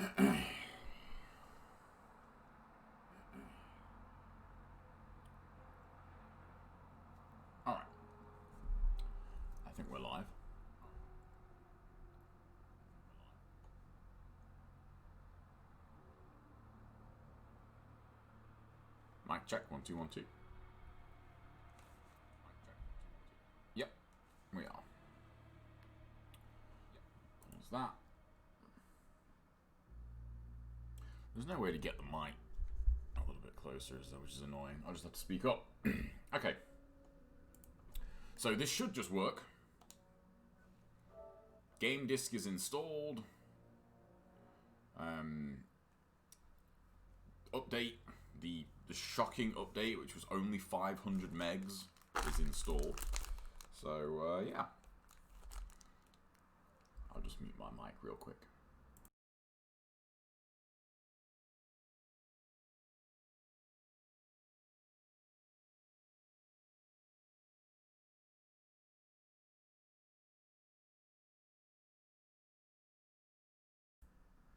Alright. I think we're live. Mic check, 1 2 1 2. Yep, we are. There's that. There's no way to get the mic a little bit closer, which is annoying. I'll just have to speak up. Okay. So this should just work. Game disk is installed. Update. The shocking update, which was only 500 megs, is installed. So, yeah. I'll just mute my mic real quick.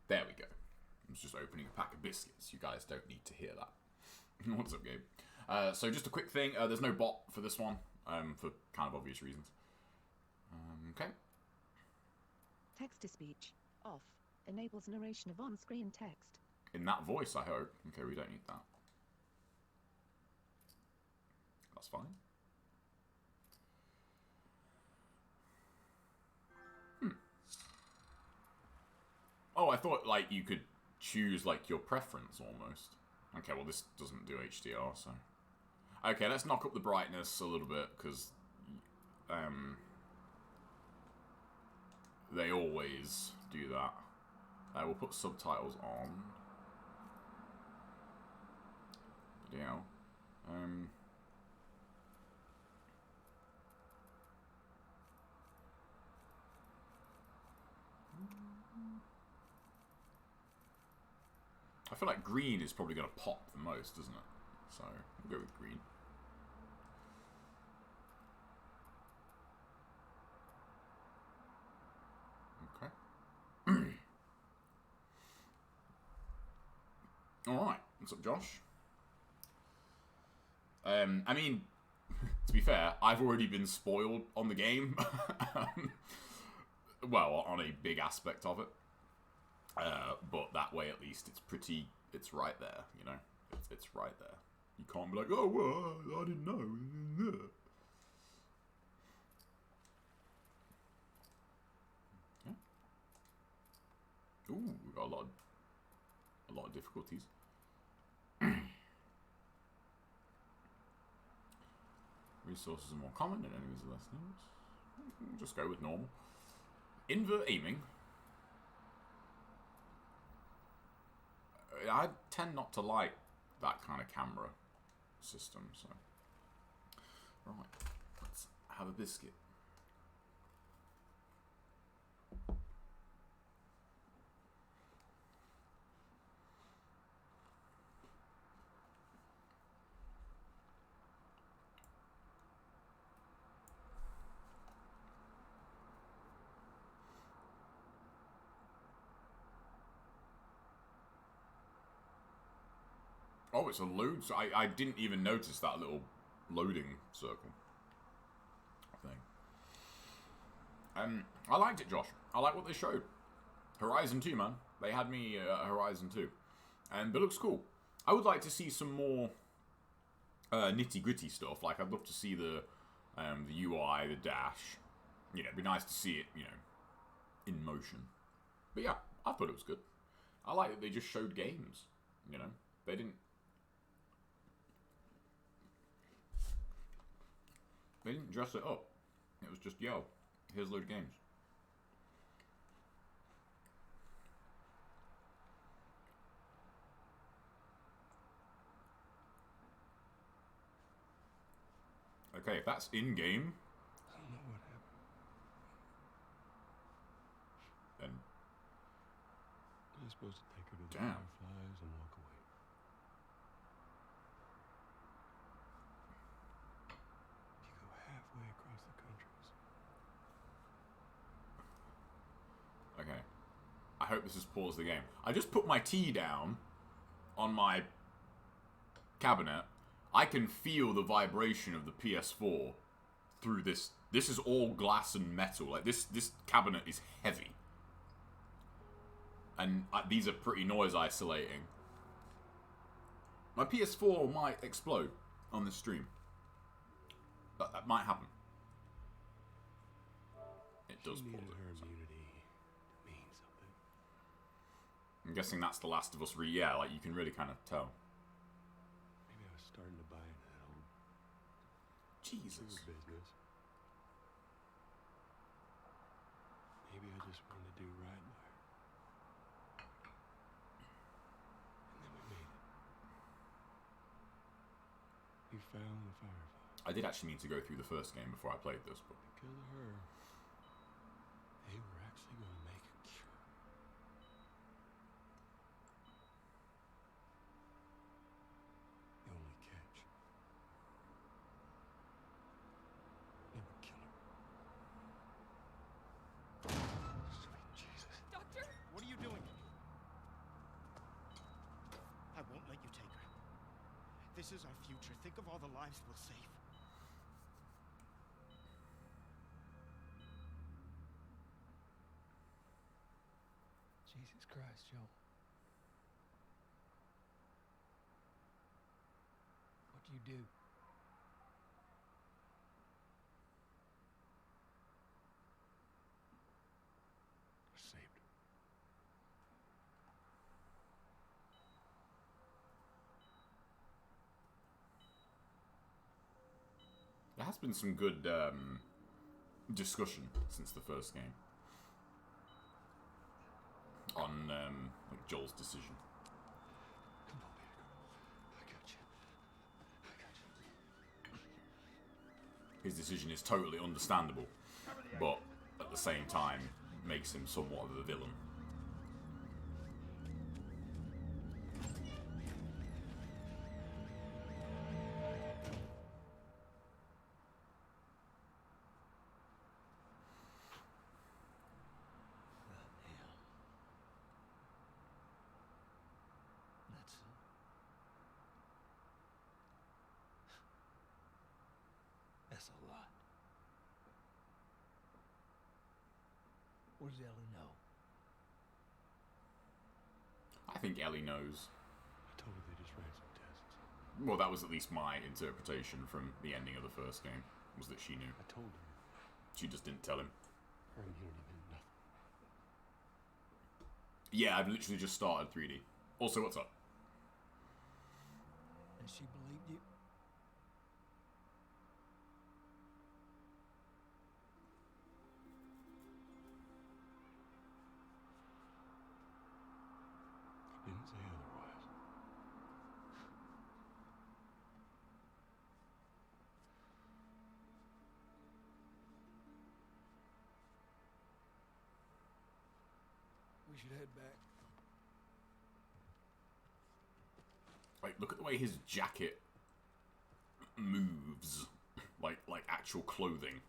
There we go. I was just opening a pack of biscuits. You guys don't need to hear that. What's up, Gabe? So just a quick thing. There's no bot for this one, for kind of obvious reasons. Okay. Text-to-speech off. Enables narration of on-screen text. In that voice, I hope. Okay, we don't need that. That's fine. Oh, I thought, like, you could choose, like, your preference, almost. Okay, well, this doesn't do HDR, so... Okay, let's knock up the brightness a little bit, because... they always do that. We'll put subtitles on. But, yeah. I feel like green is probably going to pop the most, isn't it? So, we'll go with green. Okay. Alright, what's up, Josh? I mean, to be fair, I've already been spoiled on the game. Well, on a big aspect of it. But that way, at least, it's right there, you know? It's right there. You can't be like, oh, well, I didn't know. Okay. Ooh, we got a lot of difficulties. Resources are more common and enemies are less numerous. Just go with normal. Invert aiming. I tend not to like that kind of camera system, so... Right, let's have a biscuit. Oh, it's a load. So I didn't even notice that little loading circle thing. I liked it, Josh. I like what they showed. Horizon 2, man. They had me Horizon 2. But it looks cool. I would like to see some more nitty-gritty stuff. Like, I'd love to see the UI, the dash. You know, it'd be nice to see it, you know, in motion. But yeah, I thought it was good. I like that they just showed games, you know. They didn't dress it up. It was just, yo, here's a load of games. Okay, if that's in-game... I don't know what happened. Then... You're supposed to take her to the Damn. Fireflies and walk away. You go halfway across the countries. Okay. I hope this has paused the game. I just put my tea down on my cabinet. I can feel the vibration of the PS4 through this. This is all glass and metal. Like, this cabinet is heavy. And these are pretty noise isolating. My PS4 might explode on this stream. That might happen. It does. She needed her immunity to mean something. I'm guessing that's The Last of Us yeah, like, you can really kind of tell. Maybe I was starting to buy into that whole Jesus. business. Maybe I just wanted to do right by her. And then we made it. We found the firefighter. I did actually mean to go through the first game before I played this, but Because of her, they were actually going to make a cure. The only catch, they would kill her. Sweet Jesus. Doctor? What are you doing? I won't let you take her. This is our future. Think of all the lives we'll save. Jesus Christ, Joel. What do you do? I saved her. there has been some good discussion since the first game on like Joel's decision. Come on, baby girl. I got you. I got you. His decision is totally understandable, but at the same time makes him somewhat of a villain. That's a lot. What does Ellie know? I think Ellie knows. I told her they just ran some tests. Well, that was at least my interpretation from the ending of the first game, was that she knew. I told her She just didn't tell him. her immunity meant nothing. Yeah, I've literally just started 3D. Also, what's up? And she believed you? Didn't say otherwise. We should head back. Like, look at the way his jacket moves. Like actual clothing.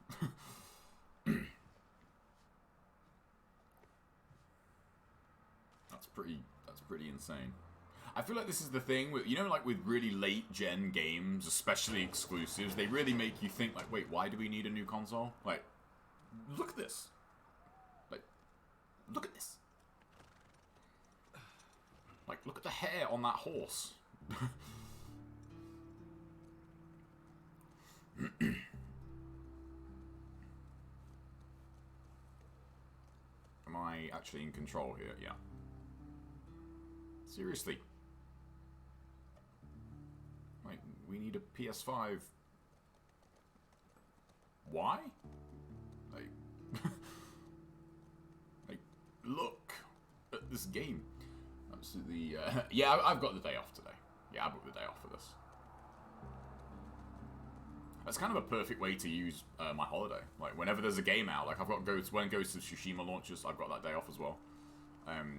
That's pretty insane. I feel like this is the thing with, you know, like with really late gen games, especially exclusives, they really make you think like, wait, why do we need a new console? Like, look at this. Like, look at this. Like, look at the hair on that horse. Am I actually in control here? Yeah. Seriously. Like, we need a PS5. Why? Like, like, look at this game. Absolutely, yeah, I've got the day off today. Yeah, I booked the day off for this. That's kind of a perfect way to use my holiday. Like, whenever there's a game out, like, I've got when Ghost of Tsushima launches, I've got that day off as well.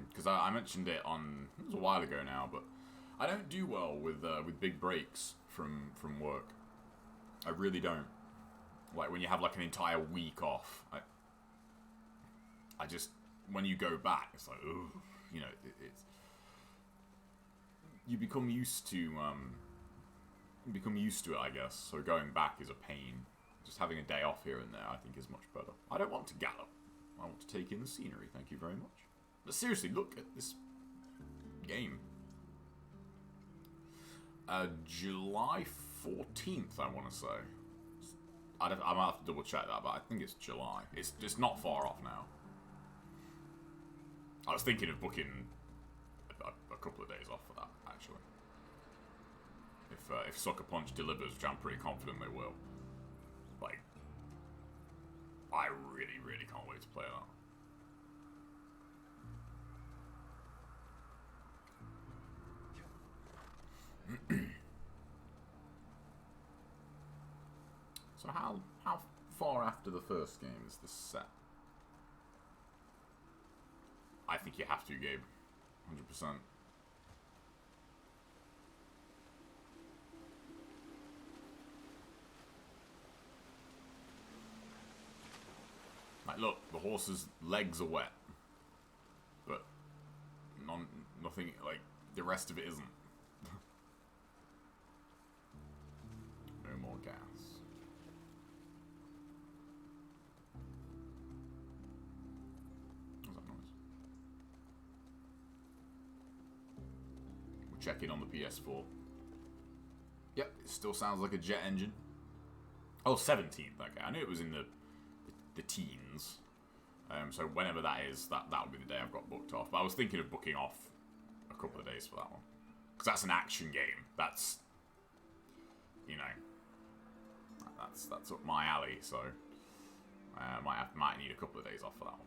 Because I mentioned it was a while ago now, but I don't do well with big breaks from work. I really don't. Like, when you have, like, an entire week off, when you go back, it's like, ugh, you know, it's you become used to it, I guess. So going back is a pain. Just having a day off here and there, I think, is much better. I don't want to gallop. I want to take in the scenery. Thank you very much. But seriously, look at this game. July 14th, I want to say. I might have to double check that, but I think it's July. It's not far off now. I was thinking of booking a couple of days off for that, actually. If Sucker Punch delivers, which I'm pretty confident they will. Like, I really, really can't wait to play that. So how far after the first game is this set? I think you have to, Gabe. 100%. Like, look, the horse's legs are wet. But nothing, like, the rest of it isn't. No more gas. What's that noise? We'll check in on the PS4. Yep, it still sounds like a jet engine. Oh, 17th, okay. I knew it was in the teens. So whenever that is, that'll be the day I've got booked off. But I was thinking of booking off a couple of days for that one. Because that's an action game. That's, you know, that's up my alley, so might need a couple of days off for that one.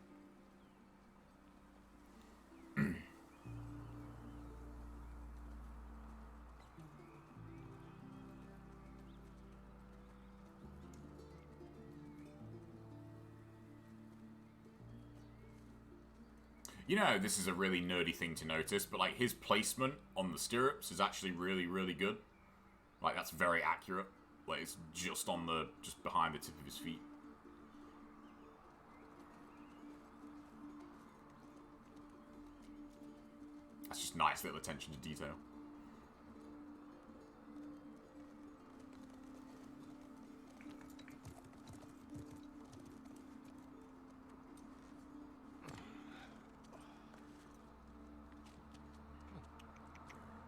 You know, this is a really nerdy thing to notice, but like his placement on the stirrups is actually really, really good. Like that's very accurate. Like it's just behind the tip of his feet. That's just nice little attention to detail.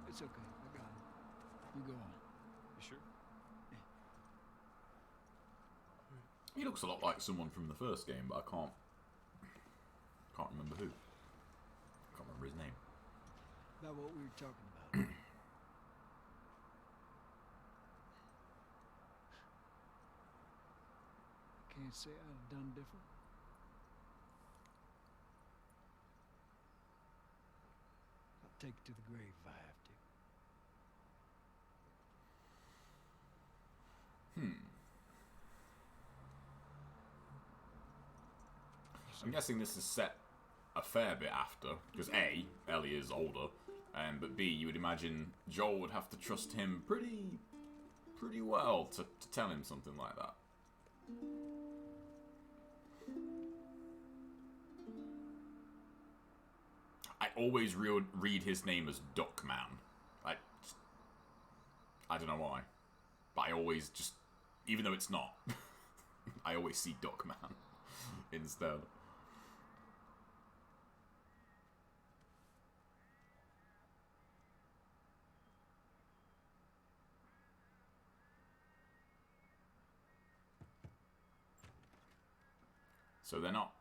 It's okay. I got it. You go on. You sure? He looks a lot like someone from the first game, but I can't remember who. Can't remember his name. About what we were talking about. I can't say I'd have done different. I'll take it to the grave if I have to. I'm guessing this is set a fair bit after, because A, Ellie is older, but B, you would imagine Joel would have to trust him pretty well to tell him something like that. I always read his name as Duckman. I don't know why, but I always just, even though it's not, I always see Duckman instead. So they're not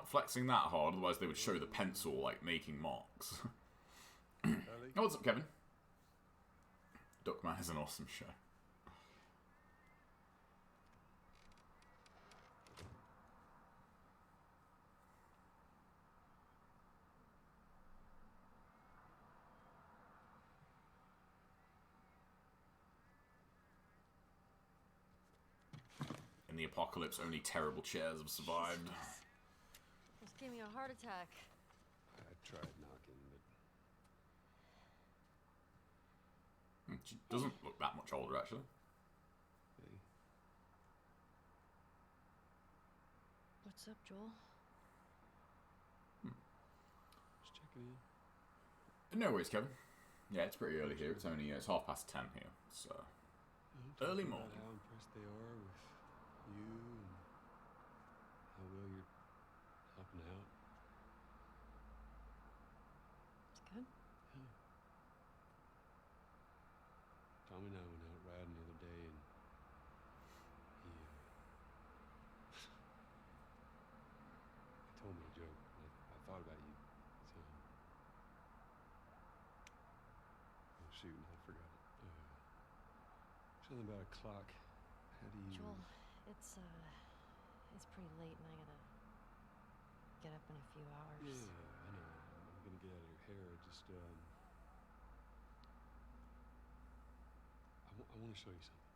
flexing that hard, otherwise they would show the pencil like making marks. Oh, what's up, Kevin? Duckman is an awesome show. In the apocalypse, only terrible chairs have survived. This gave me a heart attack. I tried knocking, but She doesn't look that much older, actually. hey, What's up, Joel? in. No worries, Kevin. Yeah, it's pretty early here. It's only it's 10:30 here. So Early Talking about morning. how impressed they are with you and how well you're helping out. It's good. Yeah. Tommy and I went out riding the other day, and he told me a joke. And I thought about you. Oh shoot, I forgot it. Something about a clock. How do you? Joel, it's pretty late and I gotta get up in a few hours. Yeah, I know. I'm gonna get out of your hair. Just I want to show you something.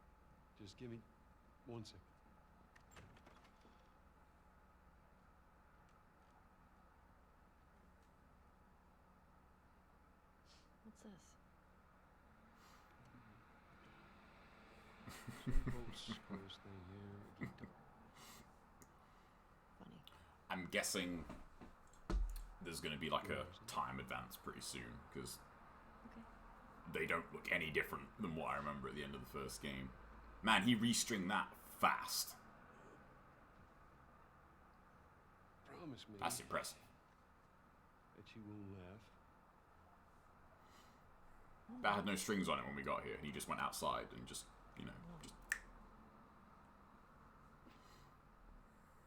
Just give me 1 second. What's this? Close thing here. Funny. I'm guessing there's going to be like a time advance pretty soon because Okay. they don't look any different than what I remember at the end of the first game. Man, he restringed that fast. Promise me That's impressive. that you won't laugh. That had no strings on it when we got here. He just went outside and just, you know, just.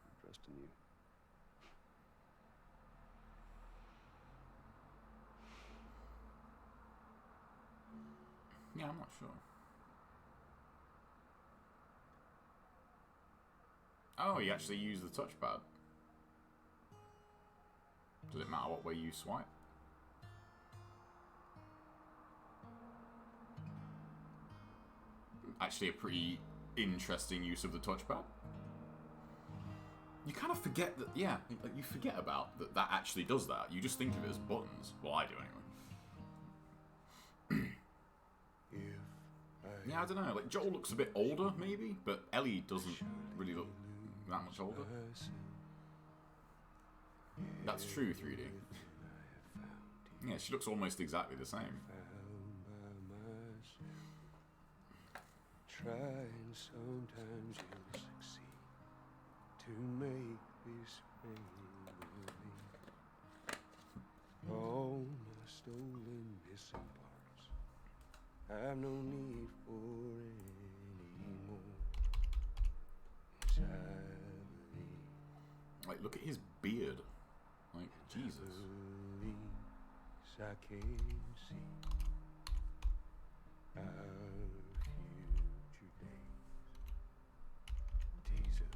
I'm trusting you. Yeah, I'm not sure. Oh, you actually use the touchpad. Does it matter what way you swipe? Actually, a pretty interesting use of the touchpad. You kind of forget that, yeah, you forget about that. That actually does that. You just think of it as buttons. Well, I do anyway. Yeah, I don't know. Like Joel looks a bit older, maybe, but Ellie doesn't really look that much older. That's true, 3D. Yeah, she looks almost exactly the same. Try and sometimes you'll succeed to make this pain believe. All my stolen missing parts I've no need for anymore. Yes, I believe. Like, look at his beard. Like, Jesus. I can see our future days. Days of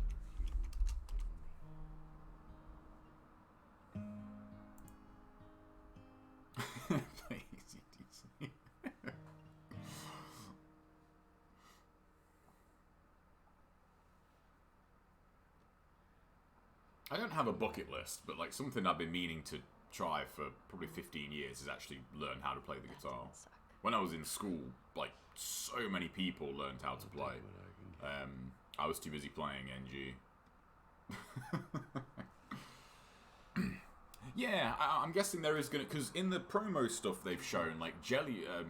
you I don't have a bucket list, but like something I've been meaning to try for probably 15 years is actually learn how to play the That's guitar. gonna suck. When I was in school, like so many people learned how to play. I was too busy playing NG. Yeah, I'm guessing there is gonna, because in the promo stuff they've shown, like Jelly. I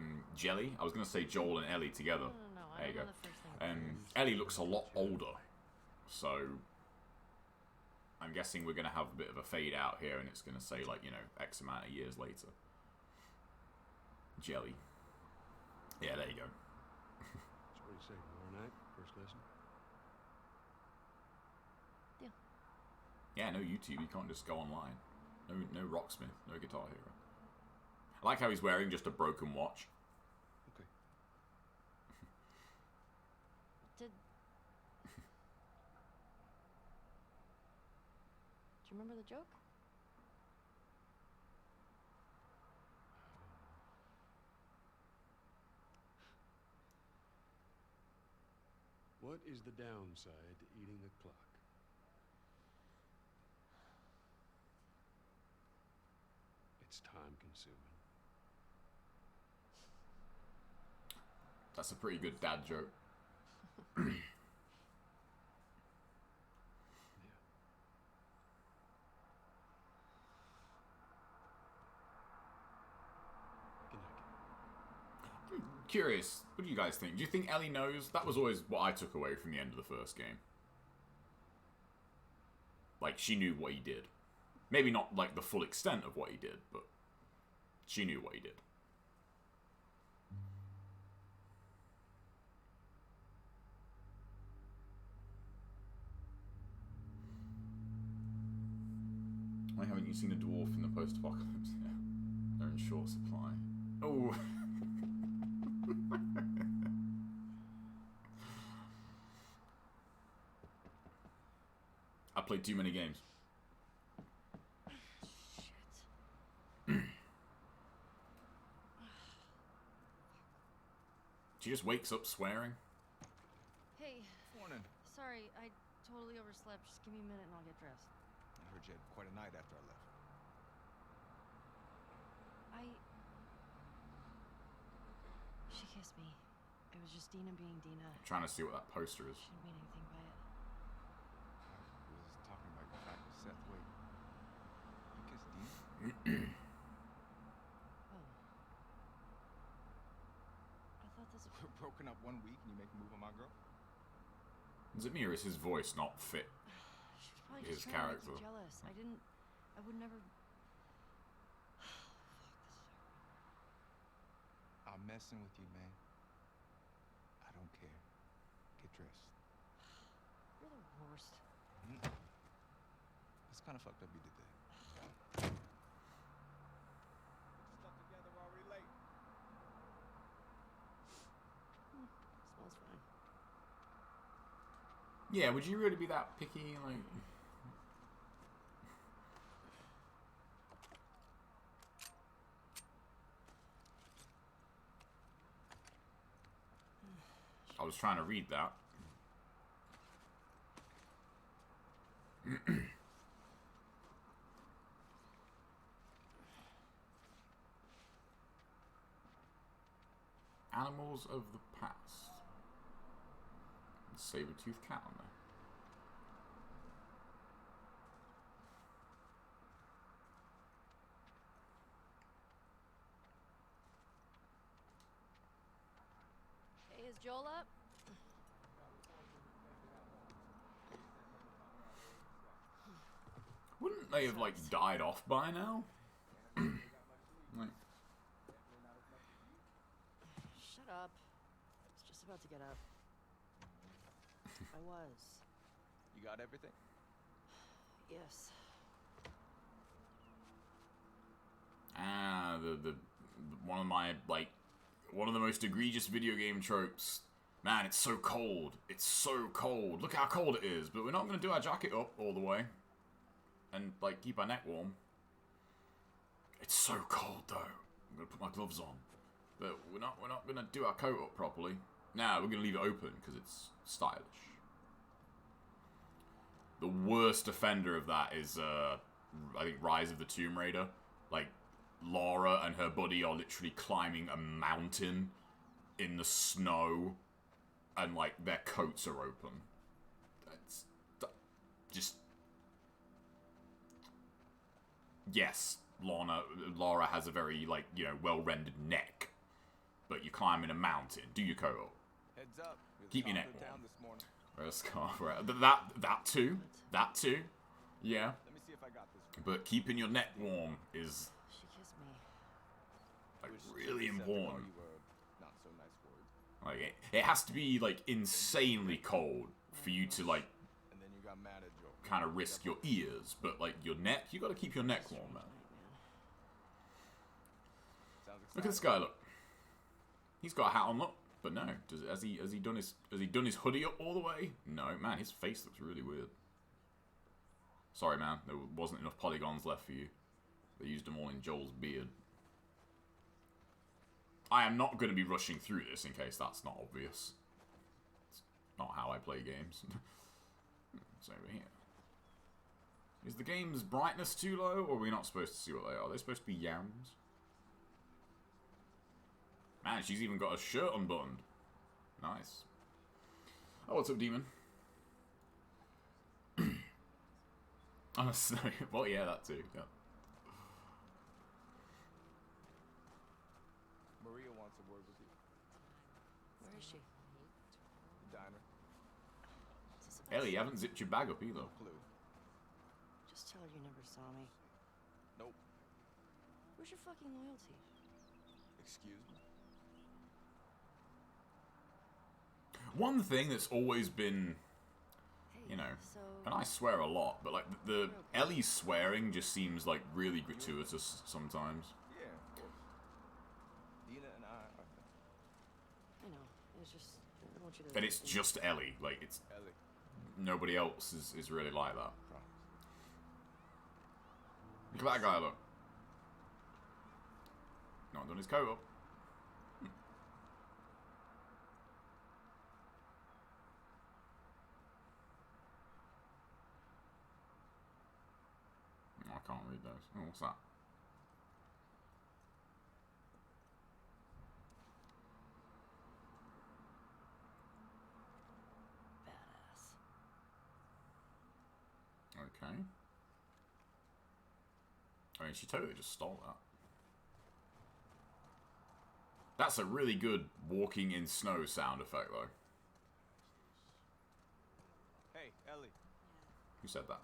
was gonna say Joel and Ellie together. No. I There you don't go. know the first thing. Ellie looks a lot older, so I'm guessing we're gonna have a bit of a fade out here, and it's gonna say like, you know, X amount of years later. Jelly. Yeah, there you go. So what do you say, tomorrow night, first lesson? Yeah, no YouTube. You can't just go online. No Rocksmith. No Guitar Hero. I like how he's wearing just a broken watch. Okay. Do you remember the joke? What is the downside to eating a clock? It's time consuming. That's a pretty good dad joke. Yeah. curious, what do you guys think? Do you think Ellie knows? That was always what I took away from the end of the first game. Like, she knew what he did. Maybe not, like, the full extent of what he did, but she knew what he did. Why haven't you seen a dwarf in the post-apocalypse? Yeah. They're in short supply. Oh. I played too many games. She just wakes up swearing. Hey, Morning. sorry, I totally overslept. Just give me a minute and I'll get dressed. I heard you had quite a night after I left. She kissed me. It was just Dina being Dina. I'm trying to see what that poster is. She didn't mean anything by it. I was talking about your fact with Seth. Wait. You kissed Dean? Oh. I thought this was... We're broken up 1 week and you make a move on my girl? Is it me or is his voice not fit? She was probably His just trying to make character. you jealous. I would never... I'm messing with you, man. I don't care. Get dressed. You're the worst. It's kind of fucked up you did that. Stuck together already late. Smells fine. Yeah, would you really be that picky? Like, I was trying to read that. Animals of the past. Saber-toothed cat on there. Hey, is Joel up? Wouldn't they have, like, died off by now? Like, Shut up. I was just about to get up. I was. You got everything? Yes. the one of my, like, one of the most egregious video game tropes. Man, it's so cold. It's so cold. Look how cold it is. But we're not going to do our jacket up all the way. And, like, keep our neck warm. It's so cold, though. I'm going to put my gloves on. But we're not going to do our coat up properly. Nah, we're going to leave it open because it's stylish. The worst offender of that is, I think, Rise of the Tomb Raider. Like, Laura and her buddy are literally climbing a mountain in the snow, and, like, their coats are open. That's just... Yes, Laura has a very, like, you know, well-rendered neck, but you're climbing a mountain. Do your coat up. Heads up. Keep your neck down warm. this morning. Wear a scarf. That too. That too. Yeah. Let me see if I got this. But keeping your neck warm is, She kissed me. like, Wish really Seth could call important. you a not so nice word. Like, it has to be, like, insanely cold for you to, like, And then you got mad at Joel. kind of risk your ears. But, like, your neck, you got to keep your neck warm, man. Sounds Look at this exciting. guy. Look, he's got a hat on. Look, but no, has he done his hoodie up all the way? No, man, his face looks really weird. Sorry, man, there wasn't enough polygons left for you. They used them all in Joel's beard. I am not going to be rushing through this in case that's not obvious. It's not how I play games. It's over here. Is the game's brightness too low, or are we not supposed to see what they are? Are they supposed to be yams? Man, she's even got a shirt unbuttoned. Nice. Oh, what's up, Demon? Oh, sorry. Well, yeah, that too. Yeah. Maria wants a word with you. is she? Diner. Is this about Ellie, you haven't zipped your bag up either. No clue. Just tell her you never saw me. Nope. Where's your fucking loyalty? Excuse me. One thing that's always been, Hey, you know, so and I swear a lot, but like the Ellie's swearing just seems like really gratuitous sometimes. Yeah, of course. Dina and I are I know. It's just I want you to. And it's just Ellie, like it's Ellie. nobody else is really like that. Promise. Look at that guy, look. Not done his coat up. Oh, I can't read those. Oh, what's that? Badass. Okay. I mean, she totally just stole that. That's a really good walking in snow sound effect, though. Hey, Ellie. Who said that?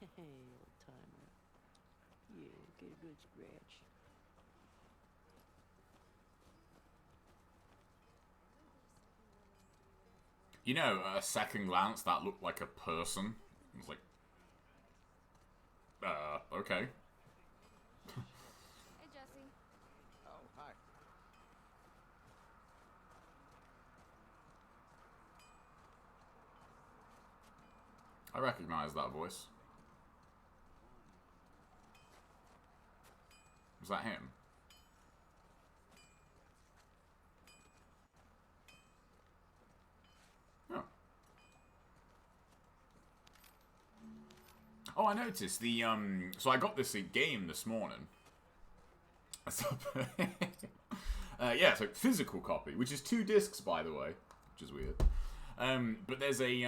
Hey, old timer. Yeah, get a good scratch. You know, at a second glance, that looked like a person. I was like, okay. Hey, Jesse. Oh, hi. I recognize that voice. Was that him? Oh. Oh, I noticed the, so I got this game this morning. Yeah, so physical copy, which is 2 discs, by the way, which is weird. But there's a, you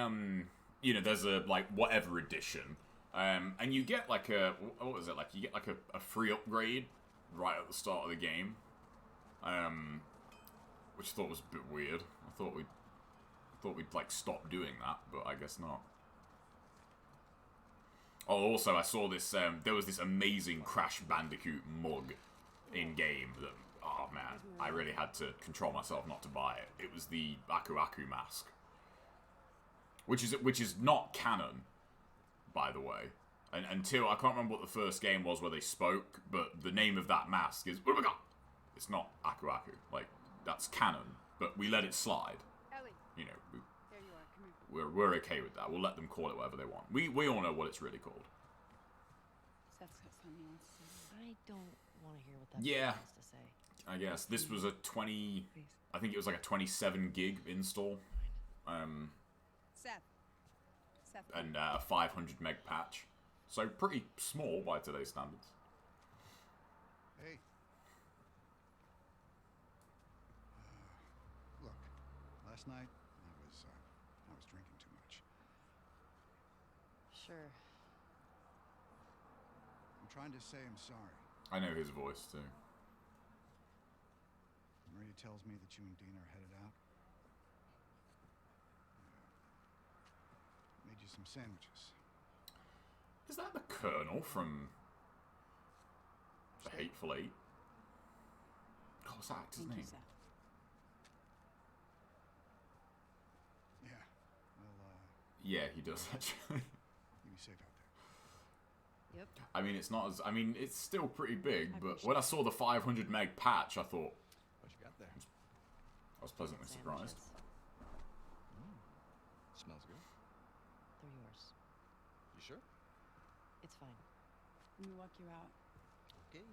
know, there's a, like, whatever edition. And you get, like, what was it, like, you get, like, a free upgrade right at the start of the game. Which I thought was a bit weird. I thought we'd, like, stop doing that, but I guess not. Oh, also, I saw this, there was this amazing Crash Bandicoot mug in-game that, oh man, I really had to control myself not to buy it. It was the Aku Aku mask. Which is not canon, by the way. And until, I can't remember what the first game was where they spoke, but the name of that mask is, oh my god! It's not Aku Aku. Like, that's canon, but we let it slide. Ellie, You know, there you are. Come here. we're okay with that. We'll let them call it whatever they want. We all know what it's really called. Seth's got something he wants to say. I don't want to hear what that Yeah. has to say. I guess this was a 20. Please. I think it was like a 27 gig install, Seth. Seth. and a 500 meg patch. So pretty small by today's standards. Hey. Look, last night I was drinking too much. Sure. I'm trying to say I'm sorry. I know his voice too. Maria tells me that you and Dean are headed out. Made you some sandwiches. Is that the Colonel from The Hateful Eight? God, what's that actor's Thank you, name? Seth. Yeah. Well, Yeah, he does actually. you be safe out there. Yep. I mean, it's not as. I mean, it's still pretty big, I but appreciate when I saw the 500 meg patch, I thought What you got there? I was pleasantly surprised. Sandwiches. Smells good. They're yours. You sure? It's fine. Let me walk you out. Okay.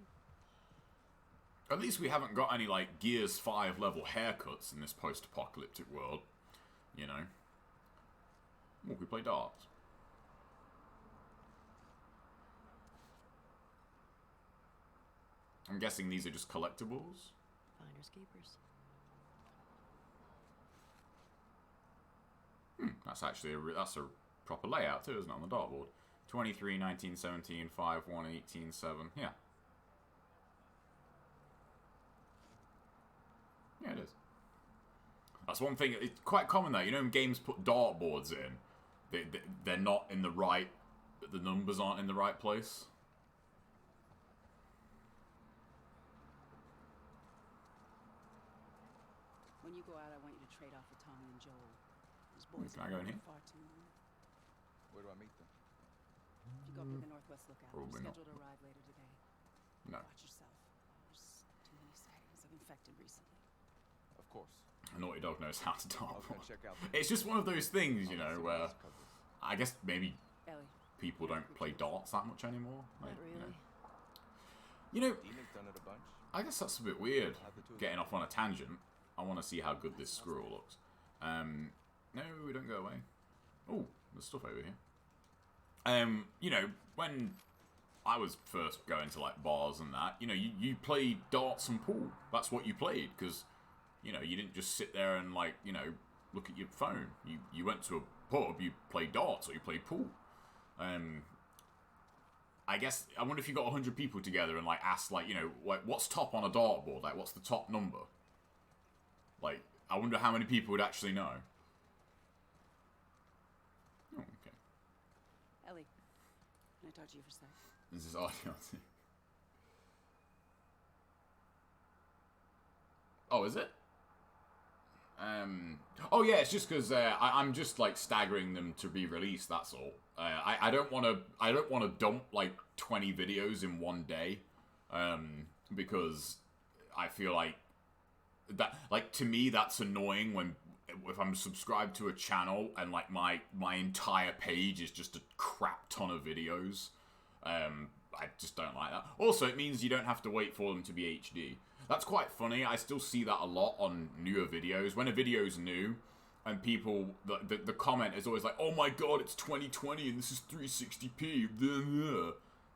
At least we haven't got any, like, Gears 5 level haircuts in this post-apocalyptic world. You know? Well, we play darts. I'm guessing these are just collectibles? Finders keepers. That's actually that's a proper layout too, isn't it, on the dartboard? 23, 19, 17, 5, 1, 18, 7. Yeah. Yeah, it is. That's one thing. It's quite common though. You know, when games put dartboards in, they're not in the right. The numbers aren't in the right place. When you go out, I want you to trade off with Tommy and Joel. Those boys Can I go in here? far too long. Where do I meet them? If you go up to the Northwest Lookout, Probably we're not. scheduled to arrive later today. No. Watch yourself. There's too many sightings of infected recently. Of course. Naughty Dog knows how to I was dartboard. gonna check out. It's just one of those things, you know, I'll where see what else covers. I guess maybe Ellie, people don't play darts that much anymore. Not Like, really. You know, Dina's done it a bunch. I guess that's a bit weird. How'd the two of Getting them? off on a tangent. I want to see how good this squirrel looks. No, don't go away. Oh, there's stuff over here. You know, when I was first going to like bars and that, you know, you played darts and pool. That's what you played, because, you know, you didn't just sit there and like, you know, look at your phone. You went to a pub, you played darts or you played pool. I guess, I wonder if you got 100 people together and like asked like, you know, like what's top on a dartboard? Like what's the top number? Like, I wonder how many people would actually know. Oh, okay. Ellie, can I talk to you for a sec? This is audio. Oh, is it? Oh yeah, it's just because I'm just like staggering them to be released. That's all. I don't want to dump like 20 videos in one day, because I feel like that, like, to me that's annoying when if I'm subscribed to a channel and like my entire page is just a crap ton of videos. I just don't like that. Also, it means you don't have to wait for them to be HD. That's quite funny. I still see that a lot on newer videos. When a video's new, and people, the comment is always like, "Oh my god, it's 2020 and this is 360p."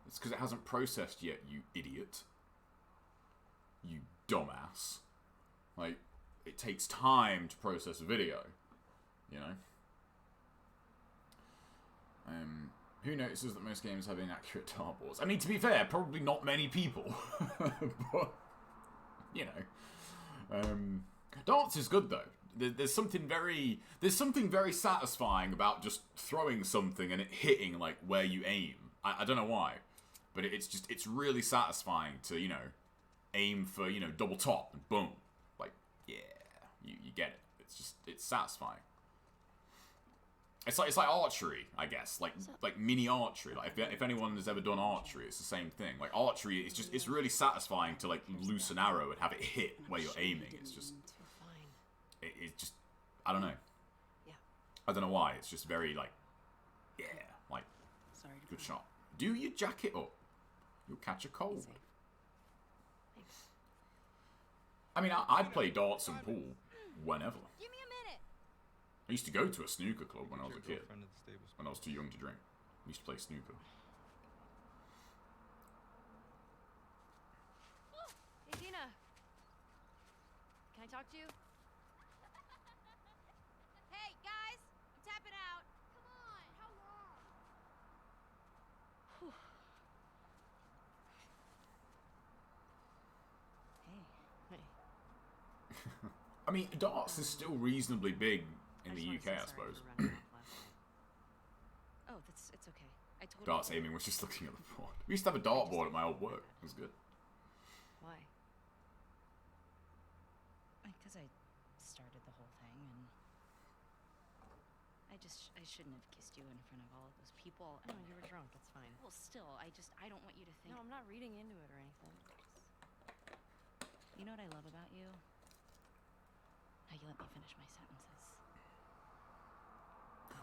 It's because it hasn't processed yet, you idiot. You dumbass. Like, it takes time to process a video, you know? Who notices that most games have inaccurate dartboards? I mean, to be fair, probably not many people. But, you know. Darts is good, though. There's something very satisfying about just throwing something and it hitting, like, where you aim. I don't know why. But it's really satisfying to, you know, aim for, you know, double top and boom. Like, yeah, you get it. It's satisfying. It's like archery, I guess, like mini archery. Like if anyone has ever done archery, it's the same thing. Like archery, it's really satisfying to like loose an arrow and have it hit where you're aiming. It's just, it's just, I don't know. Yeah. I don't know why. It's just very like, yeah, like Sorry to good bother. shot. Do your jacket up. You'll catch a cold. Easy. Thanks. I mean, I'd play darts and pool whenever. Give me a minute. I used to go to a snooker club when I was a kid. Girlfriend at the stables. When I was too young to drink. I used to play snooker. Hey, Dina. Can I talk to you? Hey, guys. I'm tapping out. Come on. How long? Hey, Hey. I mean, darts is still reasonably big in the just UK, wanna I say sorry suppose. for running off last night. Oh, it's okay. I totally. Darts aiming was just looking at the board. We used to have a dartboard at my old work. It was good. Why? because I started the whole thing, and I shouldn't have kissed you in front of all of those people. No, you were drunk. It's fine. Well, still, I don't want you to think. No, I'm not reading into it or anything. You know what I love about you? How you let me finish my sentences.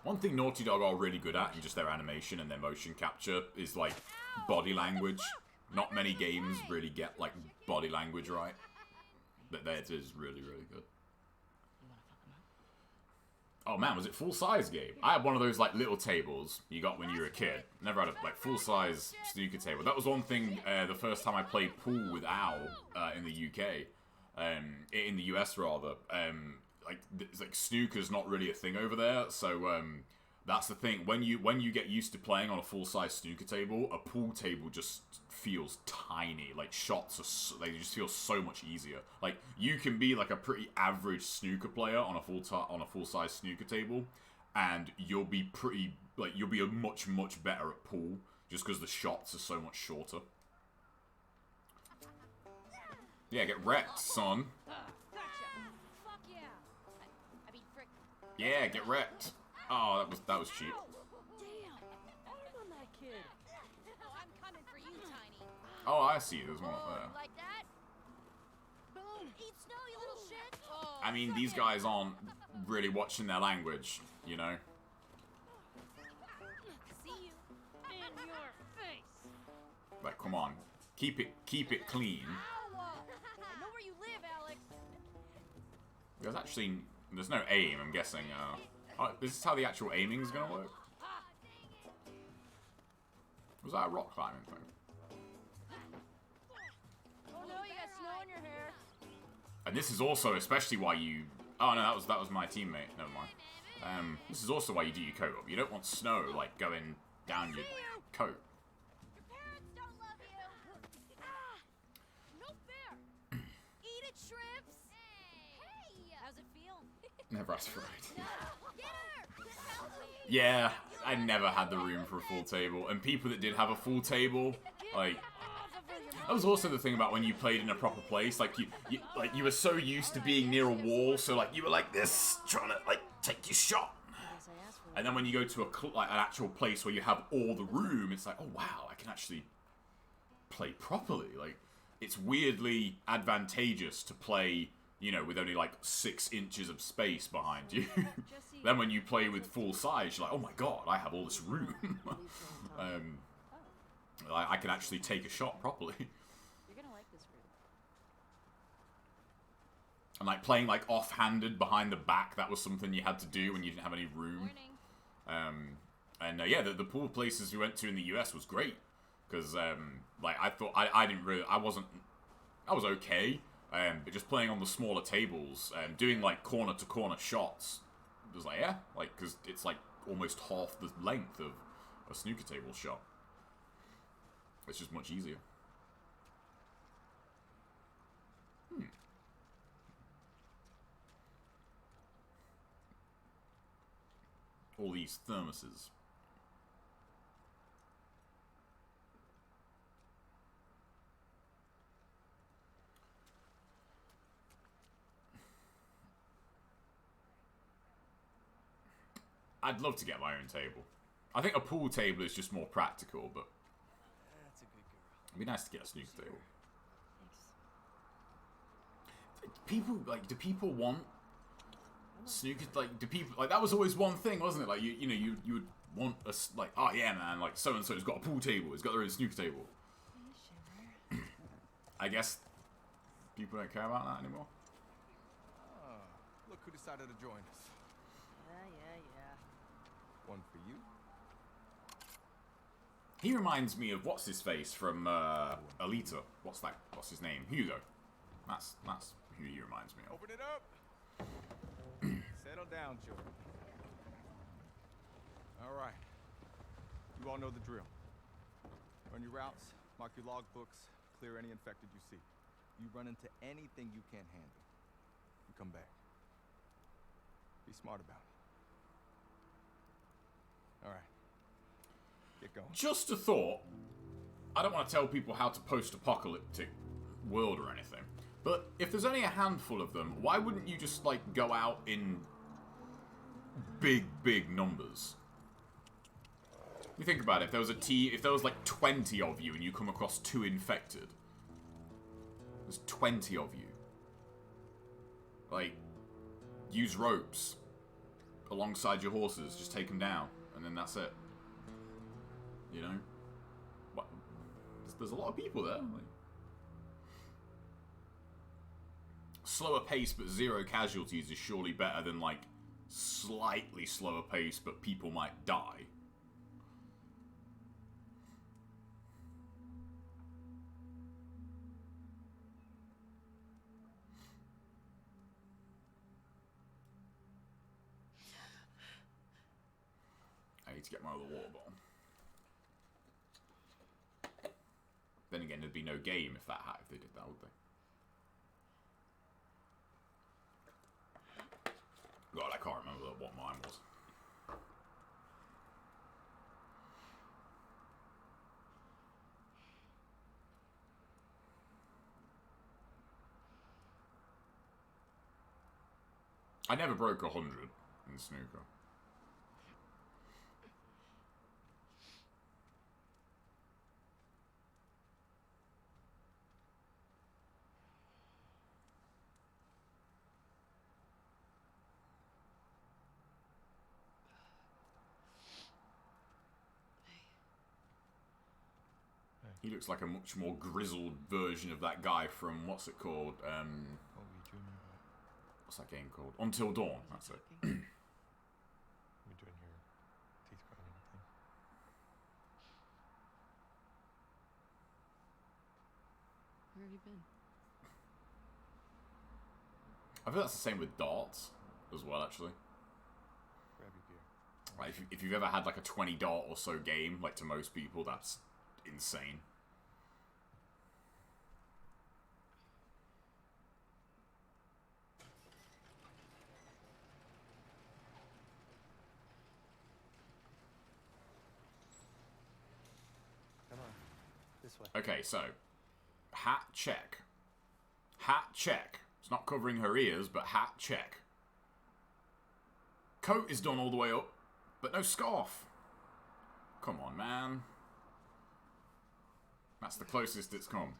One thing Naughty Dog are really good at in just their animation and their motion capture is like body language. Not many games really get like body language right. But theirs is really, really good. You wanna fuck 'em up? Oh man, was it full-size game? I had one of those like little tables you got when you were a kid. Never had a like full-size snooker table. That was one thing the first time I played pool with Al in the UK. In the US rather. Like snooker's not really a thing over there, so That's the thing. When you get used to playing on a full-size snooker table, a pool table just feels tiny. Like shots are, they just feel so much easier. Like you can be like a pretty average snooker player on a full-size snooker table, and you'll be a much better at pool just because the shots are so much shorter. Yeah, get wrecked, son. Fuck yeah. I mean, frick. Yeah, get wrecked. Oh, that was cheap. Damn. Aim on that kid. Oh, I'm coming for you, Tiny. Oh, I see. There's one up there. Like that? Boom. Eat snow, you little shit. Oh, I mean, these guys aren't really watching their language, you know? see you. In your face. Like, come on. Keep it clean. Ow. I know where you live, Alex. There's no aim, I'm guessing. This is how the actual aiming is gonna work? Was that a rock climbing thing? Oh no, you got snow in your hair. And this is also especially why you... Oh no, that was my teammate. Never mind. This is also why you do your coat up. You don't want snow, like, going down your coat. Your parents don't love you. No fair. Eat it, shrimps. Hey. How's it feel? Never asked for it. Get her. Help me. Yeah, I never had the room for a full table. And people that did have a full table, like... That was also the thing about when you played in a proper place. Like you were so used to being near a wall, so like you were like this, trying to like take your shot. Guess I asked for And then when you go to an actual place where you have all the room, it's like, oh wow, I can actually play properly. Like it's weirdly advantageous to play, you know, with only like 6 inches of space behind you. Then when you play with full size, you're like, oh my god, I have all this room. I can actually take a shot properly. You're gonna like this room. And like playing like off-handed behind the back, that was something you had to do when you didn't have any room. Yeah, the pool places we went to in the US was great because like I thought I was okay, but just playing on the smaller tables and doing like corner to corner shots was like because it's like almost half the length of a snooker table shot. It's just much easier. All these thermoses. I'd love to get my own table. I think a pool table is just more practical, but That's a good girl. it'd be nice to get a snooker table. Thanks. People do people want snooker? Like, do people like that was always one thing, wasn't it? Like you would want like, oh yeah, man, like so and so's got a pool table, it's got their own snooker table. I guess people don't care about that anymore. Look who decided to join us. Yeah. One for you. He reminds me of what's his face from Alita. What's his name? Hugo. That's who he reminds me of. Open it up. Settle down, children. All right. You all know the drill. Run your routes, mark your logbooks, clear any infected you see. You run into anything you can't handle, you come back. Be smart about it. All right. Get going. Just a thought. I don't want to tell people how to post-apocalyptic world or anything, but if there's only a handful of them, why wouldn't you just like go out in big numbers? You think about it, if there was like 20 of you and you come across 2 infected, there's 20 of you. Like, use ropes alongside your horses, just take them down, and then that's it. You know? What? There's a lot of people there. Like, slower pace but 0 casualties is surely better than like slightly slower pace but people might die. to get my other water bottle. Then again, there'd be no game if they did that, would they? God, I can't remember what mine was. I never broke 100 in snooker. He looks like a much more grizzled version of that guy from, what's it called? What were you dreaming about? What's that game called? Until Dawn, that's it. Were you doing your teeth grinding thing? Where have you been? I feel that's the same with darts as well, actually. Grab your gear. Like, if you've ever had like a 20 dart or so game, like to most people, that's insane. Come on. This way. Okay, so hat check. Hat check. It's not covering her ears, but hat check. Coat is done all the way up, but no scarf. Come on, man. That's the closest it's come.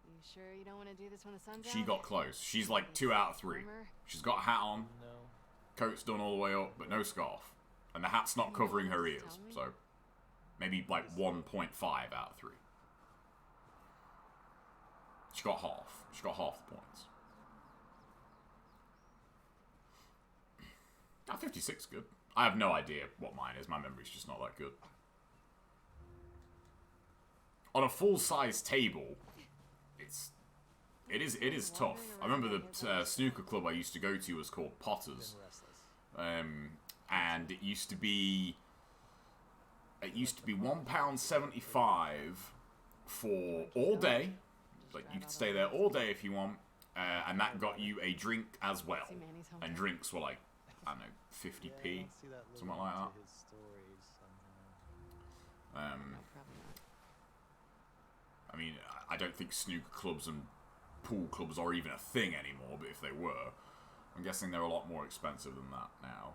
You sure you don't want to do this when the sun's out? She got close. She's like 2 out of 3. She's got a hat on. No. Coat's done all the way up, but no scarf. And the hat's not covering her ears, so maybe like 1.5 out of 3. She got half. She got half the points. 56 good. I have no idea what mine is. My memory's just not that good. On a full-size table, it is tough. I remember the snooker club I used to go to was called Potter's, and it used to be £1.75 for all day. Like you could stay there all day if you want, and that got you a drink as well. And drinks were like, I don't know, 50p, something like that. I mean, I don't think snooker clubs and pool clubs are even a thing anymore, but if they were, I'm guessing they're a lot more expensive than that now.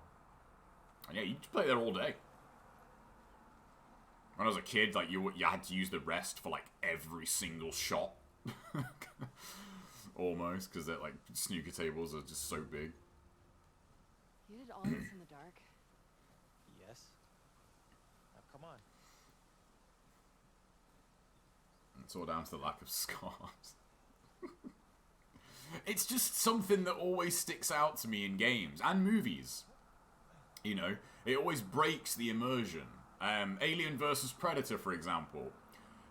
And yeah, you could play there all day. When I was a kid, like you had to use the rest for like every single shot. Almost, because they're like snooker tables are just so big. You did all this in the dark? Yes. Now come on. It's all down to the lack of scarves. It's just something that always sticks out to me in games and movies. You know, it always breaks the immersion. Alien vs. Predator, for example.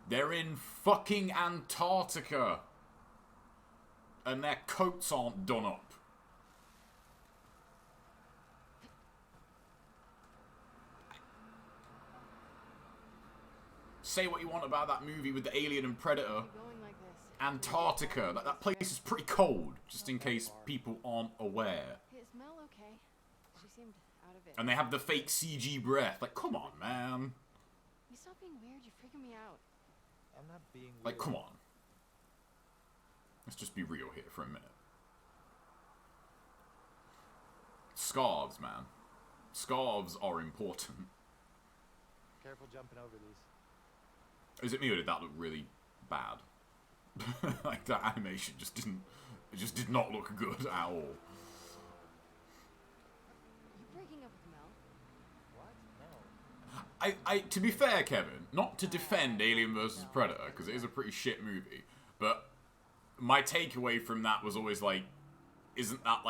They're in fucking Antarctica. And their coats aren't done up. Say what you want about that movie with the Alien and Predator. Going like this. Antarctica. That place is pretty cold, just in case people aren't aware. Hey, smell okay? She seemed out of it. And they have the fake CG breath. Like, come on, man. You stop being weird. You're freaking me out. I'm not being Like, weird. come on. Let's just be real here for a minute. Scarves, man. Scarves are important. Careful jumping over these. Is it me or did that look really bad? Like, that animation just didn't... It just did not look good at all. You breaking up with Mel? What? No. To be fair, Kevin, not to defend Alien vs. Predator, because it is a pretty shit movie, but my takeaway from that was always like, isn't that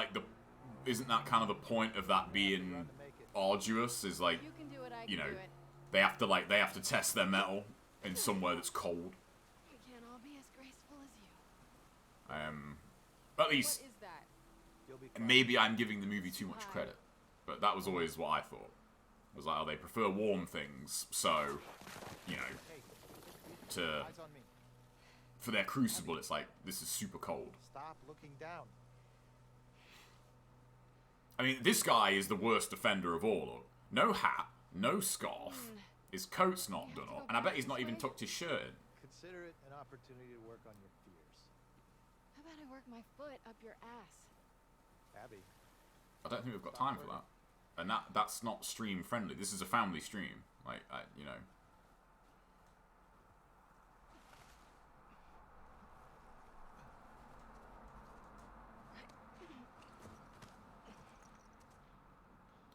kind of the point of that being arduous? Is like, You can do it. I you can know, do it. they have to test their metal in somewhere that's cold. We can't all be as graceful as you. At least What is that? You'll be fine. maybe I'm giving the movie too much credit, but that was always what I thought. It was like, oh, they prefer warm things, so, you know, Eyes on me. for their crucible, it's like, this is super cold. Stop looking down. I mean, this guy is the worst offender of all. Look. No hat, no scarf, his coat's not done up, and I bet he's not even tucked his shirt in. Consider it an opportunity to work on your fears. How about I work my foot up your ass? Abby, I don't think we've got time for that. And that's not stream friendly. This is a family stream. Like, you know.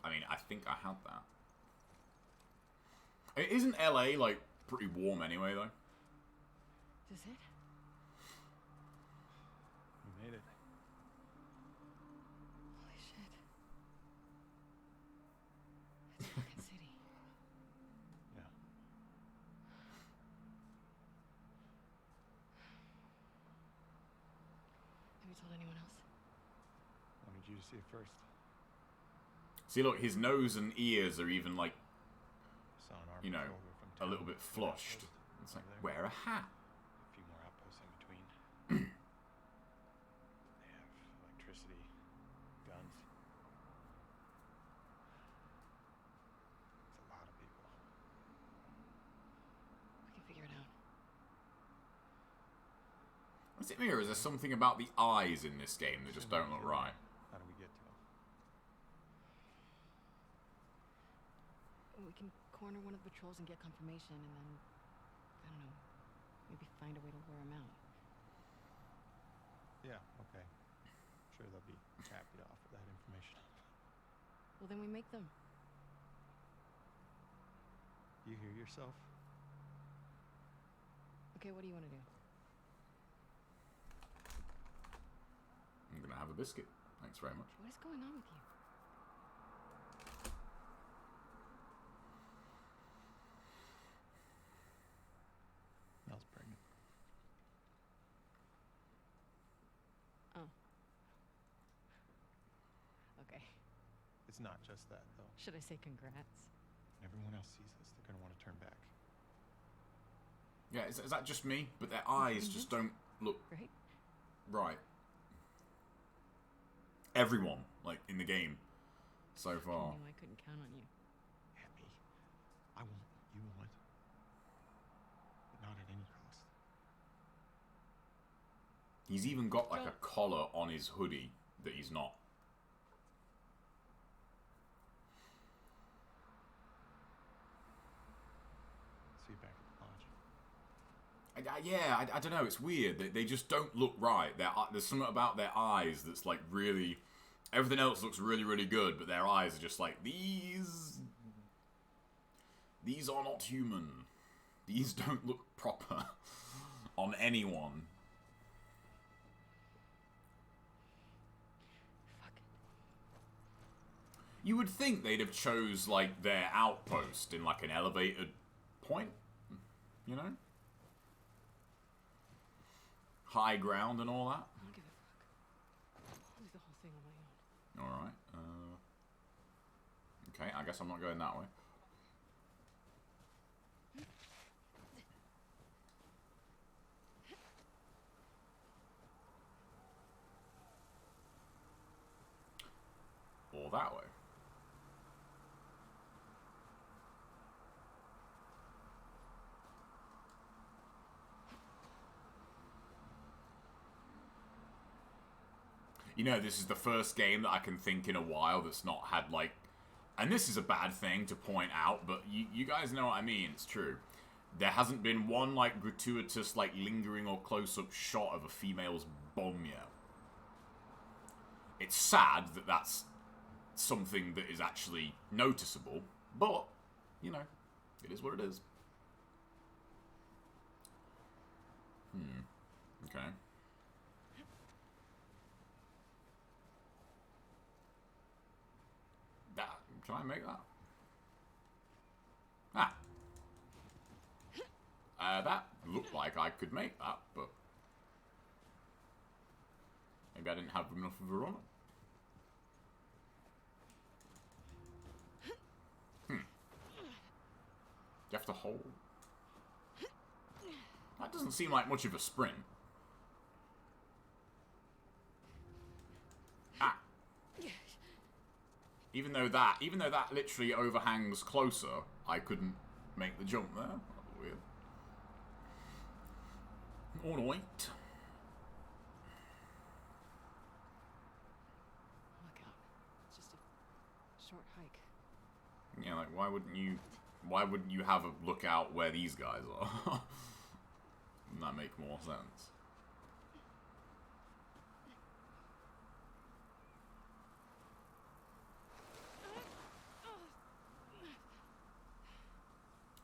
I mean, I think I had that. Isn't LA, like, pretty warm anyway, though? Is it? You made it. Holy shit. It's a fucking city. Yeah. Have you told anyone else? Wanted you to see it first. See, look, his nose and ears are even, like, Saw an army you know, soldier from a town. little bit flushed. It's like, wear a hat. A few more outposts in between. They have electricity, guns. It's a lot of people. We can figure it out. Is it me, or is there something about the eyes in this game that just don't look right? How do we get to them? We can corner one of the patrols and get confirmation, and then, I don't know, maybe find a way to lure him out. Yeah, okay. Sure, they'll be happy to offer that information. Well, then we make them. You hear yourself? Okay, what do you want to do? I'm gonna have a biscuit. Thanks very much. What is going on with you? Mel's pregnant. Oh. Okay. It's not just that, though. Should I say congrats? When everyone else sees this, they're gonna want to turn back. Yeah, is that just me? But their eyes just don't look Right? right. Everyone, like, in the game so far. I knew I couldn't count on you. Abby, I want what you want. But not at any cost. He's even got, like, a collar on his hoodie that he's not. See you back at the lodge. I don't know. It's weird. They just don't look right. There's something about their eyes that's, like, really... Everything else looks really, really good, but their eyes are just like, these are not human. These don't look proper on anyone. Fuck it. You would think they'd have chose, like, their outpost in, like, an elevated point, you know? High ground and all that. I don't give a fuck. I'll do the whole thing on my own. Alright, okay, I guess I'm not going that way. Or that way. You know, this is the first game that I can think in a while that's not had, like... And this is a bad thing to point out, but you guys know what I mean, it's true. There hasn't been one, like, gratuitous, like, lingering or close-up shot of a female's bum yet. It's sad that that's something that is actually noticeable, but, you know, it is what it is. Okay. Can I make that? That looked like I could make that, but maybe I didn't have enough of a run. You have to hold. That doesn't seem like much of a sprint. Ah. Even though that literally overhangs closer, I couldn't make the jump there. Weird. Alright. Look out. It's just a short hike. Yeah, like why wouldn't you have a lookout where these guys are? Wouldn't that make more sense?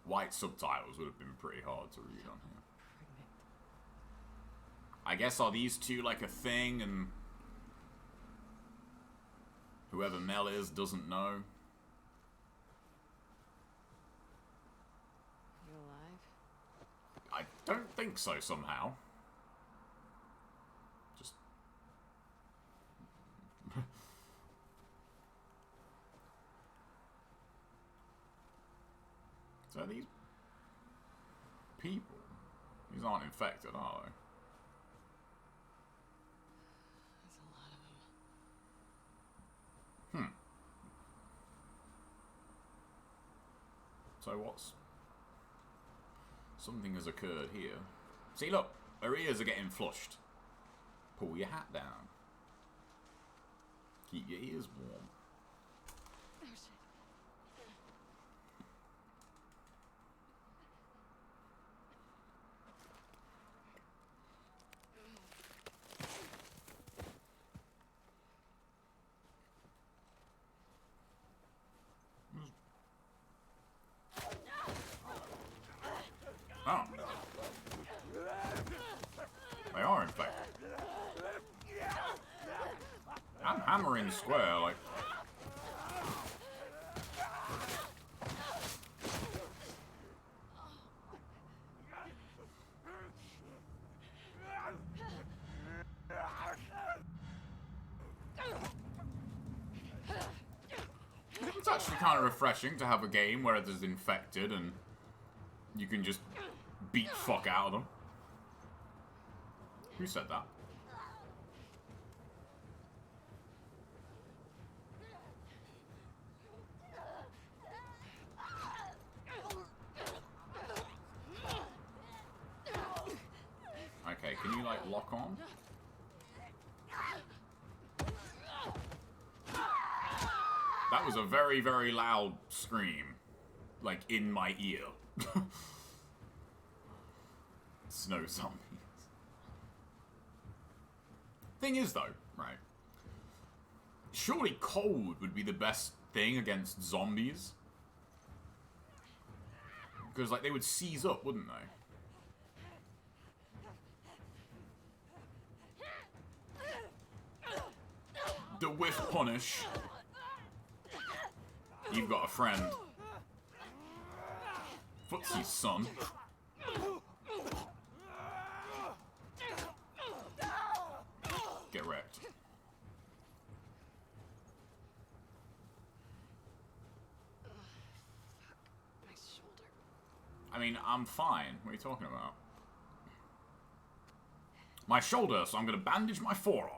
White subtitles would have been pretty hard to read on here. I guess, are these two like a thing and whoever Mel is doesn't know? You alive? I don't think so somehow. Just... So these people, these aren't infected, are they? There's a lot of them. So what's... Something has occurred here. See, look, her ears are getting flushed. Pull your hat down. Keep your ears warm. Oh shit. Oh. They are infected. I'm hammering square, like... It's actually kind of refreshing to have a game where there's infected and you can just beat the fuck out of them. Who said that? Okay, can you like lock on? That was a very, very loud scream. Like, in my ear. Snow zombies. Thing is, though, right? Surely cold would be the best thing against zombies. Because, like, they would seize up, wouldn't they? The whiff punish. You've got a friend. Footsie's son. Get wrecked. My shoulder. I mean, I'm fine. What are you talking about? My shoulder, so I'm going to bandage my forearm.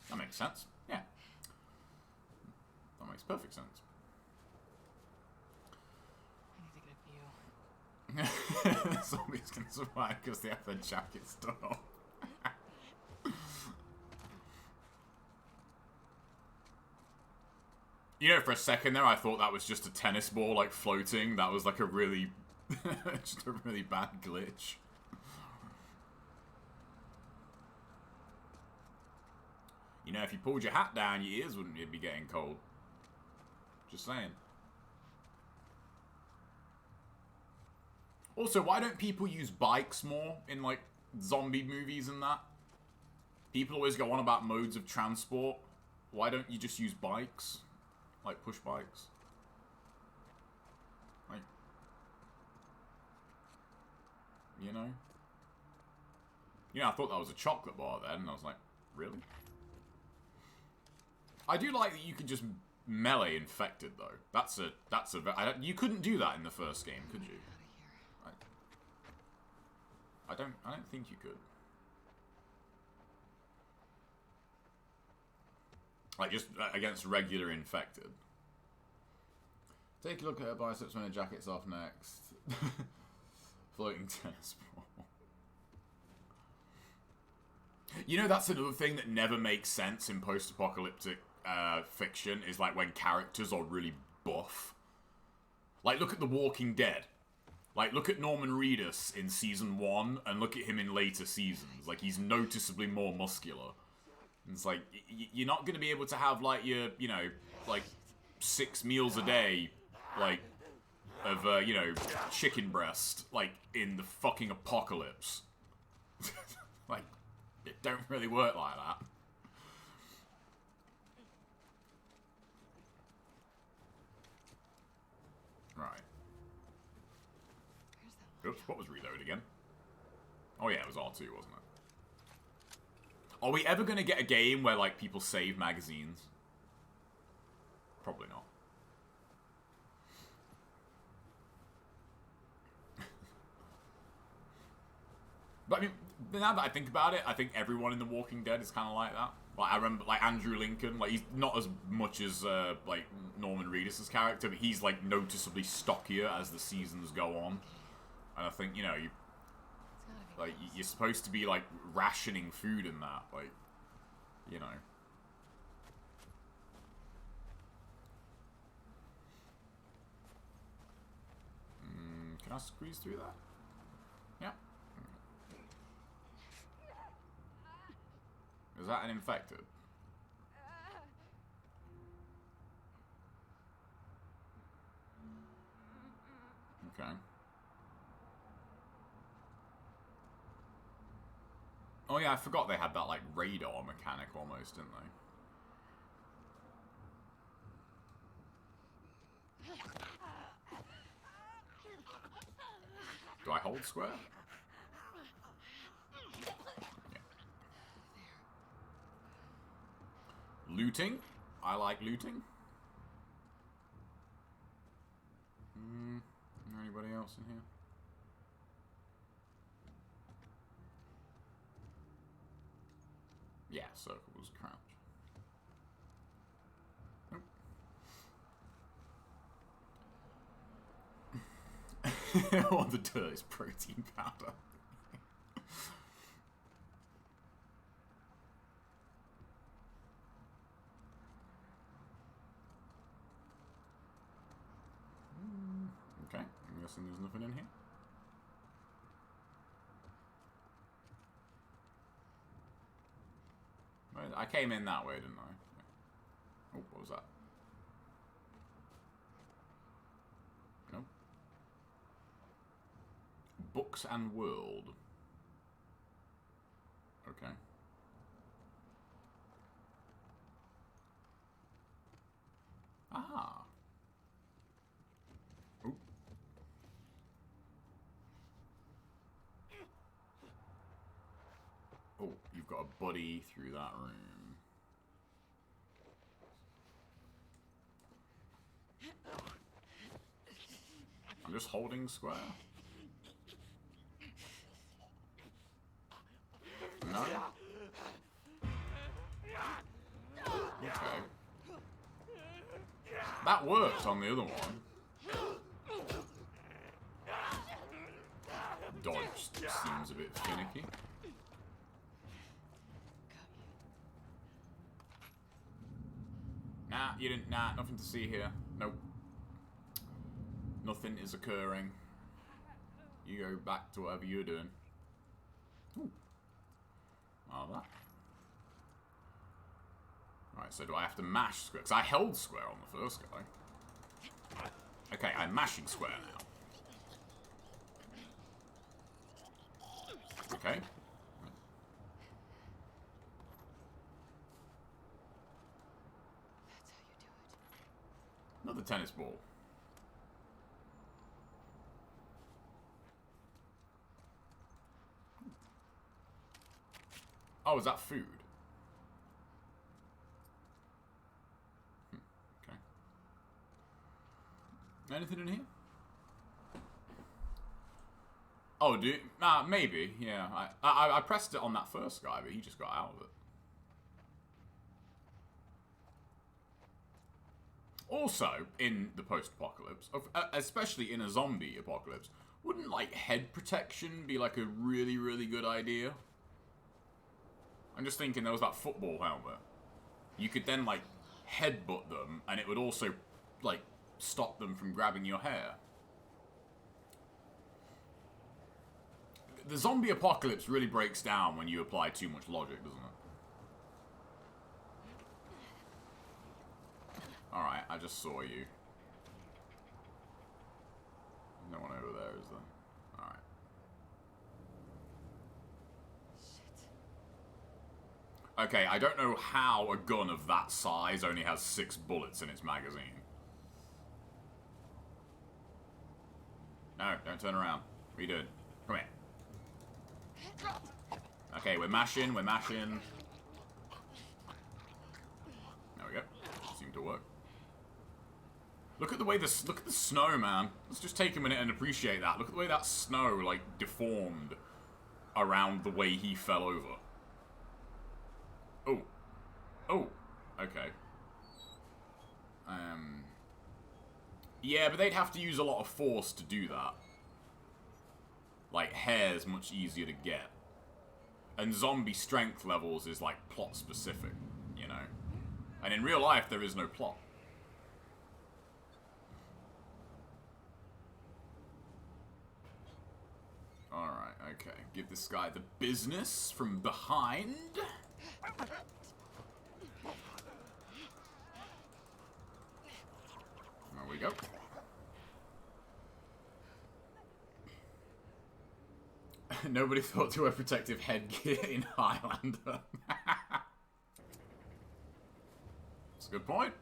That makes sense. Yeah. That makes perfect sense. I need to get a view. Zombies can survive because they have their jackets done off. You know, for a second there, I thought that was just a tennis ball, like, floating. That was, like, a really... just a really bad glitch. You know, if you pulled your hat down, your ears wouldn't be getting cold. Just saying. Also, why don't people use bikes more in, like, zombie movies and that? People always go on about modes of transport. Why don't you just use bikes? Like, push bikes? Like... You know? You know, I thought that was a chocolate bar then, and I was like, really? I do like that you can just melee infected though. You couldn't do that in the first game, could you? I don't think you could. Like just against regular infected. Take a look at her biceps when her jacket's off next. Floating tennis ball. You know, that's another thing that never makes sense in post-apocalyptic fiction, is like when characters are really buff. Like, look at The Walking Dead. Like, look at Norman Reedus in Season 1, and look at him in later seasons. Like, he's noticeably more muscular. It's like, you're not going to be able to have, like, your, you know, like, 6 meals a day, like, of, you know, chicken breast, like, in the fucking apocalypse. Like, it don't really work like that. Right. Oops, what was reload again? Oh yeah, it was R2, wasn't it? Are we ever going to get a game where, like, people save magazines? Probably not. But I mean, now that I think about it, I think everyone in The Walking Dead is kind of like that. Like, I remember, like, Andrew Lincoln, like, he's not as much as, like, Norman Reedus' character, but he's, like, noticeably stockier as the seasons go on. And I think, you know, you're supposed to be, like, rationing food and that, like, you know. Can I squeeze through that? Yeah. Is that an infected? Okay. Oh yeah, I forgot they had that, like, radar mechanic almost, didn't they? Do I hold square? Yeah. Looting? I like looting. Anybody else in here? Yeah, circles, crouch. Nope. All the dirt is protein powder. Okay, I'm guessing there's nothing in here. I came in that way, didn't I? Oh, what was that? Nope. Books and World. Okay. Ah. Ooh. Oh, you've got a buddy through that room. I'm just holding square. No? Okay. That worked on the other one. Dodge seems a bit finicky. Nah, you didn't. Nah, nothing to see here. Nope. Nothing is occurring. You go back to whatever you're doing. Ooh. Oh, that. Alright, so do I have to mash square? Because I held square on the first guy. Okay, I'm mashing square now. Okay. Another tennis ball. Oh, is that food? Okay. Anything in here? Oh, dude. Maybe. Yeah. I pressed it on that first guy, but he just got out of it. Also, in the post-apocalypse, especially in a zombie apocalypse, wouldn't, like, head protection be, like, a really, really good idea? I'm just thinking there was that football helmet. You could then, like, headbutt them, and it would also, like, stop them from grabbing your hair. The zombie apocalypse really breaks down when you apply too much logic, doesn't it? Alright, I just saw you. No one over there, is there? Alright. Okay, I don't know how a gun of that size only has 6 bullets in its magazine. No, don't turn around. What are you doing? Come here. Okay, we're mashing, we're mashing. There we go. Seemed to work. Look at the way look at the snow, man. Let's just take a minute and appreciate that. Look at the way that snow, like, deformed around the way he fell over. Oh. Oh. Okay. Yeah, but they'd have to use a lot of force to do that. Like, hair's much easier to get. And zombie strength levels is, like, plot specific, you know? And in real life, there is no plot. Alright, okay. Give this guy the business from behind. There we go. Nobody thought to wear protective headgear in Highlander. That's a good point.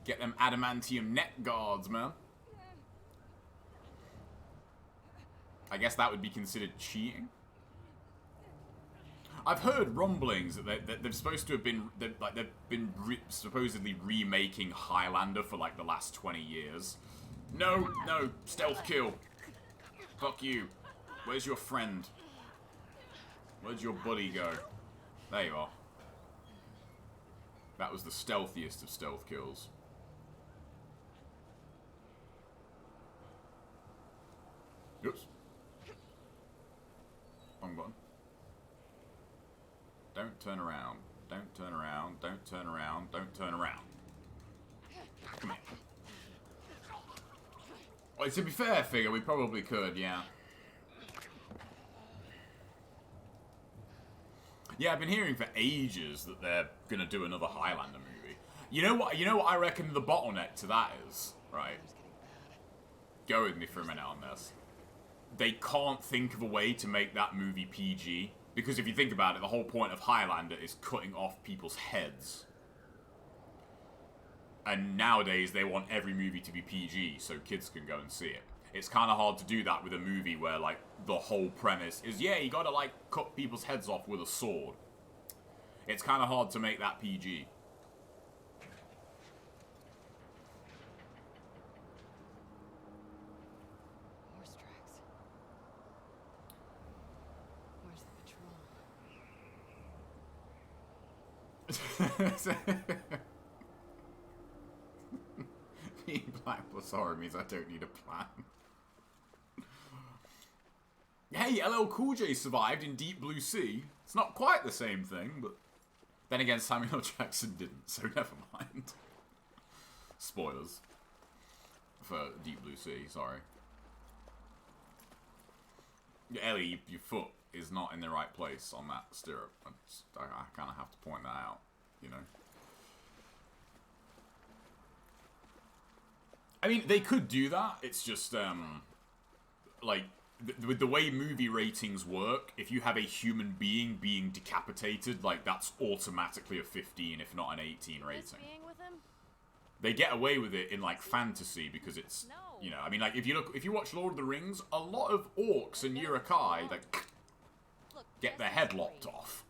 Get them adamantium neck guards, man. I guess that would be considered cheating. I've heard rumblings that they're supposed to have been supposedly remaking Highlander for like the last 20 years. No, no, stealth kill. Fuck you. Where's your friend? Where'd your buddy go? There you are. That was the stealthiest of stealth kills. Oops. Wrong button. Don't turn around. Don't turn around. Don't turn around. Don't turn around. Come here. Well, to be fair, figure, we probably could, yeah. Yeah, I've been hearing for ages that they're gonna do another Highlander movie. You know what I reckon the bottleneck to that is, right? Go with me for a minute on this. They can't think of a way to make that movie PG. Because if you think about it, the whole point of Highlander is cutting off people's heads. And nowadays, they want every movie to be PG so kids can go and see it. It's kind of hard to do that with a movie where, like, the whole premise is, yeah, you gotta, like, cut people's heads off with a sword. It's kind of hard to make that PG. Horse tracks. Where's the patrol? Being black plus horror means I don't need a plan. Hey, LL Cool J survived in Deep Blue Sea. It's not quite the same thing, but then again, Samuel L. Jackson didn't, so never mind. Spoilers for Deep Blue Sea, sorry. Ellie, your foot is not in the right place on that stirrup. I kind of have to point that out, you know. I mean, they could do that. It's just, like, with the way movie ratings work, if you have a human being being decapitated, like, that's automatically a 15, if not an 18 rating. They get away with it in, like, fantasy because it's, you know, I mean, like, if you watch Lord of the Rings, a lot of orcs and Uruk-hai, like, get their head lopped off.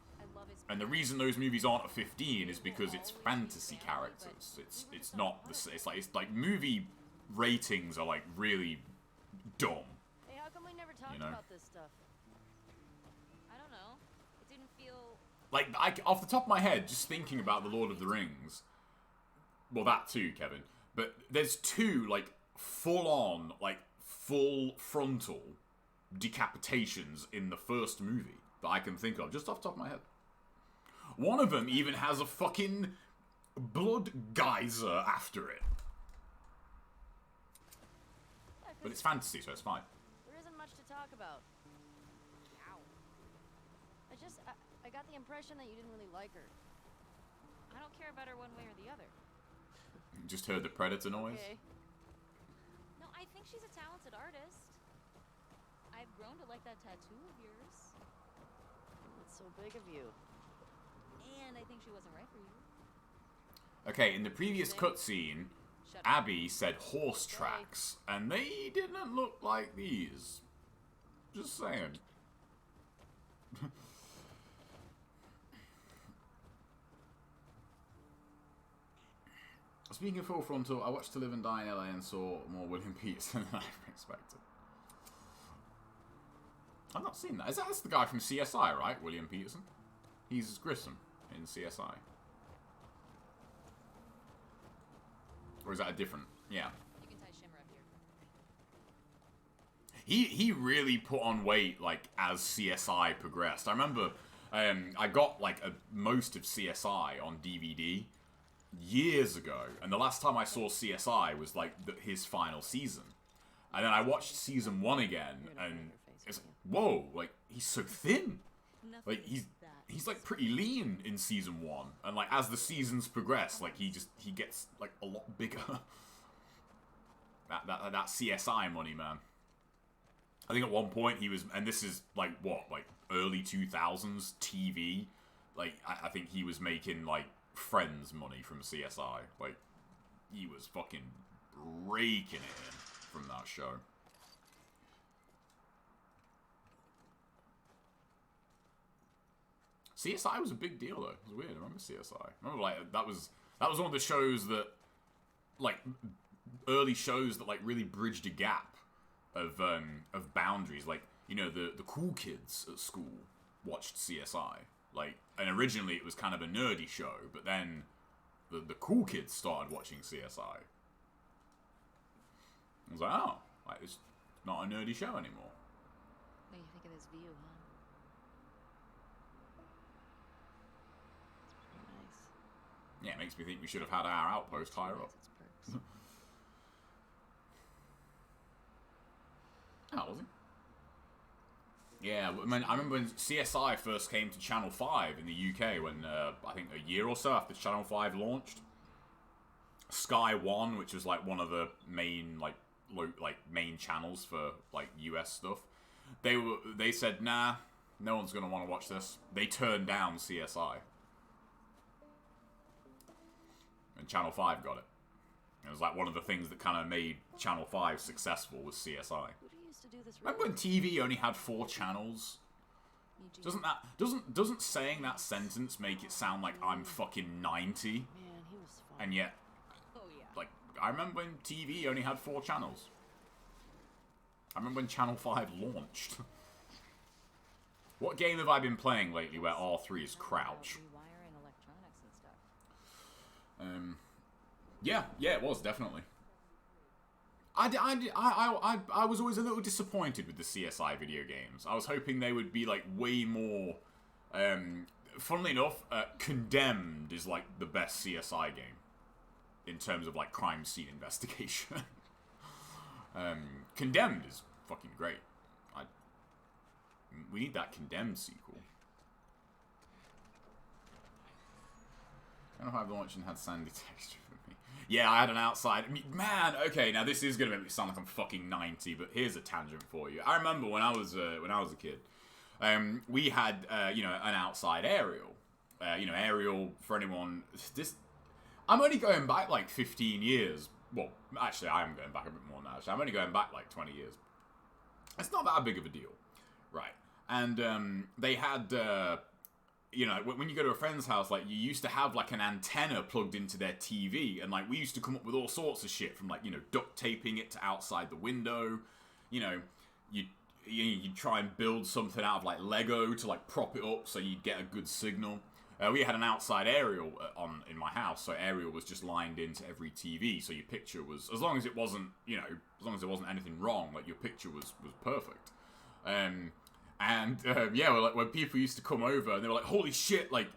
And the reason those movies aren't a 15 is because it's fantasy characters. It's not the, it's like movie ratings are like really dumb. Hey, how come we never talked know? about this stuff? I don't know. It didn't feel... Like, off the top of my head, just thinking about the Lord of the Rings. Well, that too, Kevin. But there's two, like, full-on, like, full frontal decapitations in the first movie that I can think of, just off the top of my head. One of them even has a fucking blood geyser after it. Yeah, But it's fantasy, so it's fine. there isn't much to talk about. Ow. I got the impression that you didn't really like her. I don't care about her one way or the other. Just heard the Predator noise. Okay. No, I think she's a talented artist. I've grown to like that tattoo of yours. It's so big of you. And I think she wasn't right for you. Okay, in the previous cutscene, Shut up. Abby said horse tracks, and they didn't look like these. Just saying. Speaking of full frontal, I watched To Live and Die in LA and saw more William Peterson than I expected. I've not seen that. That's the guy from CSI, right? William Peterson? He's Grissom in CSI. Or is that a different? Yeah. You can tie Shimmer up here. He really put on weight, like, as CSI progressed. I remember I got, like, most of CSI on DVD years ago. And the last time I saw CSI was, like, his final season. And then I watched season 1 again, and it's like, whoa, like, he's so thin. Like, he's like pretty lean in season 1, and like as the seasons progress, like he gets like a lot bigger. that CSI money, man. I think at one point he was, and this is like what, like early 2000s TV. Like I think he was making like Friends money from CSI. Like he was fucking raking it in from that show. CSI was a big deal though. It was weird. I remember CSI. I remember like that was one of the shows that, like, early shows that like really bridged a gap of boundaries. Like, you know, the cool kids at school watched CSI. Like, and originally it was kind of a nerdy show, but then the cool kids started watching CSI. I was like, oh, like it's not a nerdy show anymore. What do you think of this view, huh? It's pretty nice. Yeah, it makes me think we should have had our outpost higher up. Its perks. Oh, was it? Yeah, I mean, I remember when CSI first came to Channel 5 in the UK, when I think a year or so after Channel 5 launched. Sky One, which was like one of the main main channels for like US stuff, they said, nah, no one's gonna want to watch this. They turned down CSI, and Channel 5 got it. It was like one of the things that kind of made Channel 5 successful was CSI. Who do you used to do this Remember when TV only had 4 channels? Doesn't saying that sentence make it sound like I'm fucking 90? Man, he was fun. And yet, Oh, yeah. like, I remember when TV only had 4 channels. I remember when Channel 5 launched. What game have I been playing lately where R3 is crouch? Rewiring electronics and stuff. Yeah, it was, definitely. I was always a little disappointed with the CSI video games. I was hoping they would be, like, way more... funnily enough, Condemned is, like, the best CSI game. In terms of, like, crime scene investigation. Condemned is fucking great. We need that Condemned sequel. I don't know if I've launched and had sandy texture for me. Yeah, I had an outside... Man, okay, now this is going to make me sound like I'm fucking 90, but here's a tangent for you. I remember when I was a kid, we had, an outside aerial. Aerial, for anyone... I'm only going back, like, 15 years. Well, actually, I am going back a bit more now. So I'm only going back, like, 20 years. It's not that big of a deal. Right. And they had... you know, when you go to a friend's house, like, you used to have, like, an antenna plugged into their TV, and, like, we used to come up with all sorts of shit, from, like, you know, duct taping it to outside the window, you know, you'd try and build something out of, like, Lego to, like, prop it up so you'd get a good signal. We had an outside aerial in my house, so aerial was just lined into every TV, so your picture was, as long as it wasn't, you know, as long as there wasn't anything wrong, like, your picture was perfect. Yeah, well, like, when people used to come over, and they were like, holy shit, like,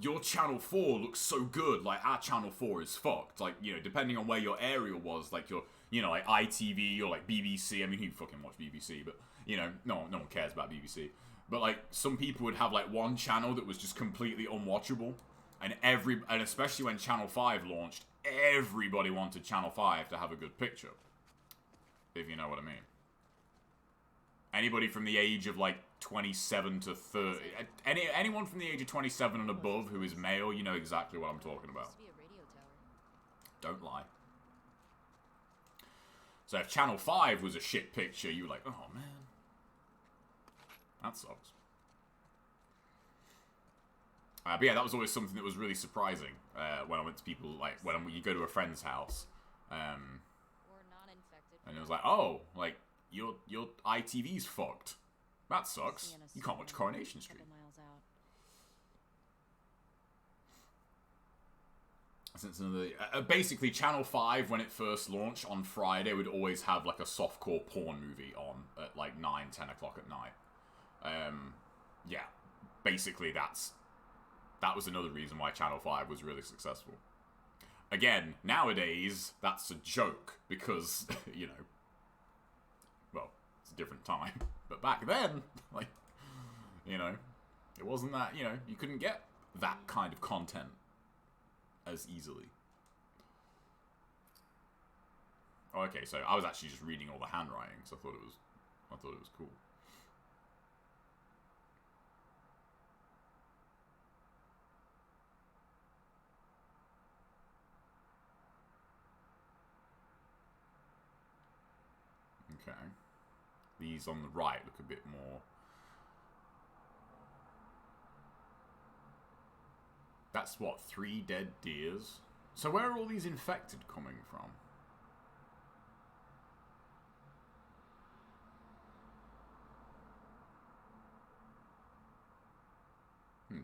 your Channel 4 looks so good, like, our Channel 4 is fucked. Like, you know, depending on where your aerial was, like, your, you know, like, ITV or, like, BBC, I mean, who fucking watch BBC, but, you know, no one cares about BBC. But, like, some people would have, like, one channel that was just completely unwatchable, and especially when Channel 5 launched, everybody wanted Channel 5 to have a good picture, if you know what I mean. Anybody from the age of, like, 27 to 30... Anyone from the age of 27 and above who is male, you know exactly what I'm talking about. Don't lie. So if Channel 5 was a shit picture, you were like, oh, man. That sucks. But yeah, that was always something that was really surprising when I went to people, like, when you go to a friend's house. And it was like, oh, like, your ITV's fucked. That sucks. You can't watch Coronation Street. Since basically, Channel 5, when it first launched on Friday, would always have, like, a softcore porn movie on at, like, 9, 10 o'clock at night. Yeah. Basically, that was another reason why Channel 5 was really successful. Again, nowadays, that's a joke, because, you know, well, it's a different time. But back then, like, you know, it wasn't that, you know, you couldn't get that kind of content as easily. Oh, okay, so I was actually just reading all the handwriting, so I thought it was cool. Okay. These on the right look a bit more... That's what, 3 dead deers? So where are all these infected coming from?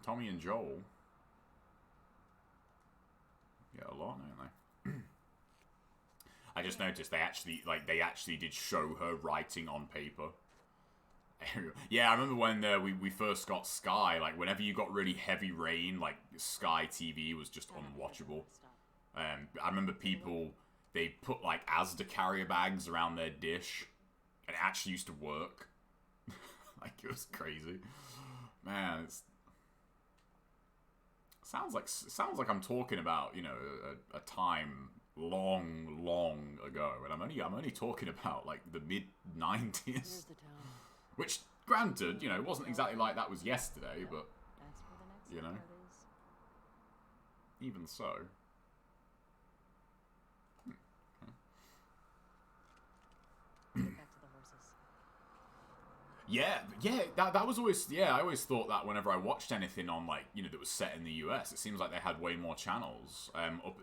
Tommy and Joel. Yeah, a lot, don't they? I just noticed they actually did show her writing on paper. Yeah, I remember when we first got Sky, like, whenever you got really heavy rain, like, Sky TV was just unwatchable. I remember people, they put, like, Asda carrier bags around their dish, and it actually used to work. Like, it was crazy. Man, sounds like I'm talking about, you know, a time long ago, and I'm only talking about, like, the mid-90s. Which, granted, you know, it wasn't exactly like that was yesterday, but, you know, even so. Yeah, that was always, I always thought that whenever I watched anything on, like, you know, that was set in the US, it seems like they had way more channels.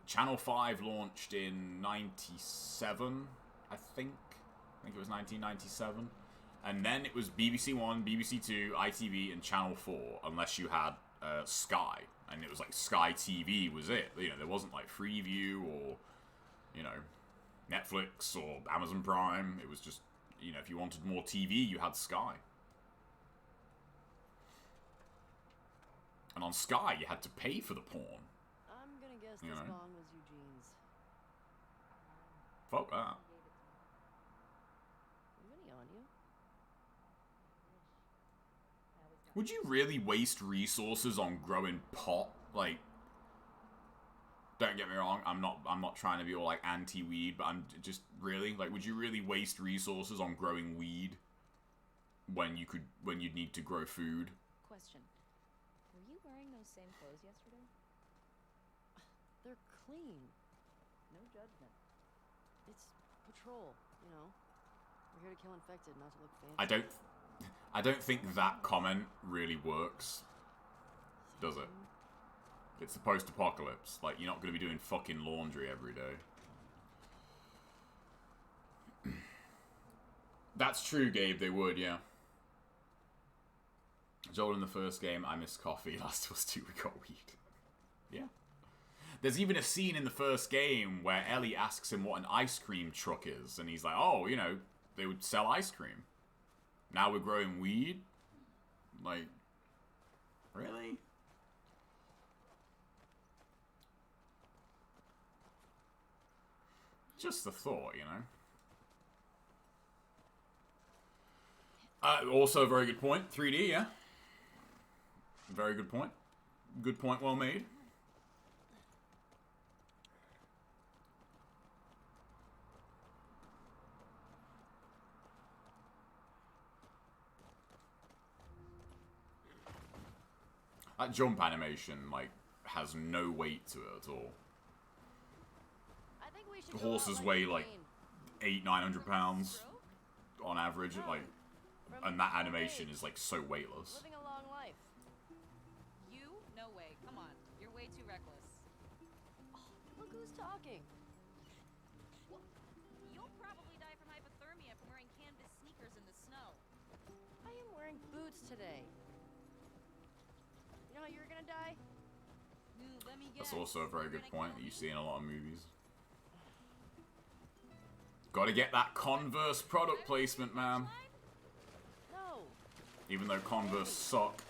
Channel 5 launched in 97, I think it was 1997. And then it was BBC One, BBC Two, ITV, and Channel 4, unless you had Sky. And it was like Sky TV was it. You know, there wasn't like Freeview or, you know, Netflix or Amazon Prime. It was just, you know, if you wanted more TV, you had Sky. And on Sky, you had to pay for the porn. I'm gonna guess You this know? bong was Eugene's. Fuck that. Really on you? Would you really waste resources on growing pot? Like, don't get me wrong, I'm not trying to be all like anti-weed, but I'm just really like, would you really waste resources on growing weed when you'd need to grow food? Question. Were you wearing those same clothes yesterday? They're clean. No judgment. It's patrol, you know. We're here to kill infected, not to look fancy. I don't think that comment really works. does it? It's the post-apocalypse. Like, you're not going to be doing fucking laundry every day. That's true, Gabe. They would, yeah. Joel in the first game, I missed coffee. Last of Us 2, we got weed. Yeah. There's even a scene in the first game where Ellie asks him what an ice cream truck is. And he's like, oh, you know, they would sell ice cream. Now we're growing weed? Like, really? Just the thought, you know? Also a very good point. 3D, yeah. Very good point. Good point, well made. That jump animation, like, has no weight to it at all. I think we should The go horses out weigh, a like, plane. 800-900 pounds on average, like, and that animation is, like, so weightless. Living a long life. You? No way. Come on. You're way too reckless. Oh, look who's talking. Well, you'll probably die from hypothermia from wearing canvas sneakers in the snow. I am wearing boots today. You know how you're gonna die? Let me guess. That's also a very good point that you see in a lot of movies. Gotta get that Converse product placement, man. No. Even though Converse suck.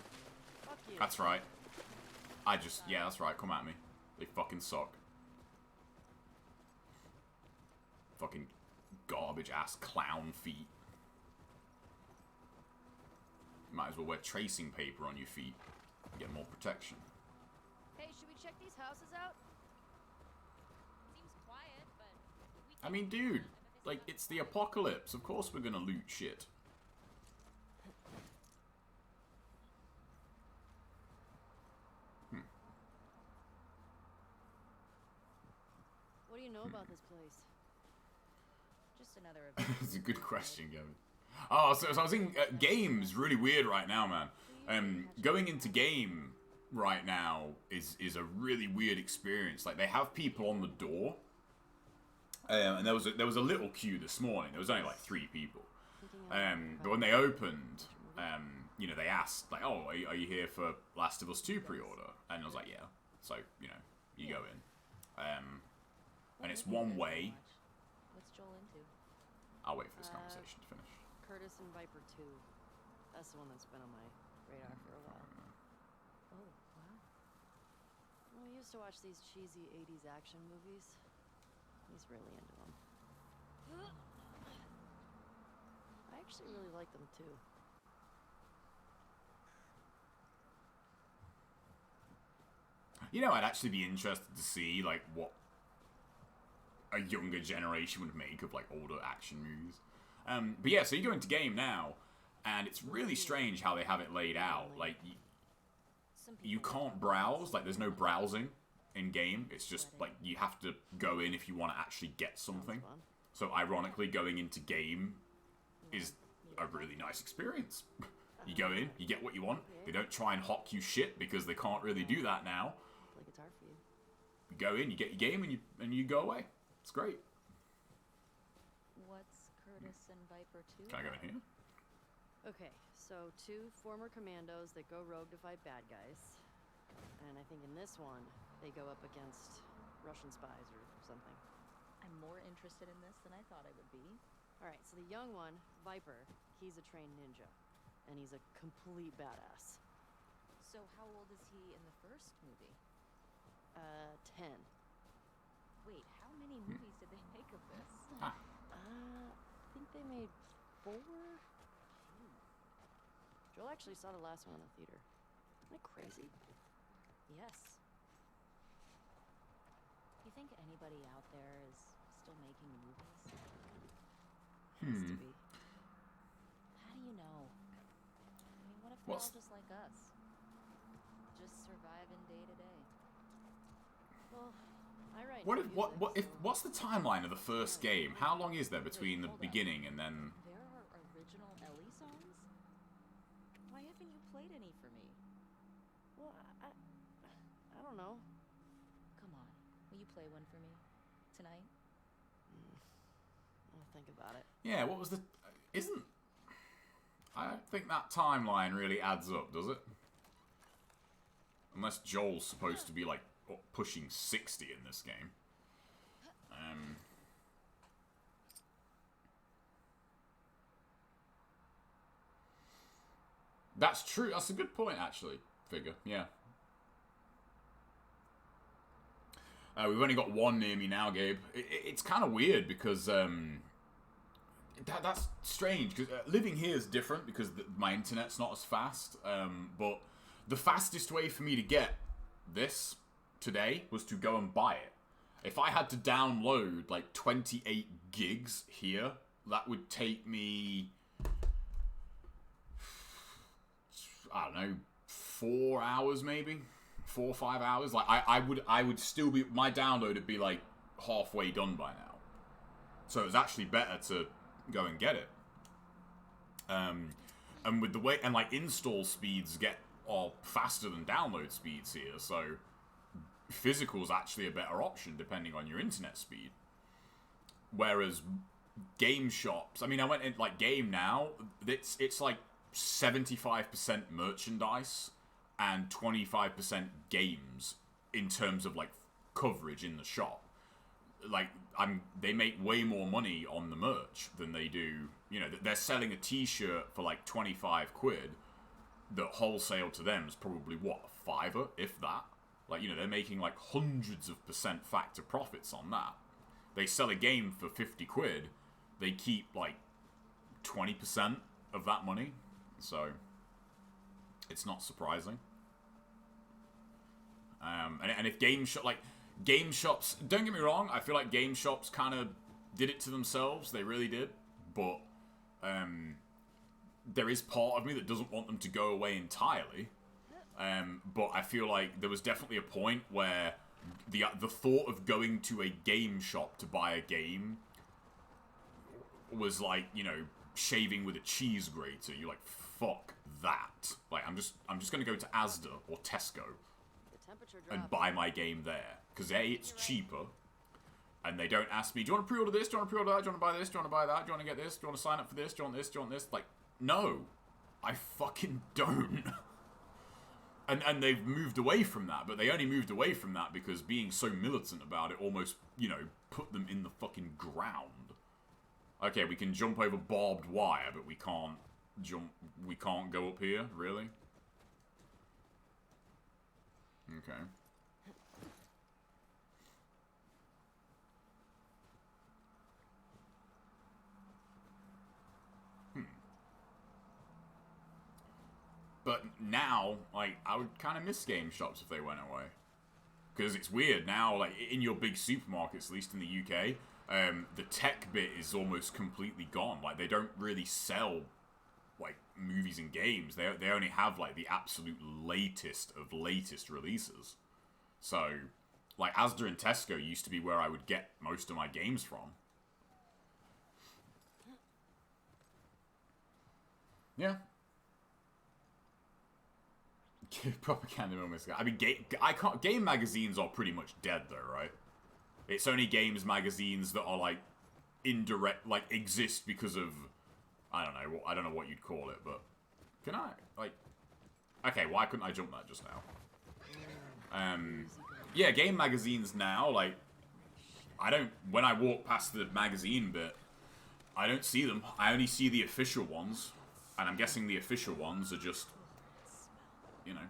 Fuck you. That's right. Yeah, that's right, come at me. They fucking suck. Fucking garbage-ass clown feet. Might as well wear tracing paper on your feet. Get more protection. Hey, should we check these houses out? Seems quiet, but we I mean, dude, like, it's the apocalypse. Of course we're gonna loot shit. What do you know about this place? just another event. It's a good question, Gavin. Oh, so I was in games. Really weird right now, man. Going into game right now is a really weird experience. Like, they have people on the door, and there was a little queue this morning. There was only like 3 people. But when they opened, you know, they asked like, "Oh, are you here for Last of Us 2 pre-order?" And I was like, "Yeah." So, you know, you go in, and it's one way. What's Joel into? I'll wait for this conversation to finish. Curtis and Viper 2. That's the one that's been on my radar for a while. Oh, wow. Well, we used to watch these cheesy 80s action movies. He's really into them. I actually really like them too. You know, I'd actually be interested to see like what a younger generation would make of like older action movies. But yeah, so you go into game now, and it's really strange how they have it laid out. Like, you can't browse. Like, there's no browsing in game. It's just like you have to go in if you want to actually get something. So ironically, going into game is a really nice experience. You go in, you get what you want. They don't try and hawk you shit because they can't really do that now. Play guitar for you. You go in, you get your game, and you go away. It's great. What's Curtis and Viper 2? Can I go in here? Okay, so 2 former commandos that go rogue to fight bad guys. And I think in this one, they go up against Russian spies or something. I'm more interested in this than I thought I would be. Alright, so the young one, Viper, he's a trained ninja. And he's a complete badass. So how old is he in the first movie? 10. Wait, how many movies did they make of this? Ah. I think they made 4? Joel actually saw the last one in the theater. Isn't that crazy? Yes. You think anybody out there is still making movies? Has to be. How do you know? I mean, what if they're What's- all just like us? Just surviving day to day. Well, I write What's the timeline of the first game? How long is there between the beginning and then? There are original Ellie songs? Why haven't you played any for me? Well, I don't know. Come on. Will you play one for me? Tonight? I'll think about it. Yeah, what was the... Isn't... I don't think that timeline really adds up, does it? Unless Joel's supposed to be, like, pushing 60 in this game. That's true. That's a good point, actually, Figure. Yeah. We've only got one near me now, Gabe. It's kind of weird because... That's strange, because living here is different because my internet's not as fast, but the fastest way for me to get this today was to go and buy it. If I had to download like 28 gigs here, that would take me, I don't know, 4 hours maybe? 4 or 5 hours? Like, I would still be, my download would be like halfway done by now. So it's actually better to go and get it. And with the way, and like install speeds are faster than download speeds here, so physical is actually a better option depending on your internet speed. Whereas game shops, I mean, I went in like Game Now, it's like 75% merchandise and 25% games in terms of like coverage in the shop. Like, they make way more money on the merch than they do, you know, they're selling a t-shirt for like 25 quid that wholesale to them is probably, what, a $5, if that? Like, you know, they're making like hundreds of % factor profits on that. They sell a game for 50 quid, they keep like 20% of that money, so it's not surprising. And if game shops, don't get me wrong, I feel like game shops kind of did it to themselves, they really did, but there is part of me that doesn't want them to go away entirely, but I feel like there was definitely a point where the thought of going to a game shop to buy a game was like, you know, shaving with a cheese grater. You're like, fuck that. Like, I'm just gonna go to Asda or Tesco and buy my game there. Because A, it's cheaper, and they don't ask me, do you want to pre-order this, do you want to pre-order that, do you want to buy this, do you want to buy that, do you want to get this, do you want to sign up for this, do you want this, do you want this? Like, no. I fucking don't. And they've moved away from that, but they only moved away from that because being so militant about it almost, you know, put them in the fucking ground. Okay, we can jump over barbed wire, but we can't go up here, really? Okay. But now, like, I would kind of miss game shops if they went away. Because it's weird now, like, in your big supermarkets, at least in the UK, the tech bit is almost completely gone. Like, they don't really sell, like, movies and games. They only have, like, the absolute latest of latest releases. So, like, Asda and Tesco used to be where I would get most of my games from. Yeah. Propaganda moments. I mean, game magazines are pretty much dead, though, right? It's only games magazines that are like indirect, like exist because of I don't know what you'd call it, but can I like? Okay, why couldn't I jump that just now? Yeah, game magazines now, like when I walk past the magazine bit, I don't see them. I only see the official ones, and I'm guessing the official ones are just, you know,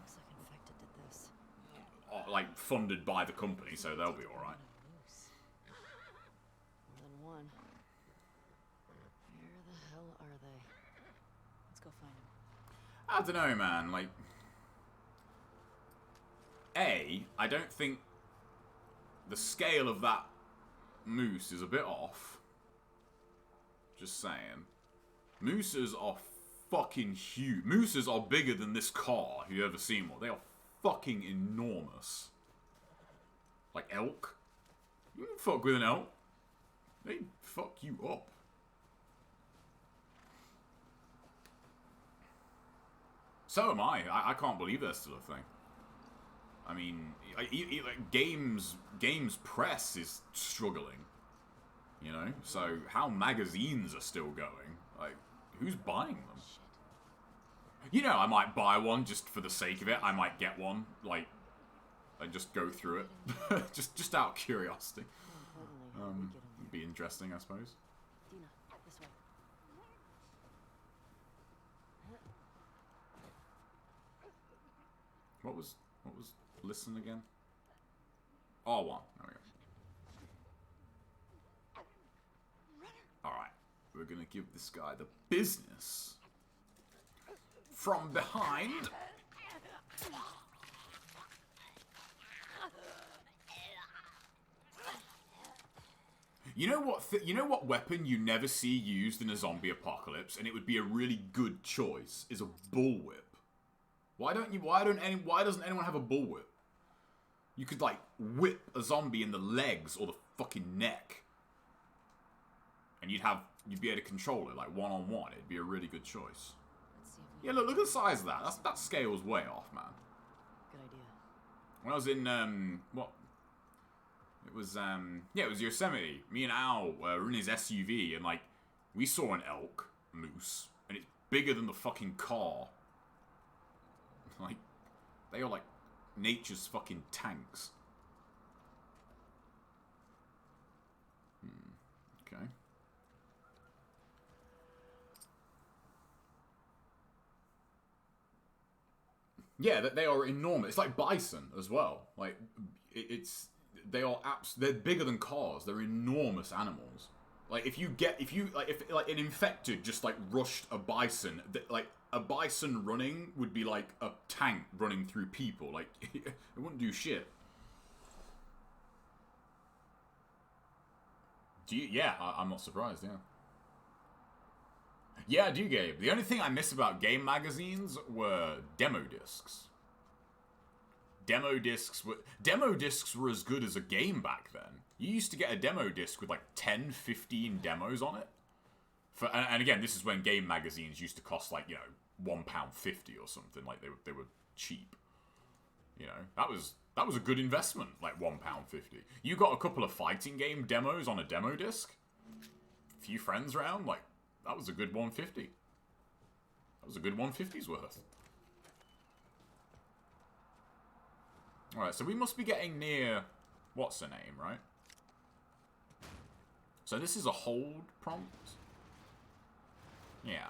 like funded by the company, so they'll be alright. More than one. Where the hell are they? Let's go find them. I don't know, man. Like, I don't think the scale of that moose is a bit off. Just saying. Mooses are fucking huge. Mooses are bigger than this car, if you've ever seen one. They are fucking enormous. Like elk. You can fuck with an elk. They fuck you up. So am I. I can't believe that's still a thing. I mean, like games press is struggling. You know, so how magazines are still going? Like, who's buying them? You know, I might buy one just for the sake of it. I might get one, like, and just go through it, just out of curiosity. It'd be interesting, I suppose. Dina, this way. What was listen again? R1. There we go. Alright, we're gonna give this guy the business from behind. You know what weapon you never see used in a zombie apocalypse, and it would be a really good choice, is a bullwhip. Why doesn't anyone have a bullwhip? You could like whip a zombie in the legs or the fucking neck. And you'd be able to control it like one-on-one. It'd be a really good choice. Yeah, look at the size of that. That scale's way off, man. Good idea. When I was in it was Yosemite. Me and Al were in his SUV, and like we saw an elk moose, and it's bigger than the fucking car. Like they are like nature's fucking tanks. Okay. Yeah, they are enormous. It's like bison as well. Like they're bigger than cars. They're enormous animals. Like if an infected just like rushed a bison, like a bison running would be like a tank running through people. Like it wouldn't do shit. I'm not surprised. Yeah, I do, Gabe. The only thing I miss about game magazines were demo discs. Demo discs were as good as a game back then. You used to get a demo disc with like 10, 15 demos on it. And again, this is when game magazines used to cost like, you know, £1.50 or something. Like they were cheap. You know, that was a good investment, like £1.50. You got a couple of fighting game demos on a demo disc. A few friends around, like that was a good 150. That was a good 150's worth. Alright, so we must be getting near what's her name, right? So this is a hold prompt. Yeah.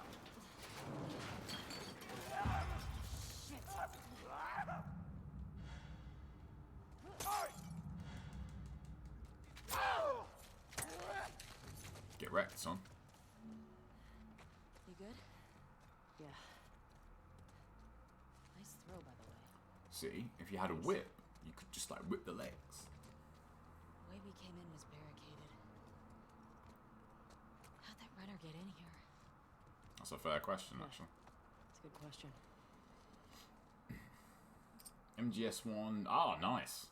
Get wrecked, son. You good? Yeah. Nice throw, by the way. See, if you had a whip, you could just like whip the legs. The way we came in was barricaded. How'd that runner get in here? That's a fair question, actually. That's a good question. MGS1. Ah, nice.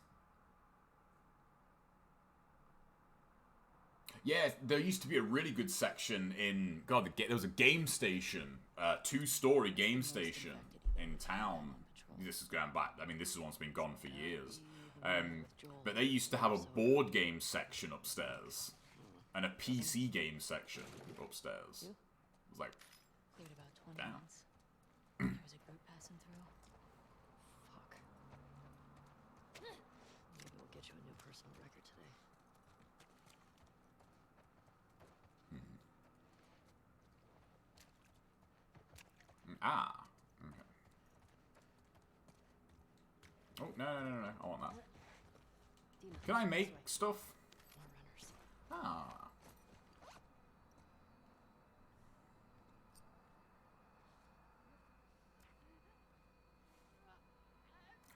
Yeah, there used to be a really good section in... God, there was a game station. Two-story game station in town. This is going back... I mean, this one's been gone for years. But they used to have a board game section upstairs. And a PC game section upstairs. It was like... Cleared about 20 damn. minutes. There was a group passing through. Fuck. Maybe we'll get you a new personal record today. Ah. Okay. Oh, no. I want that. Can I make stuff? Ah.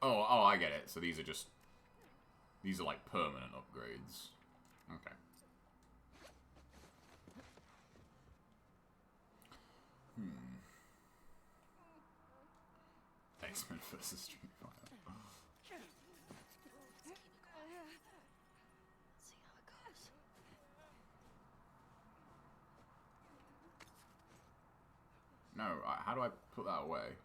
Oh, I get it. So these are like permanent upgrades. Okay. X-Men vs. Street Fighter. See how it goes. No, how do I put that away?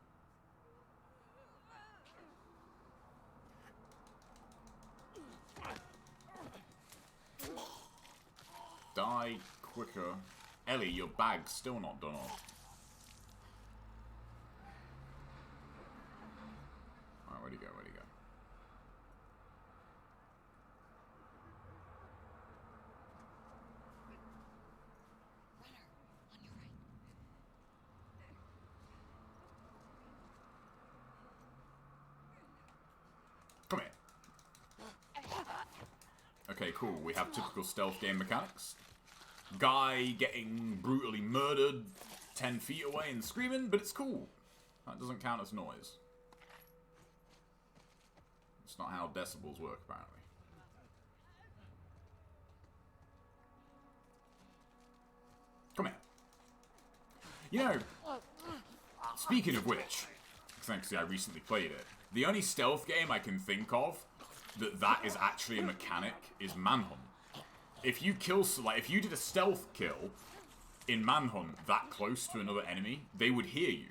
Die quicker. Ellie, your bag's still not done off. Alright, where'd he go? Where'd he go? Come here. Okay, cool. We have typical stealth game mechanics. Guy getting brutally murdered 10 feet away and screaming, but it's cool. That doesn't count as noise. It's not how decibels work, apparently. Come here. You know, speaking of which, thanks I recently played it, the only stealth game I can think of that is actually a mechanic is Manhunt. If you kill, like, if you did a stealth kill in Manhunt that close to another enemy, they would hear you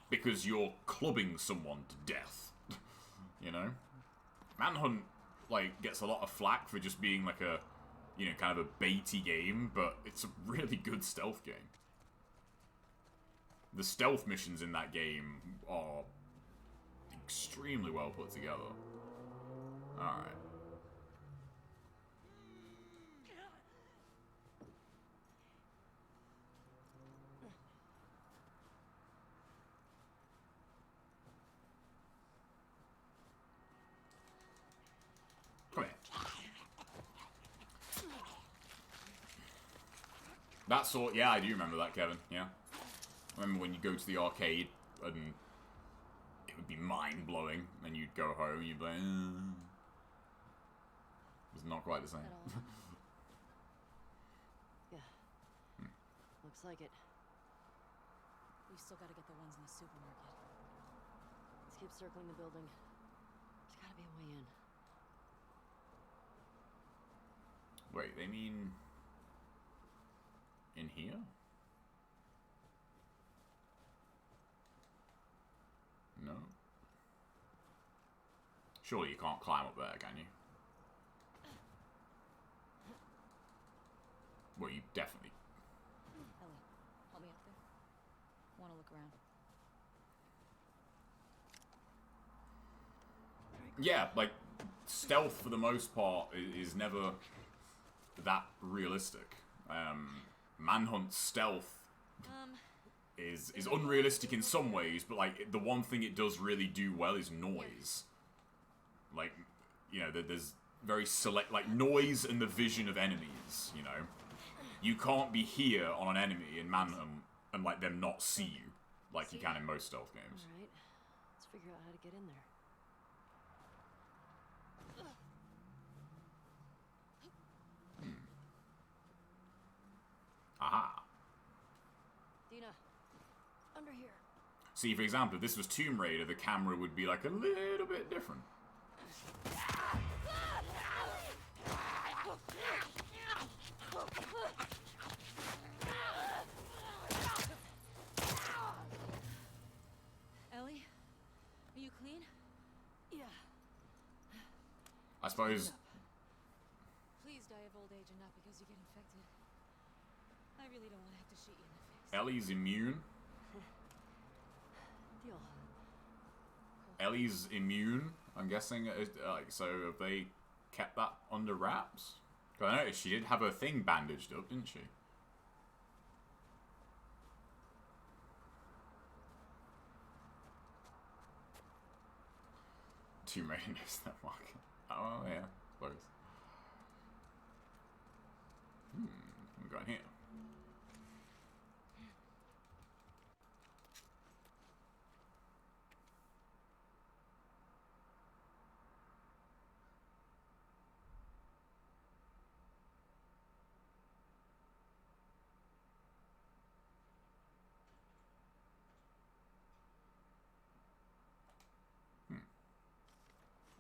because you're clubbing someone to death. You know, Manhunt like gets a lot of flack for just being like a, you know, kind of a baity game, but it's a really good stealth game. The stealth missions in that game are extremely well put together. Alright. Come here. That sort, yeah, I do remember that, Kevin, yeah. I remember when you go to the arcade and it would be mind-blowing, and you'd go home and you'd be like, It's not quite the same. Yeah. Looks like it. We've still got to get the ones in the supermarket. Let's keep circling the building. There's gotta be a way in. Wait, they mean in here? No. Surely you can't climb up there, can you? Well, you definitely... Ellie, help me up there. Want to look around. Yeah, like, stealth for the most part is never that realistic. Manhunt stealth is unrealistic in some ways, but like the one thing it does really do well is noise. Like, you know, there's very select, like, noise and the vision of enemies, you know. You can't be here on an enemy in Manhunt and like them not see you like you can in most stealth games. Alright, let's figure out how to get in there. Aha. Dina, under here. See, for example, if this was Tomb Raider, the camera would be like a little bit different. Ellie, are you clean? Yeah. I suppose... Please die of old age and not because you get infected. I really don't want to have to shoot you in the face. Ellie's immune? Deal. Ellie's immune, I'm guessing. Like, so have they kept that under wraps? Because I noticed she did have her thing bandaged up, didn't she? Tomb Raider knows that market. Oh, yeah, close. I'm going here.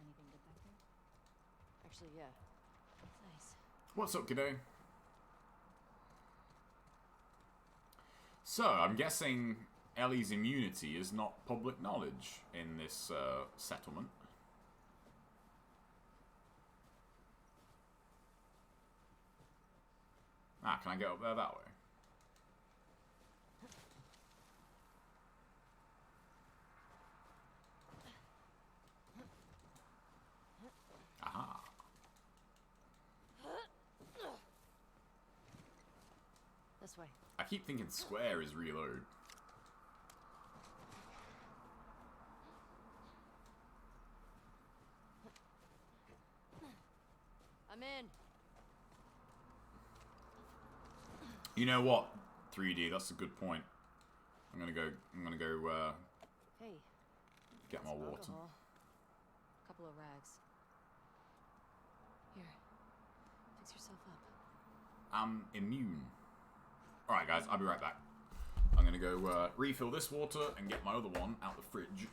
Anything good back there? Actually, yeah. Nice. What's up, kiddo? So, I'm guessing Ellie's immunity is not public knowledge in this settlement. Ah, can I get up there that way? Aha. This way. I keep thinking square is reload. I'm in. You know what? 3D, that's a good point. I'm gonna go Hey. get my some water. alcohol. Couple of rags. Here. Fix yourself up. I'm immune. Alright guys, I'll be right back. I'm gonna go refill this water and get my other one out the fridge.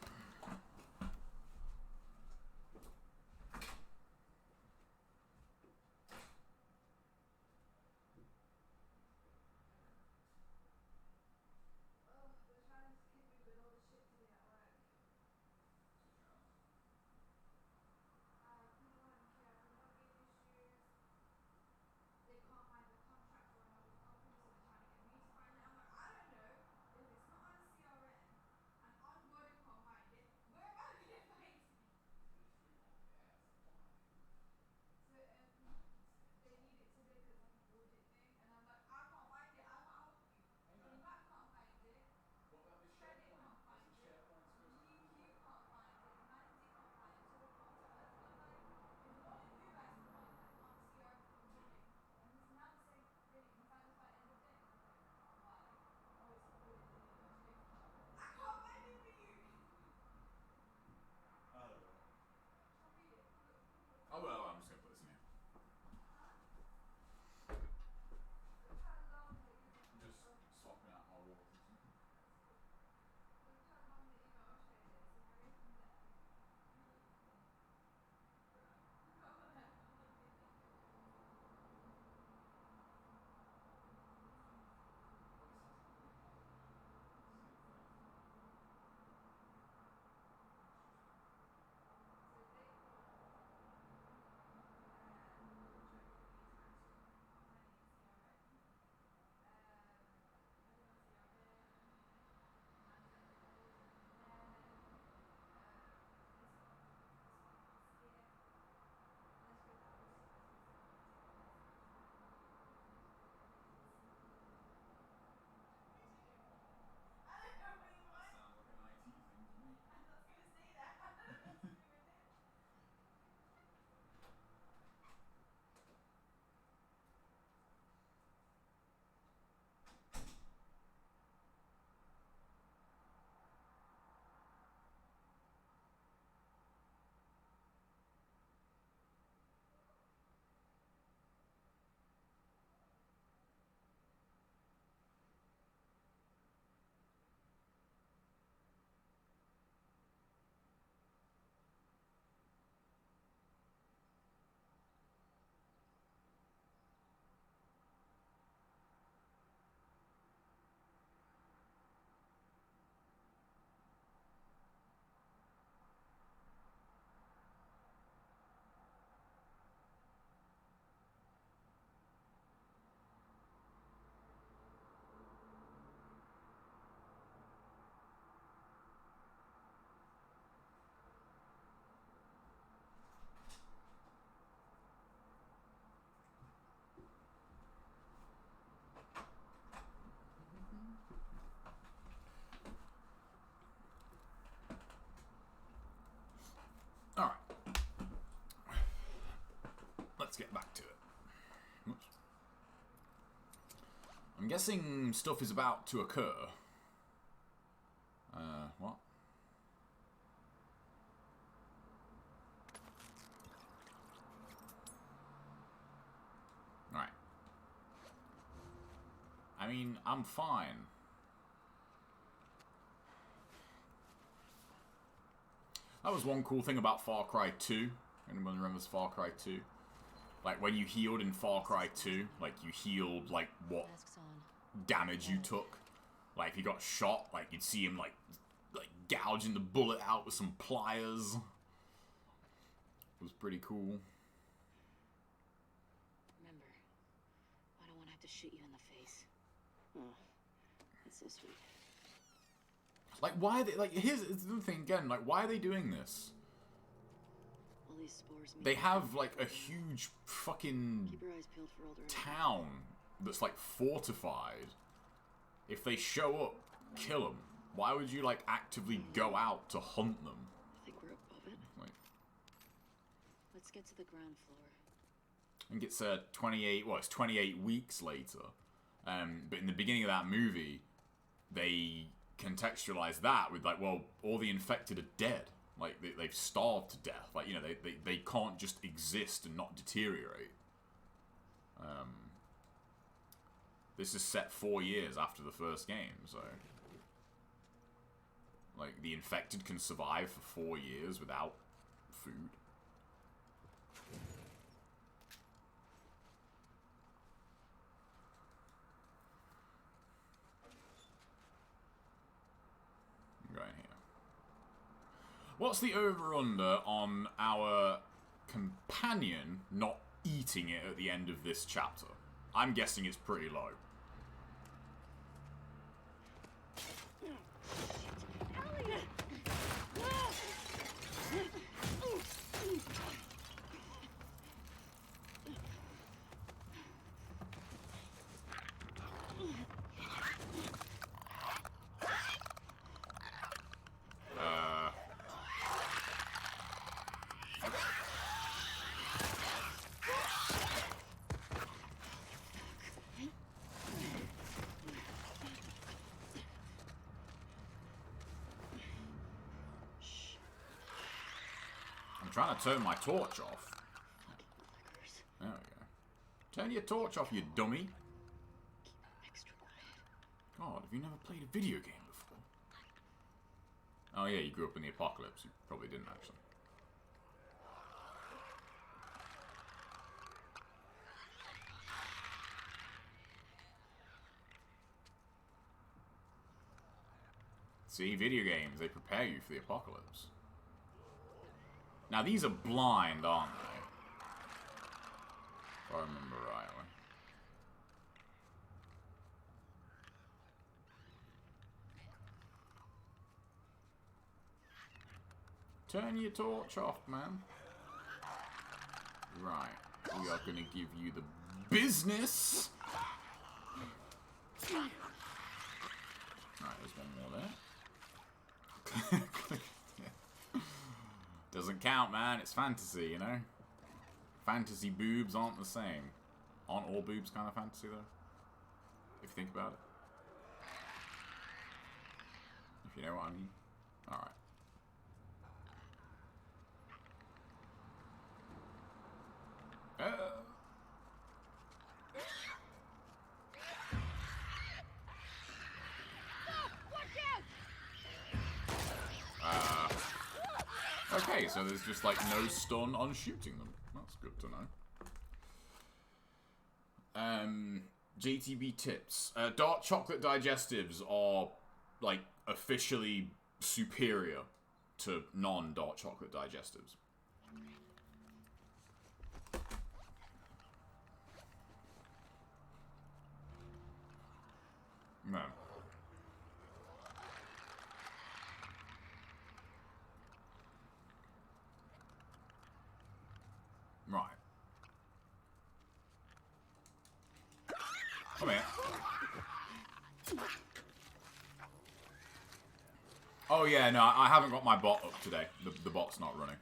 Oh well, I'm just gonna put this in here. Just swapping out my water. Alright. Let's get back to it. Oops. I'm guessing stuff is about to occur. What? Alright. I mean, I'm fine. That was one cool thing about Far Cry 2. Anyone remembers Far Cry 2? Like, when you healed in Far Cry 2, like, you healed, like, what damage you took. Like, if you got shot, like, you'd see him, like gouging the bullet out with some pliers. It was pretty cool. Remember, I don't want to have to to shit you in the face. Oh, that's so sweet. Like, why are they, like, here's the thing again, like, why are they doing this? All these spores. They have, like, a huge fucking Keep your eyes peeled for older. town that's, like, fortified. If they show up, kill them. Why would you, like, actively go out to hunt them? I think we're above it. Like, Let's get to the ground floor. I think it's 28, well, it's 28 weeks later. But in the beginning of that movie, they contextualize that with, like, well, all the infected are dead. Like, they've starved to death. Like, you know, they can't just exist and not deteriorate. This is set 4 years after the first game, so... Like, the infected can survive for 4 years without food. Going here. What's the over-under on our companion not eating it at the end of this chapter? I'm guessing it's pretty low. I'm trying to turn my torch off. There we go. Turn your torch off, you dummy. God, have you never played a video game before? Oh yeah, you grew up in the apocalypse. You probably didn't, actually. See, video games, they prepare you for the apocalypse. Now, these are blind, aren't they? If I remember rightly. Turn your torch off, man. Right. We are going to give you the business. Right, there's one more there. Doesn't count, man. It's fantasy, you know? Fantasy boobs aren't the same. Aren't all boobs kind of fantasy, though? If you think about it. If you know what I mean. Alright. Okay, so there's just like no stun on shooting them. That's good to know. JTB tips. Dark chocolate digestives are like officially superior to non-dark chocolate digestives. No. Right. Come here. Oh yeah, no, I haven't got my bot up today. The bot's not running.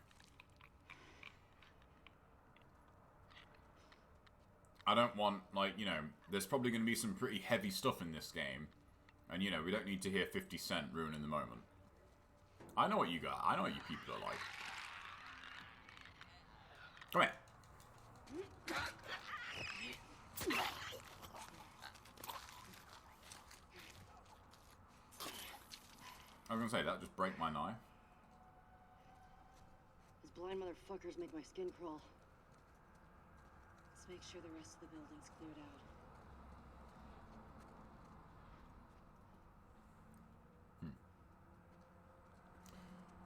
I don't want, like, you know, there's probably going to be some pretty heavy stuff in this game. And, you know, we don't need to hear 50 Cent ruining the moment. I know what you got. I know what you people are like. Come here. I was going to say, that just break my knife. These blind motherfuckers make my skin crawl. Let's make sure the rest of the building's cleared out.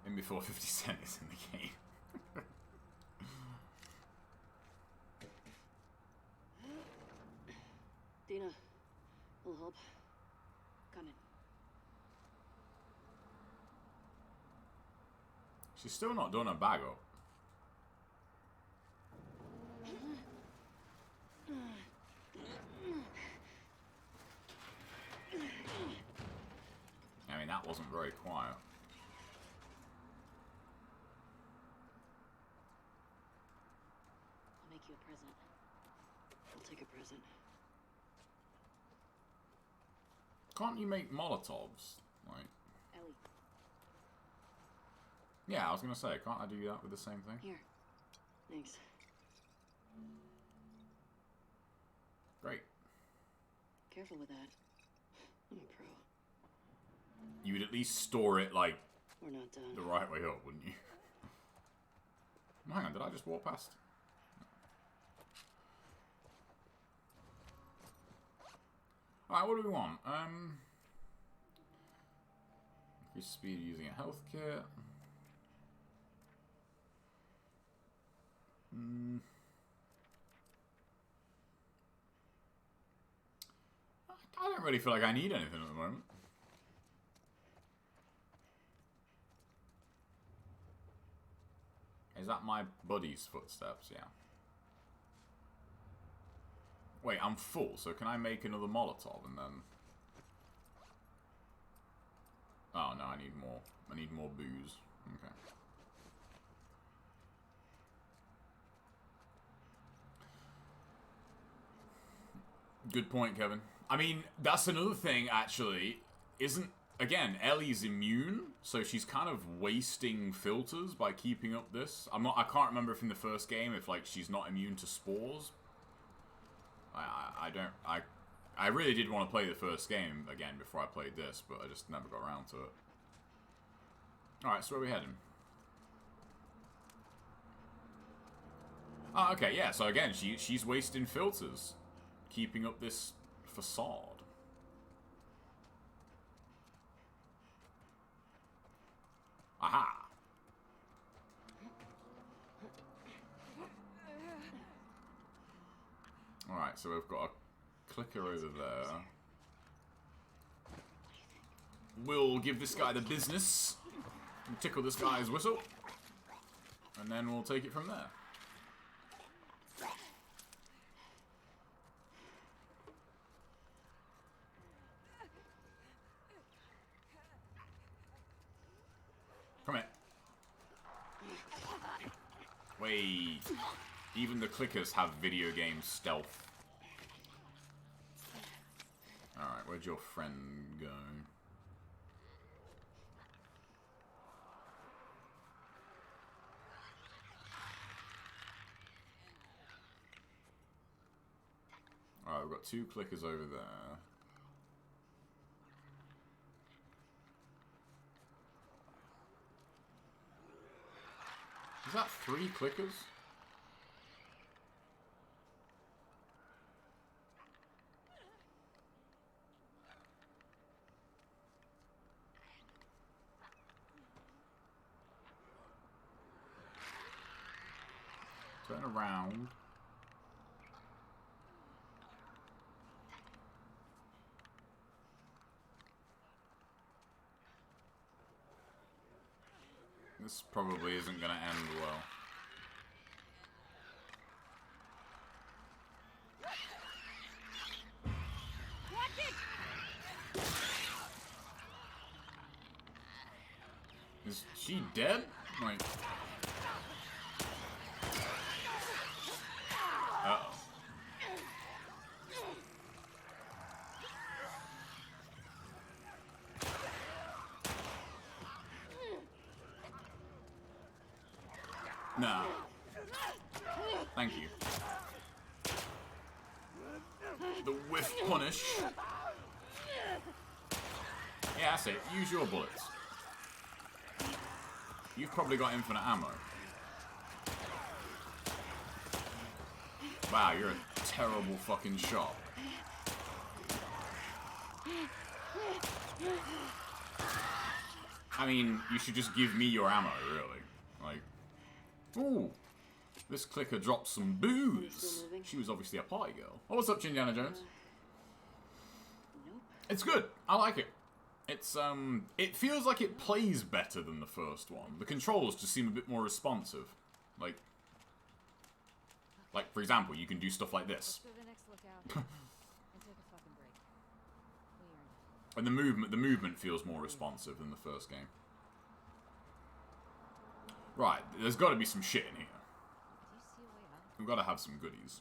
In before 50 Cent is in the game. help? Coming. She's still not done her bag up. I mean, that wasn't very quiet. I'll make you a present. I'll take a present. Can't you make Molotovs? Like, Ellie, yeah, I was gonna say, can't I do that with the same thing? here. Thanks. Great. Careful with that. I'm a pro. You would at least store it, like, We're not done. the right way up, wouldn't you? Hang on, did I just walk past? Alright, what do we want? Increase speed using a health kit. I don't really feel like I need anything at the moment. Is that my buddy's footsteps? Yeah. Wait, I'm full, so can I make another Molotov and then... Oh, no, I need more. I need more booze. Okay. Good point, Kevin. I mean, that's another thing, actually. Isn't... Again, Ellie's immune, so she's kind of wasting filters by keeping up this. I can't remember if in the first game, if, like, she's not immune to spores. I really did want to play the first game again before I played this, but I just never got around to it. Alright, so where are we heading? Oh, okay, yeah, so again, she's wasting filters, keeping up this facade. Aha! Alright, so we've got a clicker over there. We'll give this guy the business. And tickle this guy's whistle. And then we'll take it from there. Come here. Wait. Even the clickers have video game stealth. Alright, where'd your friend go? Alright, we've got two clickers over there. Is that 3 clickers? Turn around. This probably isn't going to end well. Is she dead? Like... Uh-oh. No. Thank you. The whiff punish. Yeah, that's it. Use your bullets. You've probably got infinite ammo. Wow, you're a terrible fucking shot. I mean, you should just give me your ammo, really. Like... Ooh, this clicker dropped some booze. She was obviously a party girl. Oh, what's up, Indiana Jones? Nope. It's good. I like it. It's, it feels like it plays better than the first one. The controls just seem a bit more responsive. Like, for example, you can do stuff like Let's this. go to the next lookout and take a fucking break. We earned it. And the movement feels more responsive than the first game. Right, there's got to be some shit in here. Do you see a way out? We've got to have some goodies.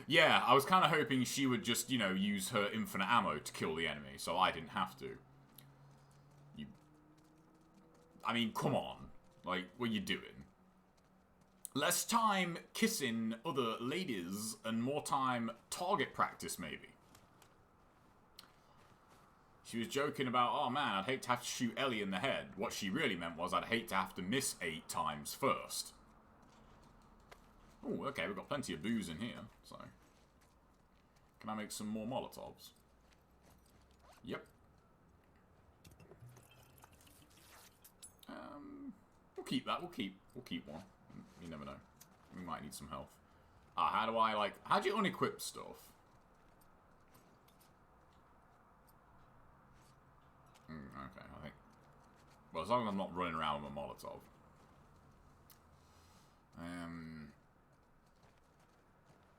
Yeah, I was kind of hoping she would just, you know, use her infinite ammo to kill the enemy, so I didn't have to. I mean, come on. Like, what are you doing? Less time kissing other ladies and more time target practice, maybe. She was joking about, oh man, I'd hate to have to shoot Ellie in the head. What she really meant was I'd hate to have to miss 8 times first. Oh, okay, we've got plenty of booze in here, so... Can I make some more Molotovs? Yep. We'll keep that, we'll keep one. You never know. We might need some health. How do I, like... How do you unequip stuff? Okay, I think... Well, as long as I'm not running around with a Molotov.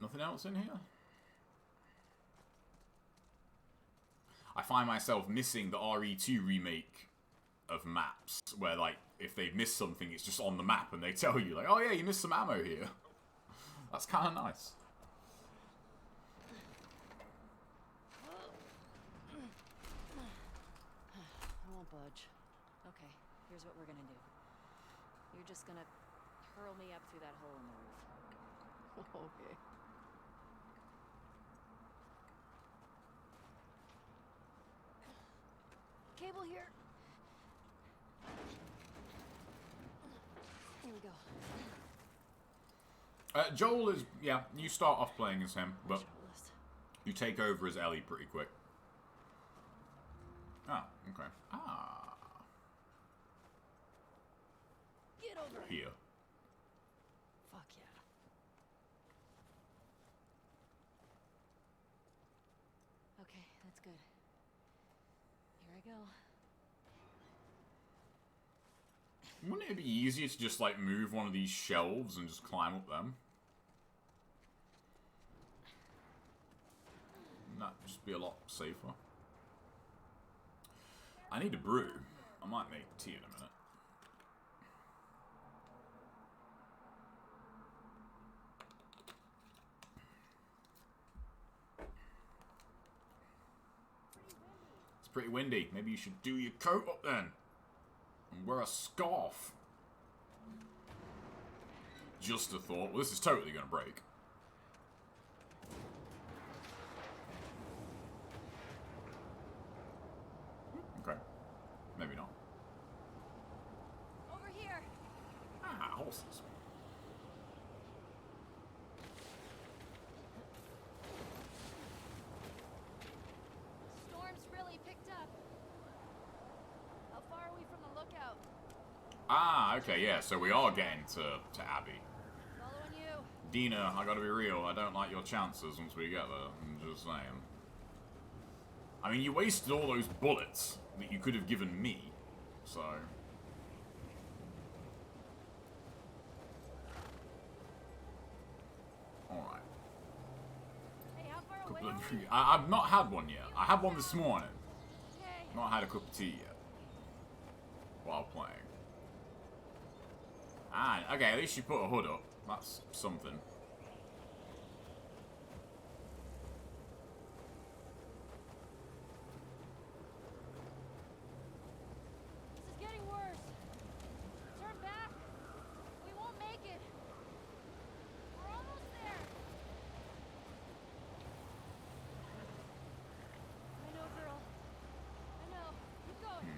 Nothing else in here? I find myself missing the RE2 remake of maps, where, like, if they miss something, it's just on the map, and they tell you, like, oh yeah, you missed some ammo here. That's kind of nice. I won't budge. Okay, here's what we're gonna do. You're just gonna hurl me up through that hole in the roof. Okay. Cable here. Here we go. Joel is, yeah, you start off playing as him, but Shirtless. you take over as Ellie pretty quick. Ah, okay. Get over Here. Fuck yeah. Okay, that's good. Here I go. Wouldn't it be easier to just, like, move one of these shelves and just climb up them? Wouldn't that just be a lot safer? I need a brew. I might make tea in a minute. It's pretty windy. Maybe you should do your coat up then. And wear a scarf. Just a thought. Well, this is totally going to break. Okay. Maybe not. Over here. Ah, horses. Storm's really picked up. How far are we from the lookout? Ah, okay, yeah, so we are getting to Abby. Following you. Dina, I gotta be real, I don't like your chances once we get there. I'm just saying. I mean, you wasted all those bullets that you could have given me, so... Alright. Hey, how far away Couple of... are we? I've not had one yet. I had one this morning. Okay. Not had a cup of tea yet. While playing. Ah, okay, at least you put a hood up. That's something. This is getting worse. Turn back. We won't make it. We're almost there. I know, girl. I know. Keep going.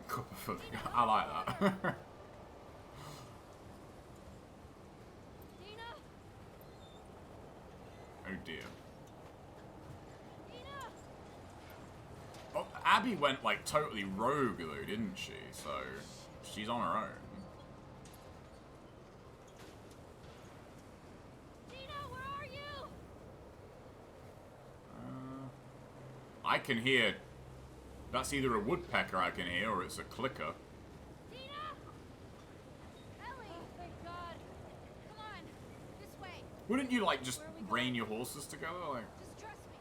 Cup of hood. I like that. Dina. Oh dear. Dina. Oh, Abby went like totally rogue though, didn't she? So she's on her own. Dina, where are you? can hear... That's either a woodpecker I can hear, or it's a clicker. Tina! Ellie! Oh, thank God. Come on, this way. Wouldn't you, like, just rein your horses together? Like... Just trust me.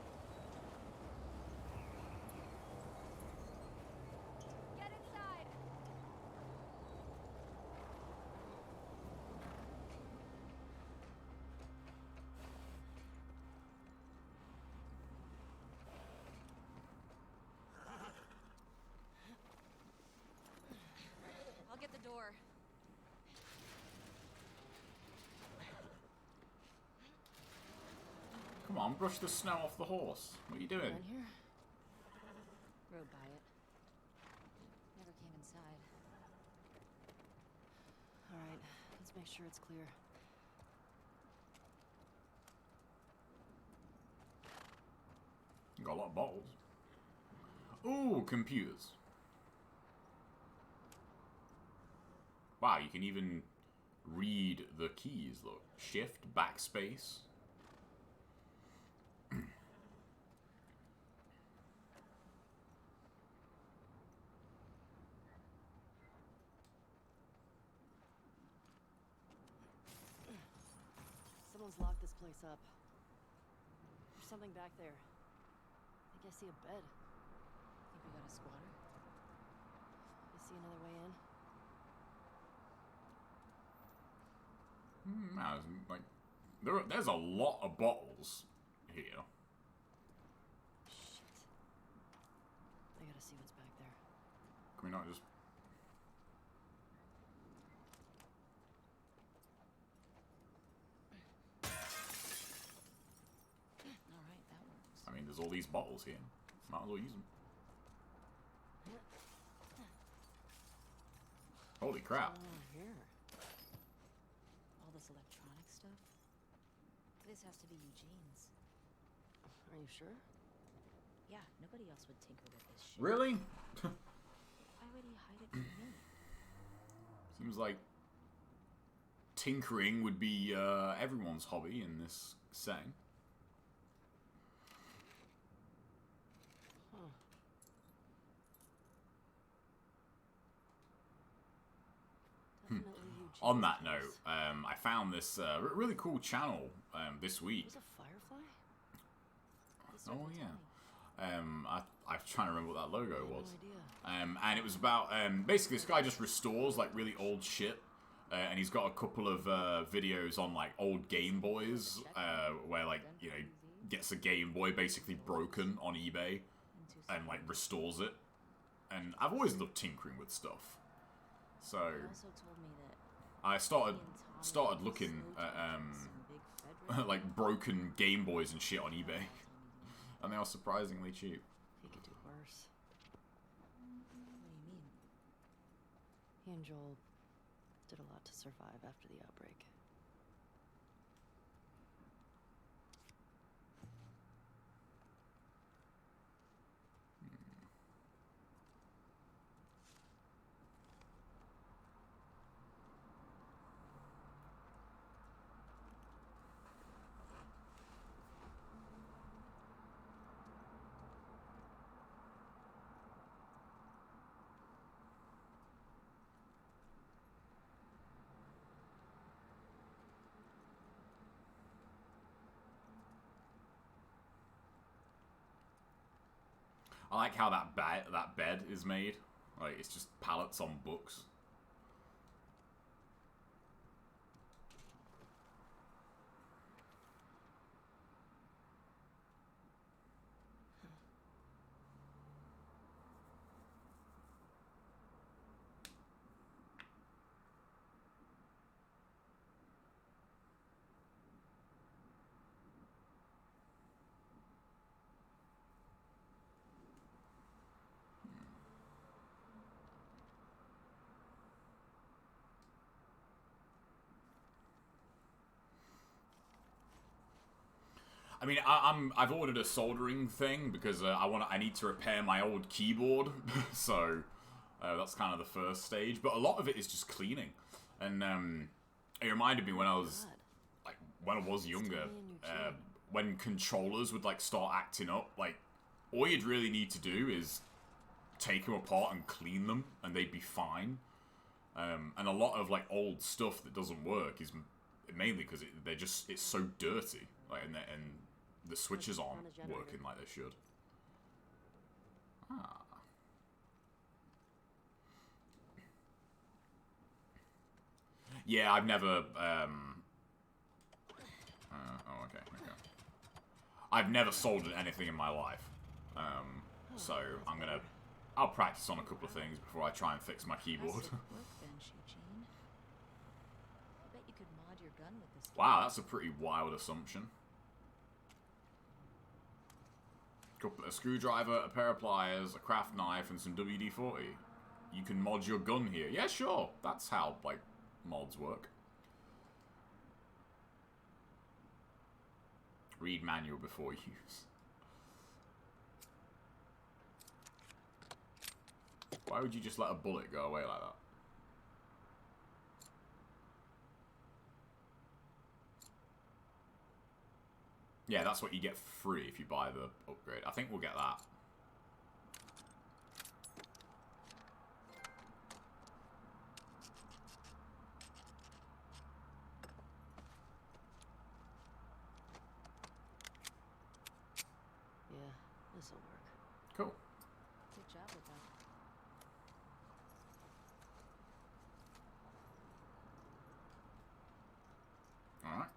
Get inside. I'll get the door. Come on, brush the snow off the horse. What are you doing? In here? Rode by it. Never came inside. Alright, let's make sure it's clear. Got a lot of bottles. Ooh, computers. Wow, you can even read the keys, look. Shift, backspace. Someone's locked this place up. There's something back there. I think I see a bed. Think we got a squatter? You see another way in? No, like there's a lot of bottles here. Shit. I gotta see what's back there. Can we not just... Alright, that works. I mean, there's all these bottles here. Might as well use them. Holy crap. What's going on here? All this electronic stuff? This has to be Eugene's. Are you sure? Yeah, nobody else would tinker with this shit. Really? Why would he hide it from me? Seems like tinkering would be everyone's hobby in this setting. Huh. Definitely Eugene's On that note, place. I found this really cool channel this week. There's a firefly? Oh yeah. I'm trying to remember what that logo was. No idea. And it was about basically this guy just restores like really old shit, and he's got a couple of videos on like old Game Boys, where like gets a Game Boy basically broken on eBay and like restores it. And I've always loved tinkering with stuff, so He also told me that I started he and Tommy looking slowed at down some big Frederick like broken Game Boys and shit on eBay, told me to do. and they are surprisingly cheap. He could do worse. What do you mean? He and Joel did a lot to survive after the outbreak. I like how that bed is made. Like it's just pallets on books. I mean, I've ordered a soldering thing because I need to repair my old keyboard, so that's kind of the first stage. But a lot of it is just cleaning, and it reminded me when I was when I was younger, when controllers would like start acting up, like all you'd really need to do is take them apart and clean them, and they'd be fine. And a lot of like old stuff that doesn't work is mainly because it's so dirty, like, and the switches aren't working like they should. Ah. Yeah, I've never. Oh, okay. I've never soldered anything in my life, so I'll practice on a couple of things before I try and fix my keyboard. Wow, that's a pretty wild assumption. A screwdriver, a pair of pliers, a craft knife, and some WD-40. You can mod your gun here. Yeah, sure. That's how, like, mods work. Read manual before use. Why would you just let a bullet go away like that? Yeah, that's what you get free if you buy the upgrade. I think we'll get that. Yeah, this'll work. Cool. Good job with that. Alright.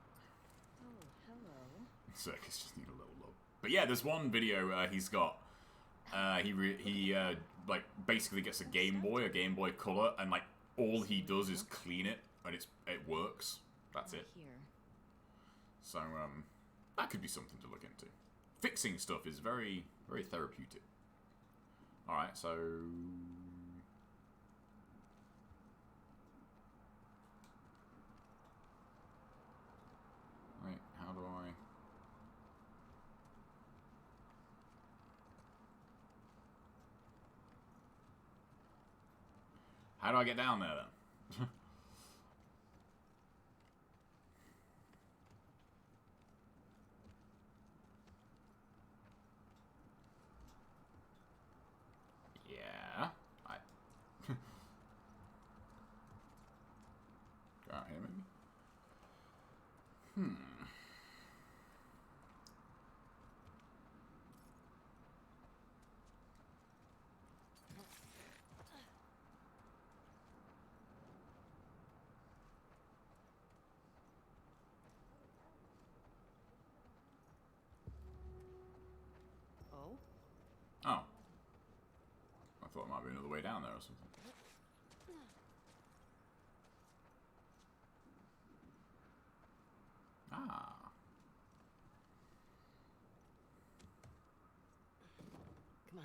Oh, hello. Circus just need a little love. But yeah, there's one video he's got. He like basically gets a Game Boy Color, and like all he does is clean it, and it works. That's it. So that could be something to look into. Fixing stuff is very, very therapeutic. All right, so. Wait, how do I? How do I get down there then? Yeah. Go out here maybe? Oh. I thought it might be another way down there or something. Ah. Come on.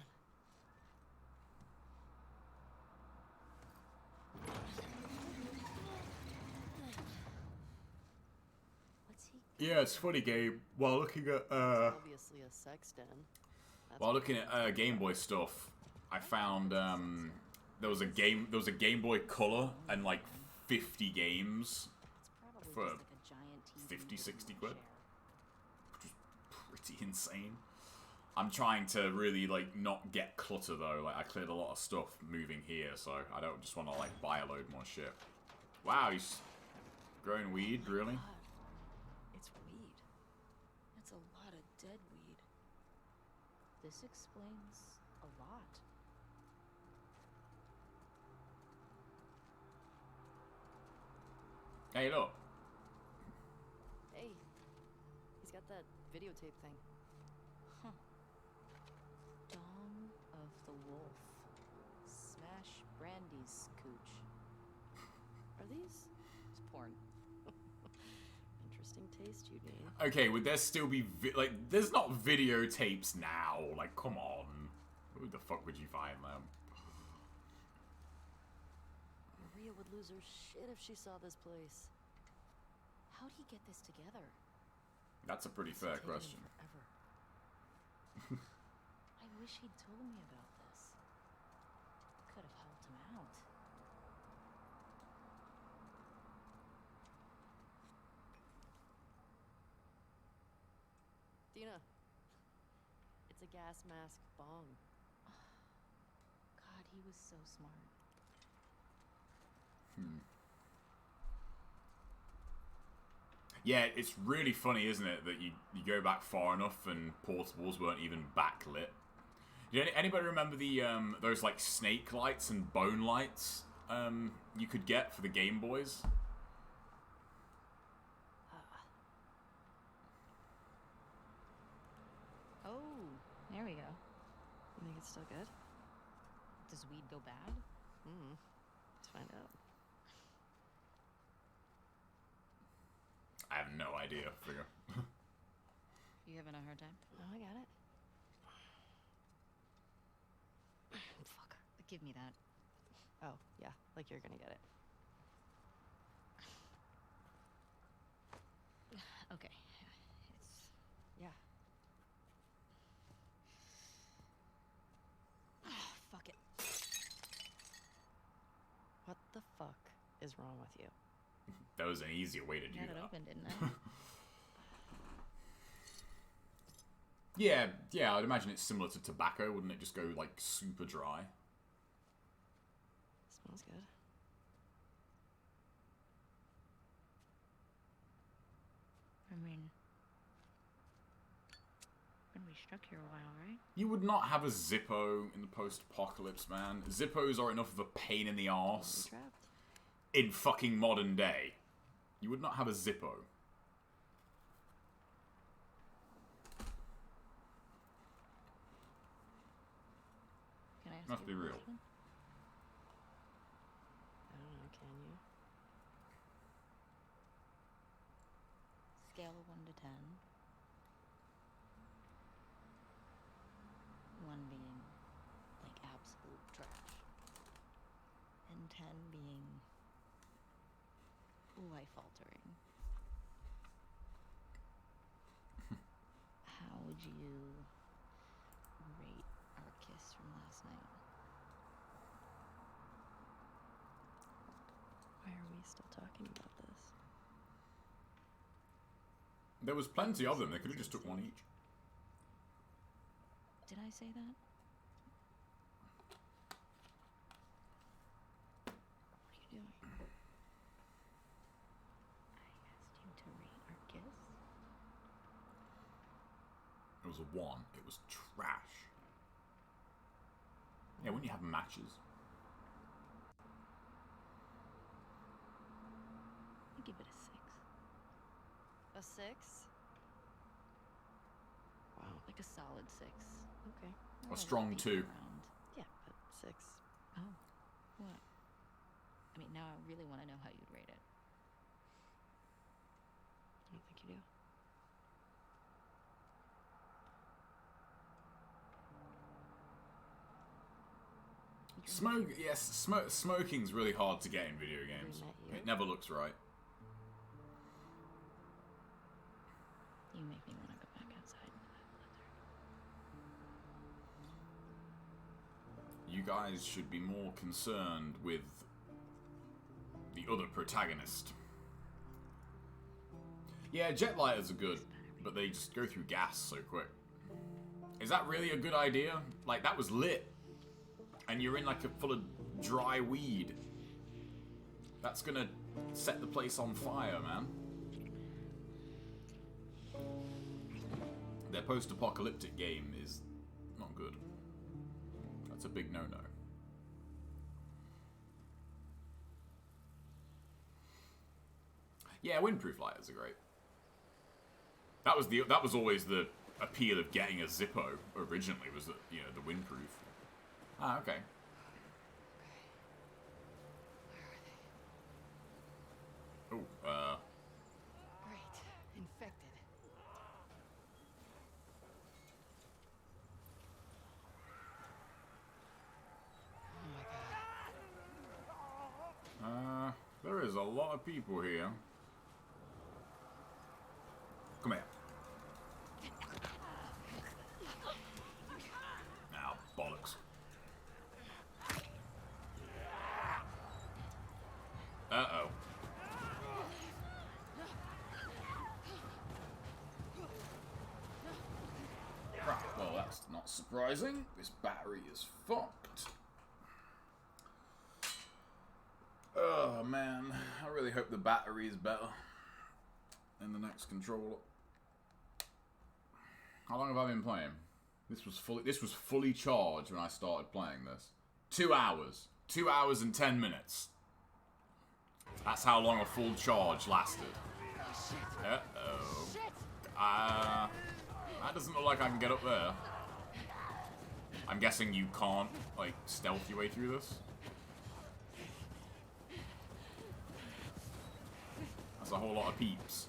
What's he? Yeah, it's funny, Gabe. While looking at Obviously a sex den. while looking at Game Boy stuff, I found there was a Game Boy Color and like 50 games for Like a giant TV 50, 60 you quid, share. which is pretty insane. I'm trying to really like not get clutter though. Like I cleared a lot of stuff moving here, so I don't just want to like buy a load more shit. Wow, he's growing weed, really? God, it's weed. That's a lot of dead weed. This explains a lot. Hey, look. Hey, he's got that videotape thing. Huh. Dawn of the Wolf. Smash Brandy's cooch. Are these? It's porn. Interesting taste, you need. Okay, would there still be like? There's not videotapes now. Like, come on. Who the fuck would you find them? Maria would lose her shit if she saw this place. How'd he get this together? That's a pretty It's fair taken question. Forever. I wish he'd told me about this. Could have helped him out. Dina, It's a gas mask bong. God, he was so smart. Yeah, it's really funny, isn't it, that you go back far enough and portables weren't even backlit. Did anybody remember the those like snake lights and bone lights you could get for the Game Boys? Oh, there we go. You think it's still good? Does weed go bad? Let's find out. I have no idea. Figure. You having a hard time? No, I got it. Fuck. Give me that. Oh, yeah, like you're gonna get it. Okay. It's... Yeah. Fuck it. What the fuck is wrong with you? That was an easier way to do Had it that. open, didn't I? Yeah, I'd imagine it's similar to tobacco, wouldn't it? Just go like super dry. Smells good. I mean, been stuck here a while, right? You would not have a Zippo in the post-apocalypse, man. Zippos are enough of a pain in the arse Trapped. in fucking modern day. You would not have a Zippo. Can I ask Must you be a real. question? I don't know, can you? Scale of 1 to 10. 1 being like absolute trash, and 10 being life-altering. How would you rate our kiss from last night? Why are we still talking about this? There was plenty of them. They could have just took one each. Did I say that? What are you doing? I asked you to rate our kiss. It was a 1. It was trash. Yeah, when you have matches. I give it a 6. A 6? Wow. Like a solid 6. Okay. Not A strong beat 2. around. Yeah, but 6. Oh. What? I mean, now I really want to know how you'd rate it. I don't think you do. Smoking's really hard to get in video games. met you. It never looks right. You make me want to go back outside into that You guys should be more concerned with the other protagonist. Yeah, jet lighters are good, but they just go through gas so quick. Is that really a good idea? Like, that was lit. And you're in like a full of dry weed. That's gonna set the place on fire, man. Their post-apocalyptic game is not good. That's a big no-no. Yeah, windproof lighters are great. That was always the appeal of getting a Zippo originally, was that, you know, the windproof. Ah, okay. Oh, Great. Infected. there is a lot of people here. Come here. Now, bollocks. Uh-oh. Crap. Well, that's Not surprising. This battery is fucked. Oh man, I really hope the battery is better in the next controller. How long have I been playing? This was fully charged when I started playing this. 2 hours. 2 hours and 10 minutes. That's how long a full charge lasted. Uh-oh. That doesn't look like I can get up there. I'm guessing you can't, like, stealth your way through this. That's a whole lot of peeps.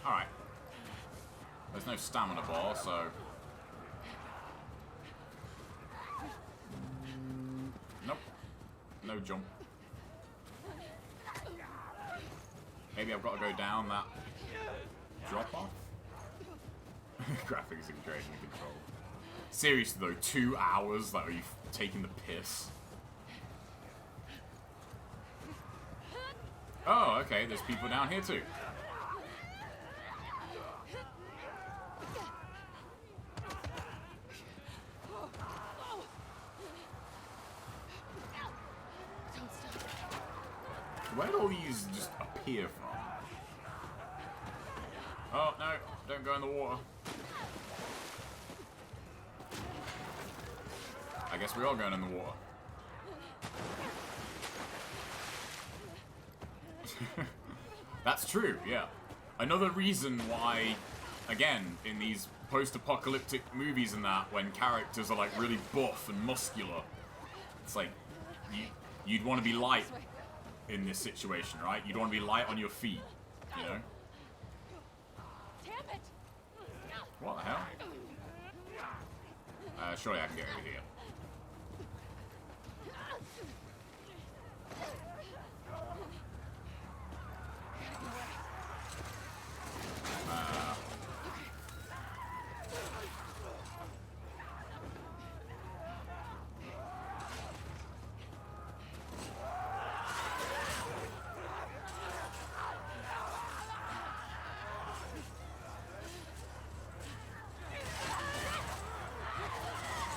Alright. There's no stamina bar, so... Nope. No jump. Maybe I've got to go down that drop-off? Graphics are great in the control. Seriously though, 2 hours? Like, are you taking the piss? Oh, okay, there's people down here too. Where do all these just appear from? Oh, no, don't go in the water. I guess we are going in the water. That's true, yeah. Another reason why, again, in these post-apocalyptic movies and that, when characters are like really buff and muscular, it's like, you'd want to be light in this situation, right? You'd want to be light on your feet, you know? Damn it! What the hell? Surely I can get over here.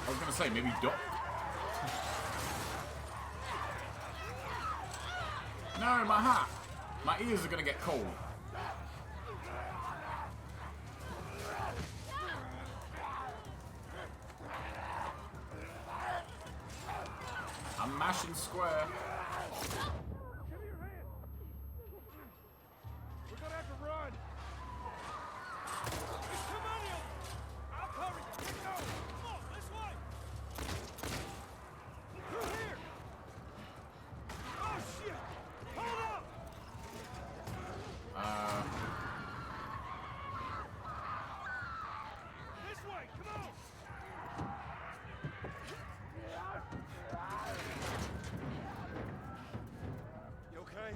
I was gonna say, maybe duck. No, my hat! My ears are gonna get cold. I'm mashing square. We're gonna have to run. There's too many of them. I'll cover you. Let's go. Come on, this way. Through here. Oh shit! Hold up. This way. Come on. You okay?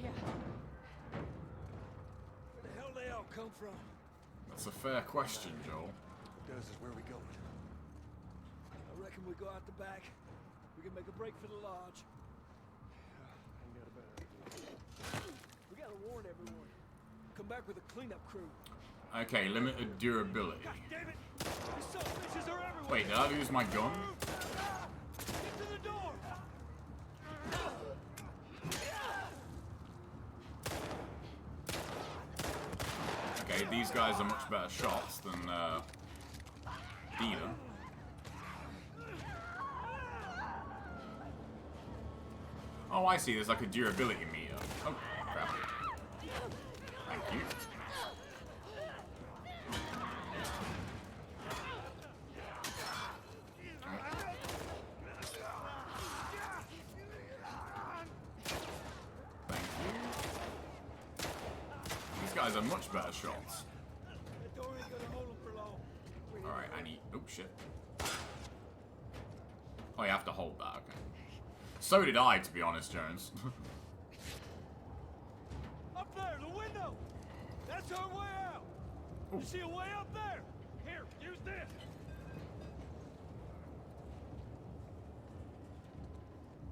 Yeah. Where the hell they all come from? That's a fair question, Joel. This is where we going. I reckon we go out the back. We can make a break for the lodge. We gotta warn everyone. Come back with a cleanup crew. Okay, limited durability. God damn it! These son of bitches are everywhere. Wait, did I lose my gun? Get to the door. Okay, these guys are much better shots than Dina. Oh, I see. There's like a durability meter. Oh, crap. Thank you. Thank you. These guys are much better shots. That door ain't gonna hold them for long. Alright, I need... Oh, shit. Oh, you have to hold that, okay. So did I, to be honest, Jones. Up there, the window. That's our way out. You see a way up there? Here, use this.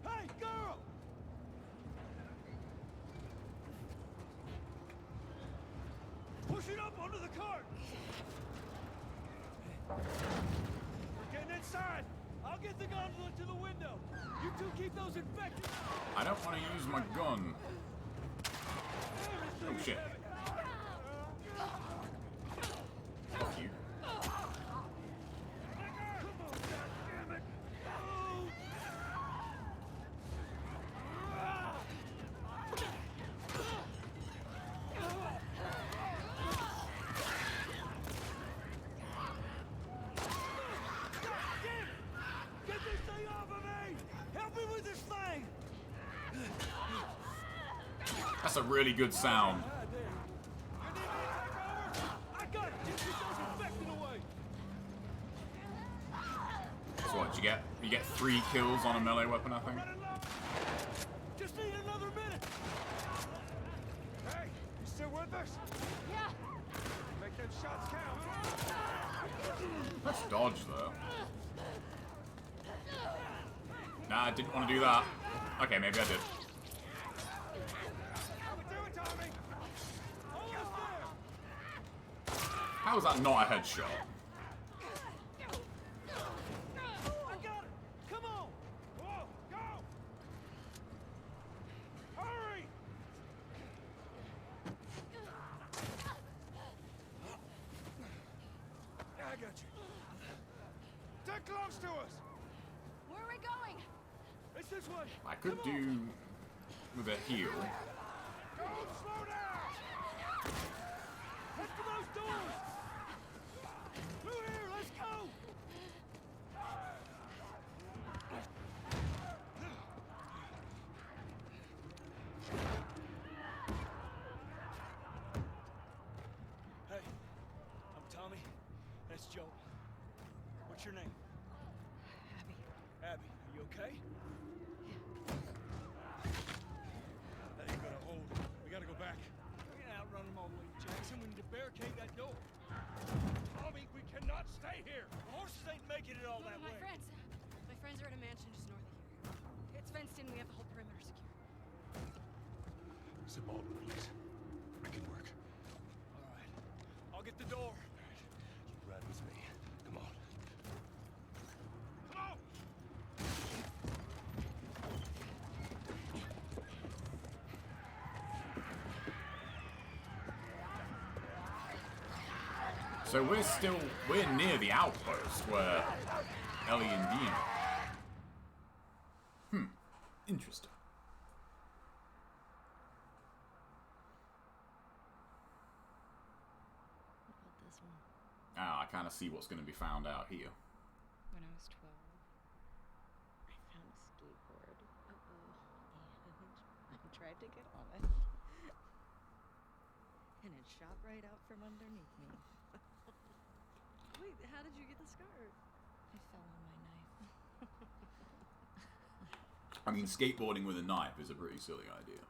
Hey, girl! Push it up onto the cart. the gondola to the window. You two keep those infected. I don't want to use my gun. Oh shit. Fuck you. Get this thing off of me! Help me with this thing! That's a really good sound. I got it! Just get those infected away! So what, you get 3 kills on a melee weapon, I think? Just need another minute! Hey, you still with us? Yeah. Make them shots count. Let's dodge, though. Nah, I didn't want to do that. Okay, maybe I did. How was that not a headshot? I got it! Come on! Whoa, go! Hurry! I got you. They're close to us. Where are we going? It's this way. I could do with a heal. Don't slow down. Head for those doors! Through here, let's go! Hey, I'm Tommy. That's Joe. What's your name? Abby. Abby, are you okay? That ain't gonna hold. We gotta go back. We can't outrun them all the way to Jackson. We need to barricade that door. Tommy, we cannot stay here. The horses ain't making it all that My way. friends. My friends are at a mansion just north of here. It's fenced in. We have the whole perimeter secure. Zip Baldwin, please. I can work. All right. I'll get the door. You ride with me. Come on. Come on! So we're near the outpost where Ellie and Dean are. Interesting. What about this one? Ah, I kind of see what's going to be found out here. When I was 12, I found a skateboard. And I tried to get on it. And it shot right out from underneath me. Wait, how did you get the scar? I fell on my knife. I mean, skateboarding with a knife is a pretty silly idea.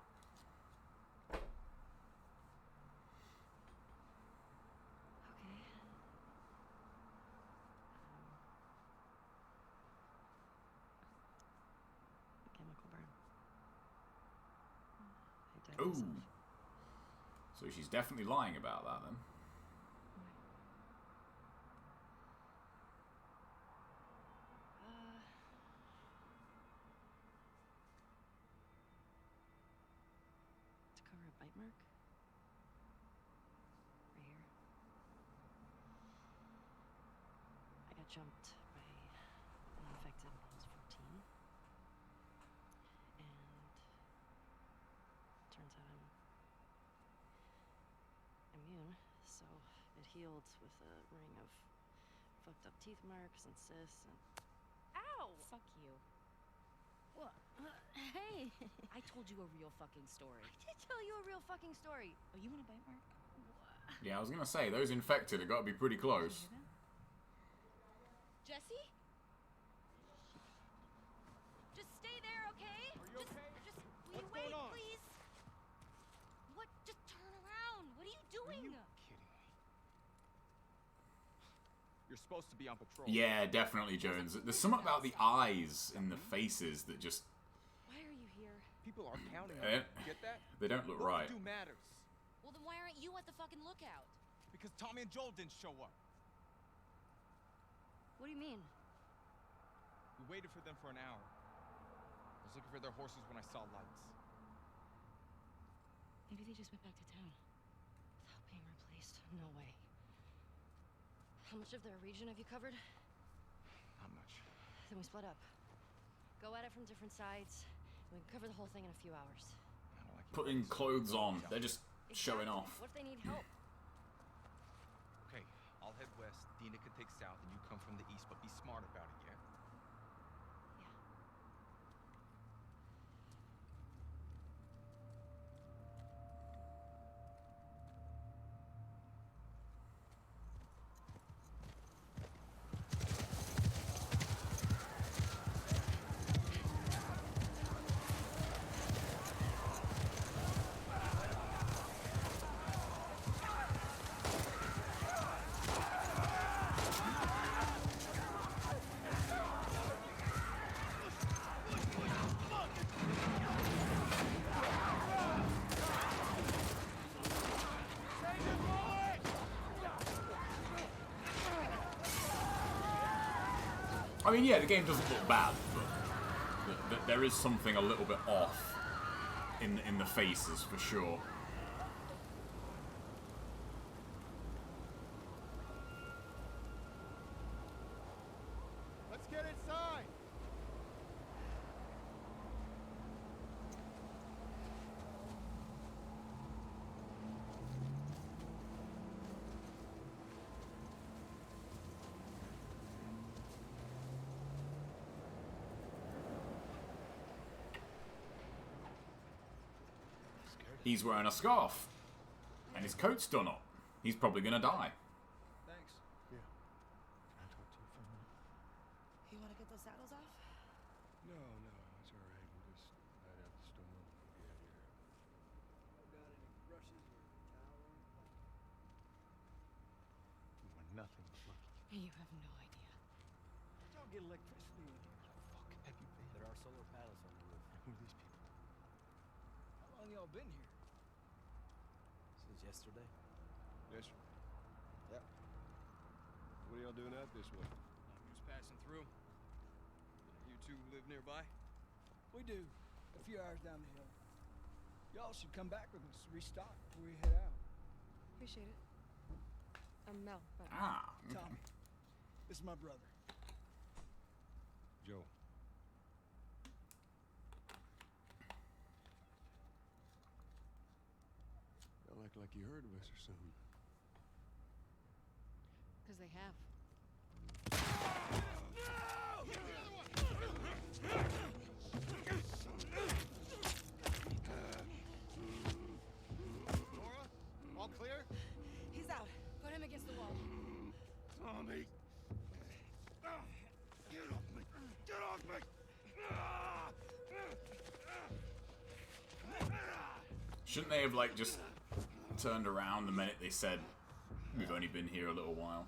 Okay. Chemical burn. I died Ooh. myself. So she's definitely lying about that then. To cover a bite mark? Right here. I got jumped by an infected when I was 14. And turns out I'm immune, so it healed with a ring of fucked up teeth marks and cysts and... Ow! Fuck you. What? Hey! I told you a real fucking story. I did tell you a real fucking story. Are you in a bite mark? Yeah, I was going to say, those infected have got to be pretty close. Jesse? Just stay there, okay? Are you okay? Just will What's you wait, going on? please? What? Just turn around. What are you doing? Are you kidding me? You're supposed to be on patrol. Yeah, definitely, Jones. There's something about the eyes and the faces that just... Why are you here? People are counting Eh, on you. Get that? they don't look What right. you do matters. Well, then why aren't you at the fucking lookout? Because Tommy and Joel didn't show up. What do you mean? We waited for them for an hour. I was looking for their horses when I saw lights. Maybe they just went back to town. Without being replaced. No way. How much of their region have you covered? Not much. Then we split up. Go at it from different sides. We can cover the whole thing in a few hours. I don't like Putting clothes on. They're just showing off. What if they need help? Okay, I'll head west. Dina can take south, and you come from the east, but be smart about it, yeah? I mean, yeah, the game doesn't look bad, but there is something a little bit off in the faces for sure. Let's get inside! He's wearing a scarf, and his coat's done up. He's probably gonna die. Thanks. Yeah. Can I talk to you for a minute? You want to get those saddles off? No, it's all right. We'll just light out the storm and we'll get out of here. Got any brushes or towel? You are nothing but lucky. You have no idea. Don't get electricity in here. Fuck have you been? There are solar panels on the roof. Who are these people? How long y'all been here? Since yesterday. Yes, sir. Yep. What are y'all doing out this way? Just passing through. You two live nearby? We do. A few hours down the hill. Y'all should come back with us. Restock before we head out. Appreciate it. I'm Mel. But Ah. Tommy. This is my brother. Joe. Y'all act like you heard of us or something. Because they have. Nora, all clear? he's out. Put him against the wall. Tommy! Get off me! Get off me! Shouldn't they have like just turned around the minute they said we've only been here a little while?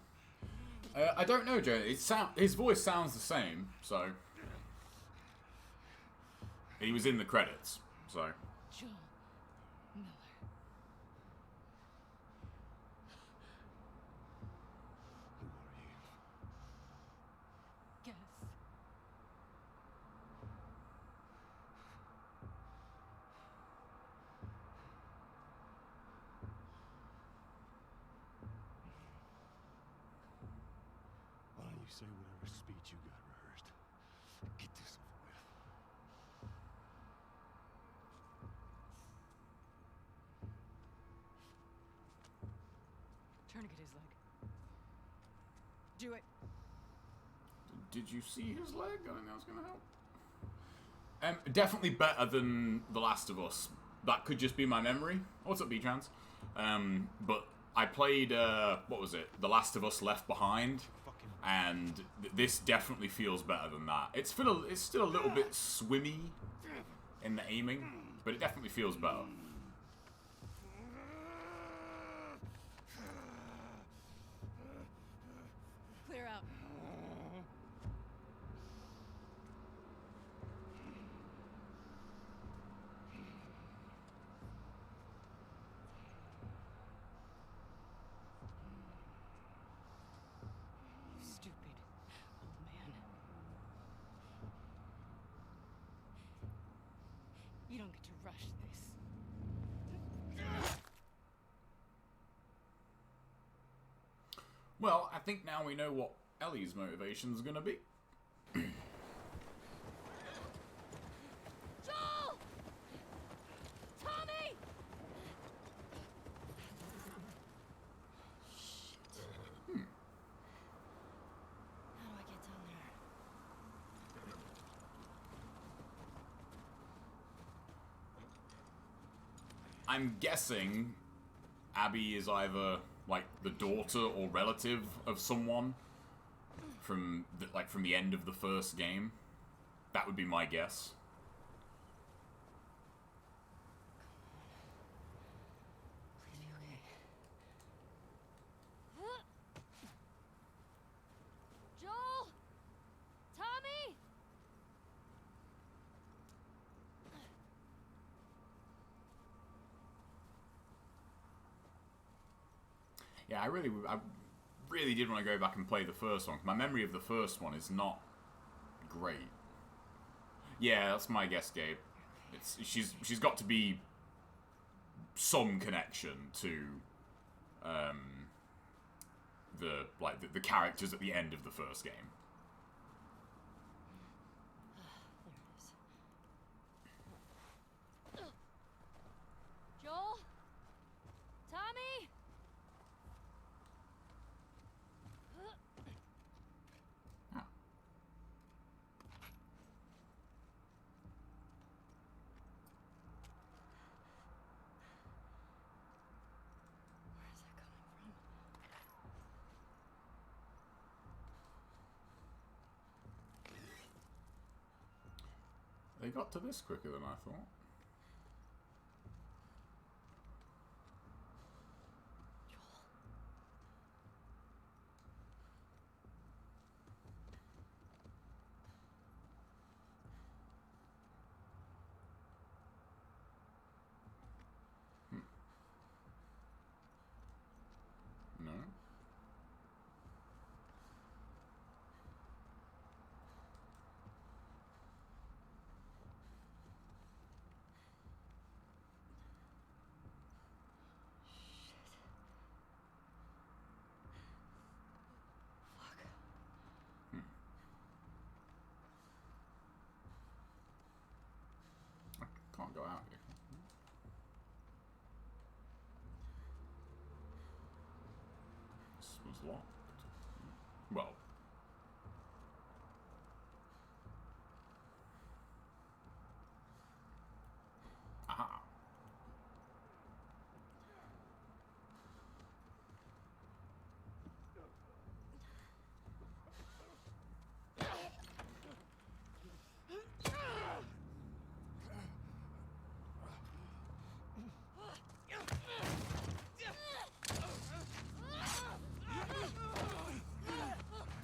I don't know, Joe. His voice sounds the same, so he was in the credits, so. Joel Miller. Who are you? Guess. Why don't you say whatever speech you got rehearsed? Get this over with. Tourniquet his leg. Do it. Did you see his leg? I think that was gonna help. Definitely better than The Last of Us. That could just be my memory. What's up, B-Trans? But I played, what was it? The Last of Us Left Behind. And this definitely feels better than that. It's still a little bit swimmy in the aiming, but it definitely feels better. Clear out. Stupid old man. You don't get to rush this. Well, I think now we know what Ellie's motivation's gonna be. Joel! Tommy! Hmm. How do I get down there? I'm guessing Abby is either like the daughter or relative of someone from from the end of the first game. That would be my guess. Please be okay. Joel! Tommy! Yeah, I really did want to go back and play the first one. My memory of the first one is not great. Yeah, that's my guess, Gabe. She's got to be some connection to the characters at the end of the first game. There it is. Joel? Tommy? Ah. Where is that coming from? They got to this quicker than I thought. No? I can't go out here. This was locked. Well. Aha.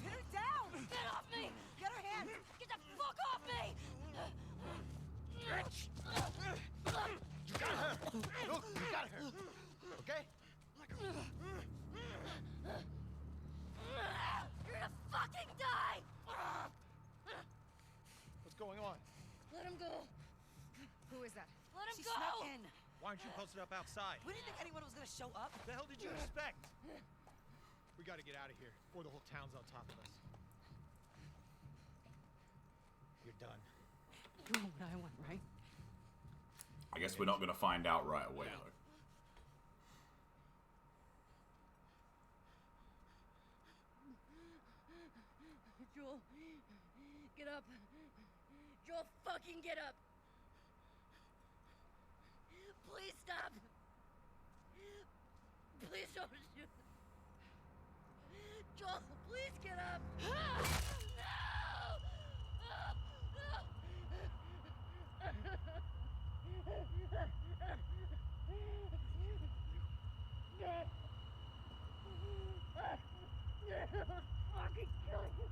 Pin her down! Get off me! Get her hand! Get the fuck off me! You got her! Look, you got her! Okay? You're gonna fucking die! What's going on? Let him go! Who is that? Let him She go! snuck in. Why aren't you posted up outside? We didn't think anyone was gonna show up. The hell did you expect? We gotta get out of here, or the whole town's on top of us. You're done. You know what I want, right? I guess we're not going to find out right away, though. Joel, get up. Joel, fucking get up. Please stop. Please don't shoot. Joel, please get up. Fucking kill you.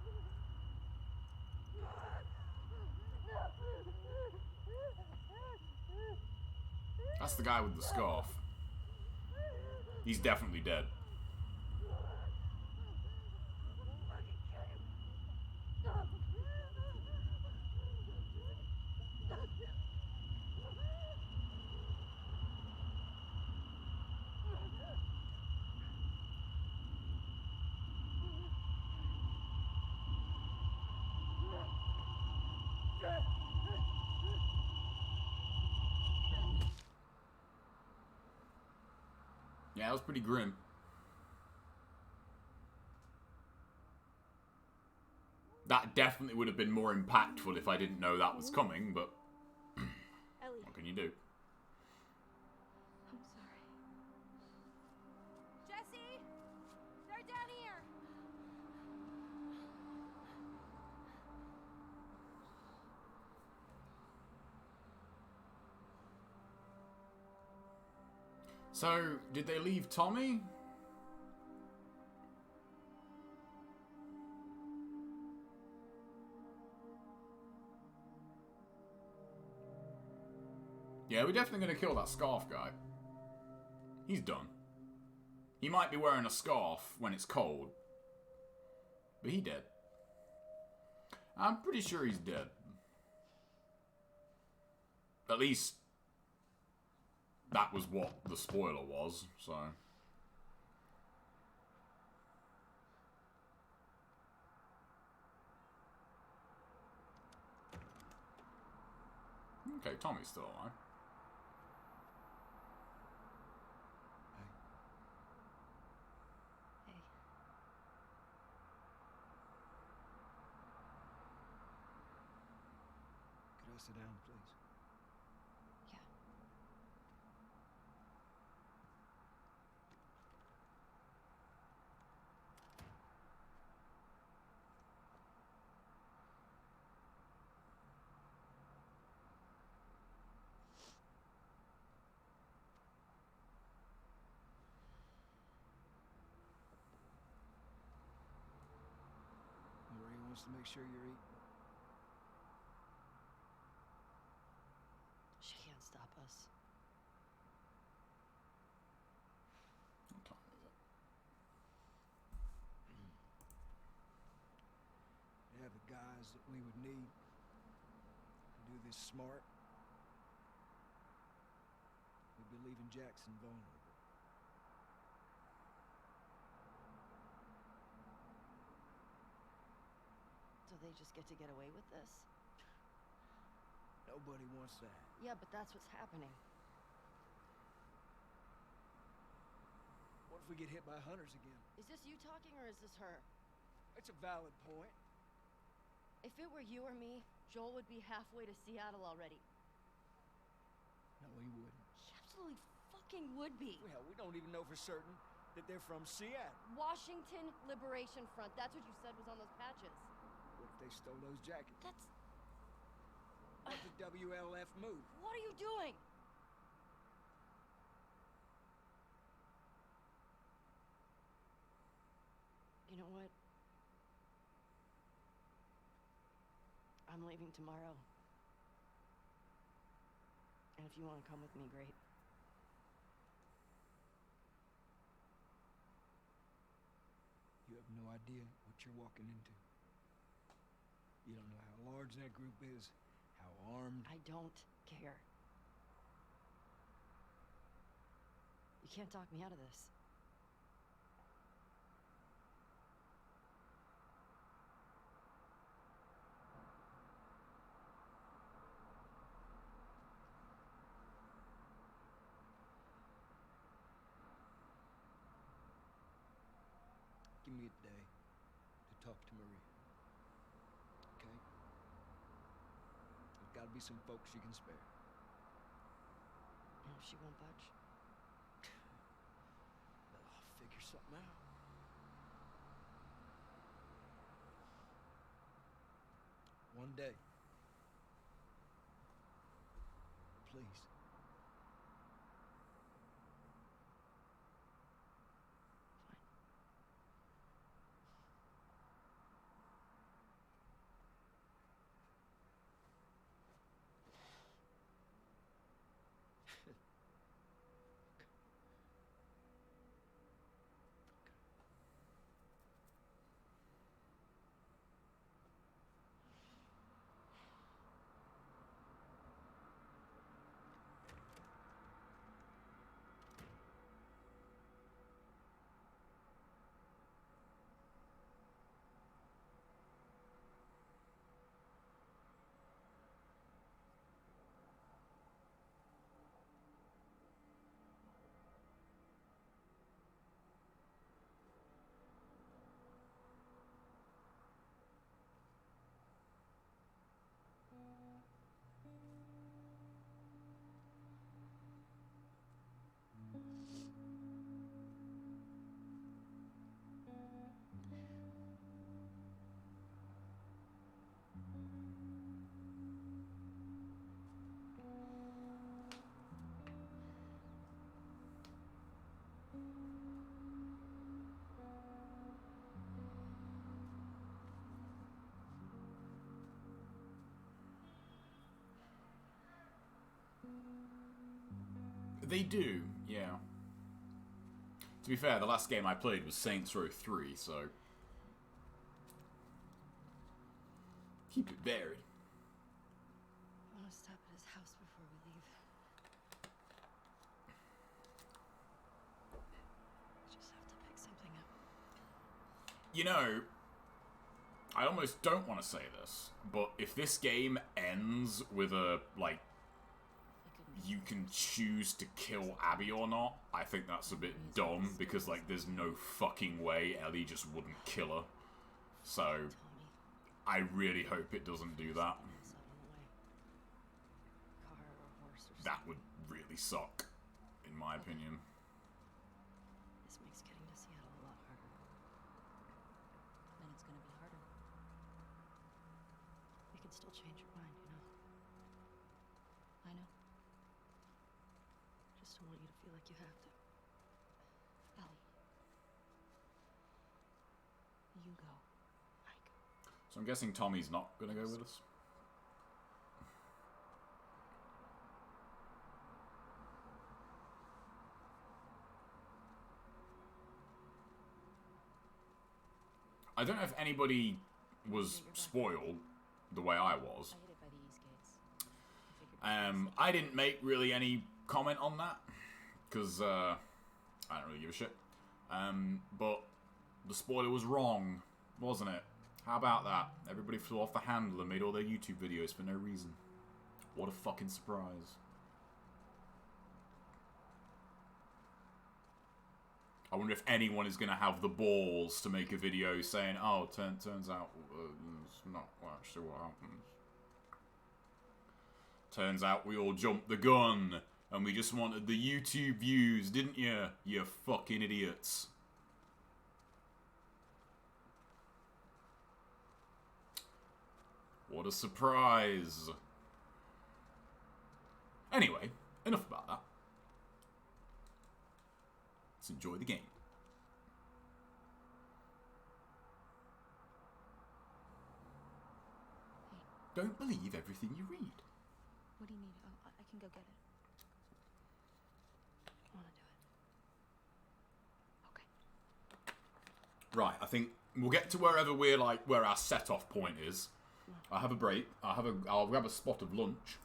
That's the guy with the scarf. He's definitely dead. Yeah, that was pretty grim. That definitely would have been more impactful if I didn't know that was coming, but Ellie, what can you do? I'm sorry. Jesse! They're down here! So, did they leave Tommy? Yeah, we're definitely going to kill that scarf guy. He's done. He might be wearing a scarf when it's cold, but he dead. I'm pretty sure he's dead. At least, that was what the spoiler was, so... Okay, Tommy's still alive. Hey. Could I sit down, please? Yeah. Marie wants to make sure you're eating. She can't stop us. What time is it? They have the guys that we would need to do this smart. We'd be leaving Jackson vulnerable. So they just get to get away with this? Nobody wants that. Yeah, but that's what's happening. What if we get hit by hunters again? Is this you talking or is this her? It's a valid point. If it were you or me, Joel would be halfway to Seattle already. No, he wouldn't. He absolutely fucking would be. Well, we don't even know for certain that they're from Seattle. Washington Liberation Front. That's what you said was on those patches. What if they stole those jackets? That's... What the WLF move? What are you doing? You know what? I'm leaving tomorrow. And if you want to come with me, great. You have no idea what you're walking into. You don't know how large that group is, how armed. I don't care. You can't talk me out of this. Give me a day to talk to Marie. Okay? There's gotta be some folks you can spare. And if she won't budge? I'll figure something out. One day. Please. They do, yeah. To be fair, the last game I played was Saints Row 3, so... keep it varied. I want to stop at his house before we leave. We just have to pick something up. You know, I almost don't want to say this, but if this game ends with a, like, you can choose to kill Abby or not, I think that's a bit dumb, because, like, there's no fucking way Ellie just wouldn't kill her. So, I really hope it doesn't do that. That would really suck, in my opinion. This makes getting to Seattle a lot harder. Then it's gonna be harder. You can still change your mind, you know? I know. Just don't want you to feel like you have to. Ellie. You go. I go. So I'm guessing Tommy's not going to go with us. I don't know if anybody was spoiled the way I was. I hid it by the east gates. I didn't make really any comment on that, because I don't really give a shit. But the spoiler was wrong, wasn't it? How about that? Everybody flew off the handle and made all their YouTube videos for no reason. What a fucking surprise. I wonder if anyone is going to have the balls to make a video saying, oh, turns out it's not actually what happens. Turns out we all jumped the gun, and we just wanted the YouTube views, didn't you? You fucking idiots. What a surprise. Anyway, enough about that. Let's enjoy the game. Don't believe everything you read. What do you need? Oh, I can go get it. I want to do it. Okay. Right, I think we'll get to wherever we're like, where our set-off point is. I'll have a break. I'll grab a spot of lunch.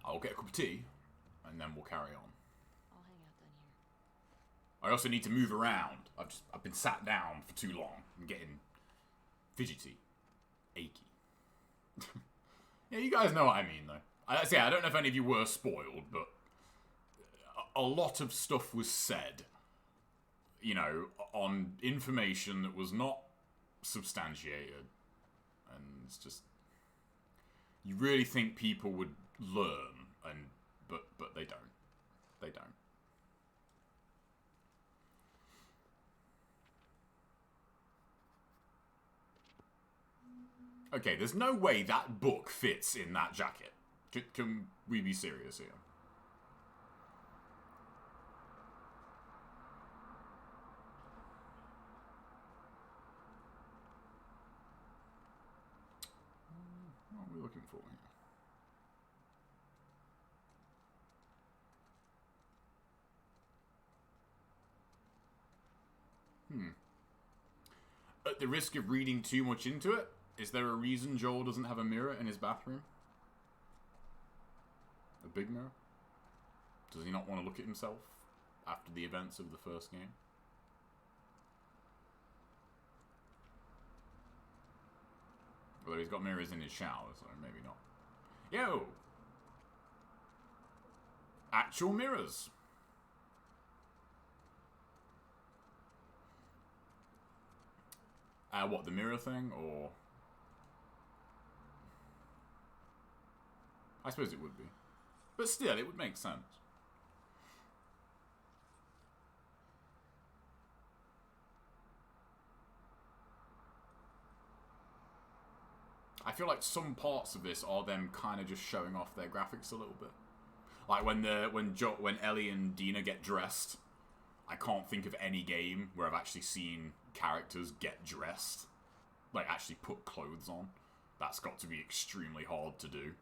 I'll get a cup of tea, and then we'll carry on. I'll hang out then here. I also need to move around. I've been sat down for too long. I'm getting fidgety, achy. Yeah, you guys know what I mean, though. I don't know if any of you were spoiled, but a lot of stuff was said, you know, on information that was not substantiated. And it's just, you really think people would learn, but they don't. They don't. Okay, there's no way that book fits in that jacket. Can we be serious here? What are we looking for here? At the risk of reading too much into it, is there a reason Joel doesn't have a mirror in his bathroom? A big mirror? Does he not want to look at himself after the events of the first game? Although he's got mirrors in his shower, so maybe not. Yo! Actual mirrors! What, the mirror thing, or... I suppose it would be. But still, it would make sense. I feel like some parts of this are them kind of just showing off their graphics a little bit. Like when Ellie and Dina get dressed, I can't think of any game where I've actually seen characters get dressed. Like, actually put clothes on. That's got to be extremely hard to do.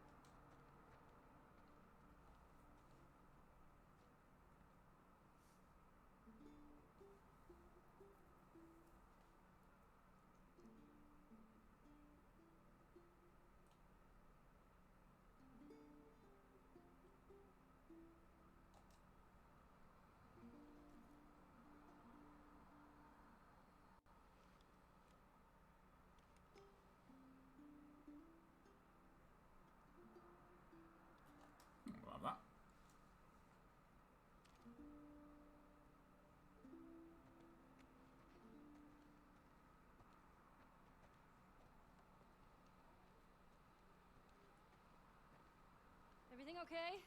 okay?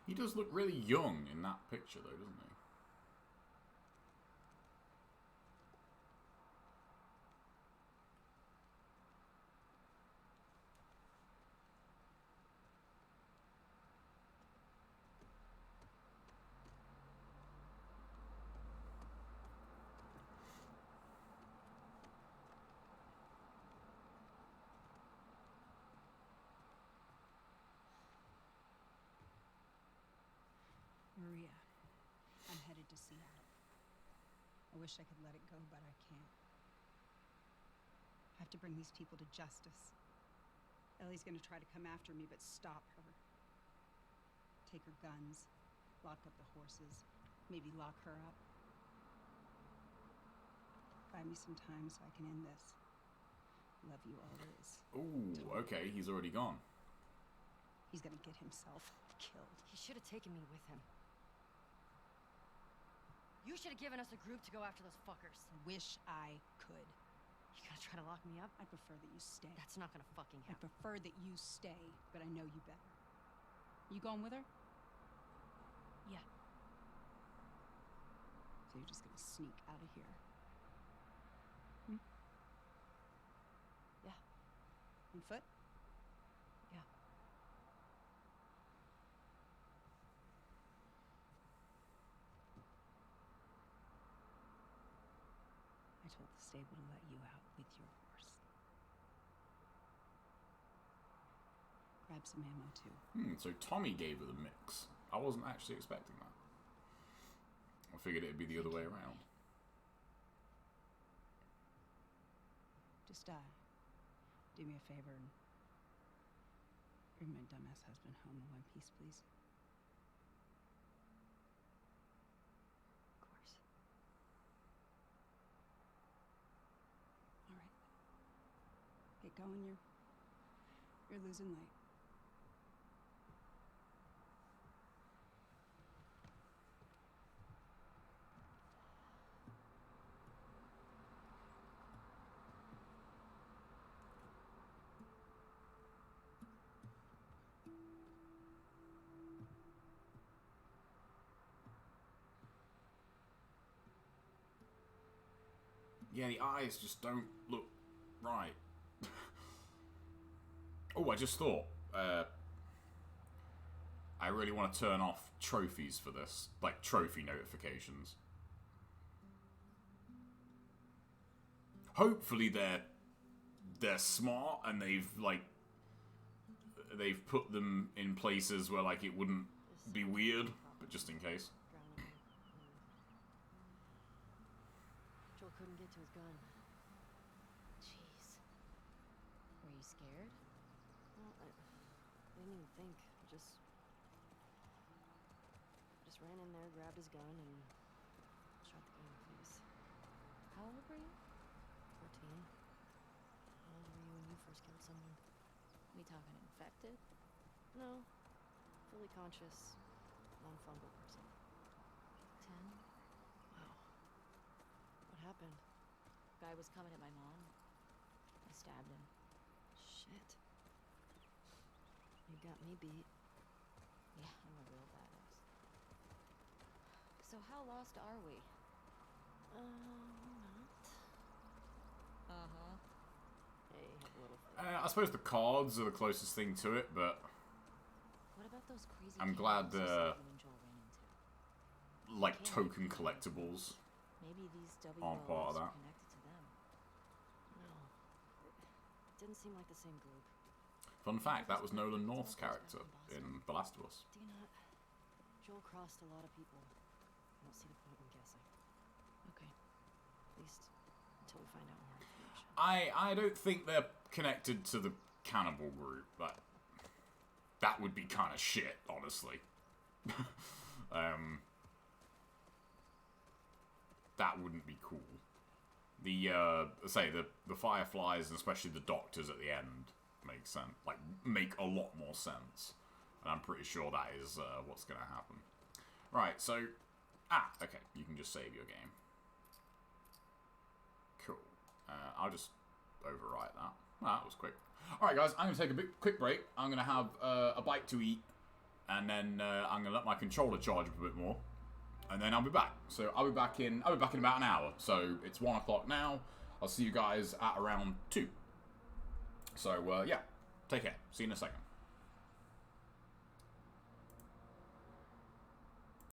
He does look really young in that picture, though, doesn't he? Maria, I'm headed to Seattle. I wish I could let it go, but I can't. I have to bring these people to justice. Ellie's gonna try to come after me, but stop her. Take her guns, lock up the horses, maybe lock her up. Buy me some time so I can end this. Love you always. Ooh, okay, he's already gone. He's gonna get himself killed. He should have taken me with him. You should have given us a group to go after those fuckers. Wish I could. You gonna try to lock me up? I'd prefer that you stay. That's not gonna fucking I happen. prefer that you stay, but I know you better. You going with her? Yeah. So you're just gonna sneak out of here? Yeah. On foot? Yeah. I told the stable to let you out with your horse. Grab some ammo too. So Tommy gave her the mix. I wasn't actually expecting that. I figured it'd be the other way around. Just do me a favor and bring my dumbass husband home in one piece, please. Of course. All right. Get going. You're losing light. Yeah, the eyes just don't look right. Oh, I just thought. I really want to turn off trophies for this. Like, trophy notifications. Hopefully they're smart and they've put them in places where, like, it wouldn't be weird. But just in case. Joel couldn't get to his gun. Jeez. Were you scared? Well, I didn't even think. Just ran in there, grabbed his gun, and shot the guy in the face. How old were you? 14. How old were you when you first killed someone? We talking infected? No. Fully conscious, non-fungal person. 10? Wow. What happened? Guy was coming at my mom. I stabbed him. Shit. You got me beat. Yeah, I'm a real badass. So how lost are we? Not. Uh-huh. Hey, have a little fun. I suppose the cards are the closest thing to it, but What about those crazy I'm glad cannibals you and Joel ran into? like token collectibles Maybe these aren't part of WLs that. are connected to them. No. It didn't seem like the same group. Fun fact, that was Nolan North's character in The Last of Us. Do you not? Joel crossed a lot of people. I don't see the point in guessing. Okay. At least until we find out more information. I don't think they're connected to the cannibal group, but that would be kind of shit, honestly. That wouldn't be cool. The Fireflies, and especially the Doctors at the end, make sense. Like, make a lot more sense. And I'm pretty sure that is what's going to happen. Right, so Ah, okay. You can just save your game. Cool. I'll just overwrite that. Well, that was quick. Alright guys, I'm going to take a quick break. I'm going to have a bite to eat. And then I'm going to let my controller charge up a bit more. And then I'll be back. So I'll be back in about an hour. So it's 1 o'clock now. I'll see you guys at around 2. So yeah, take care. See you in a second.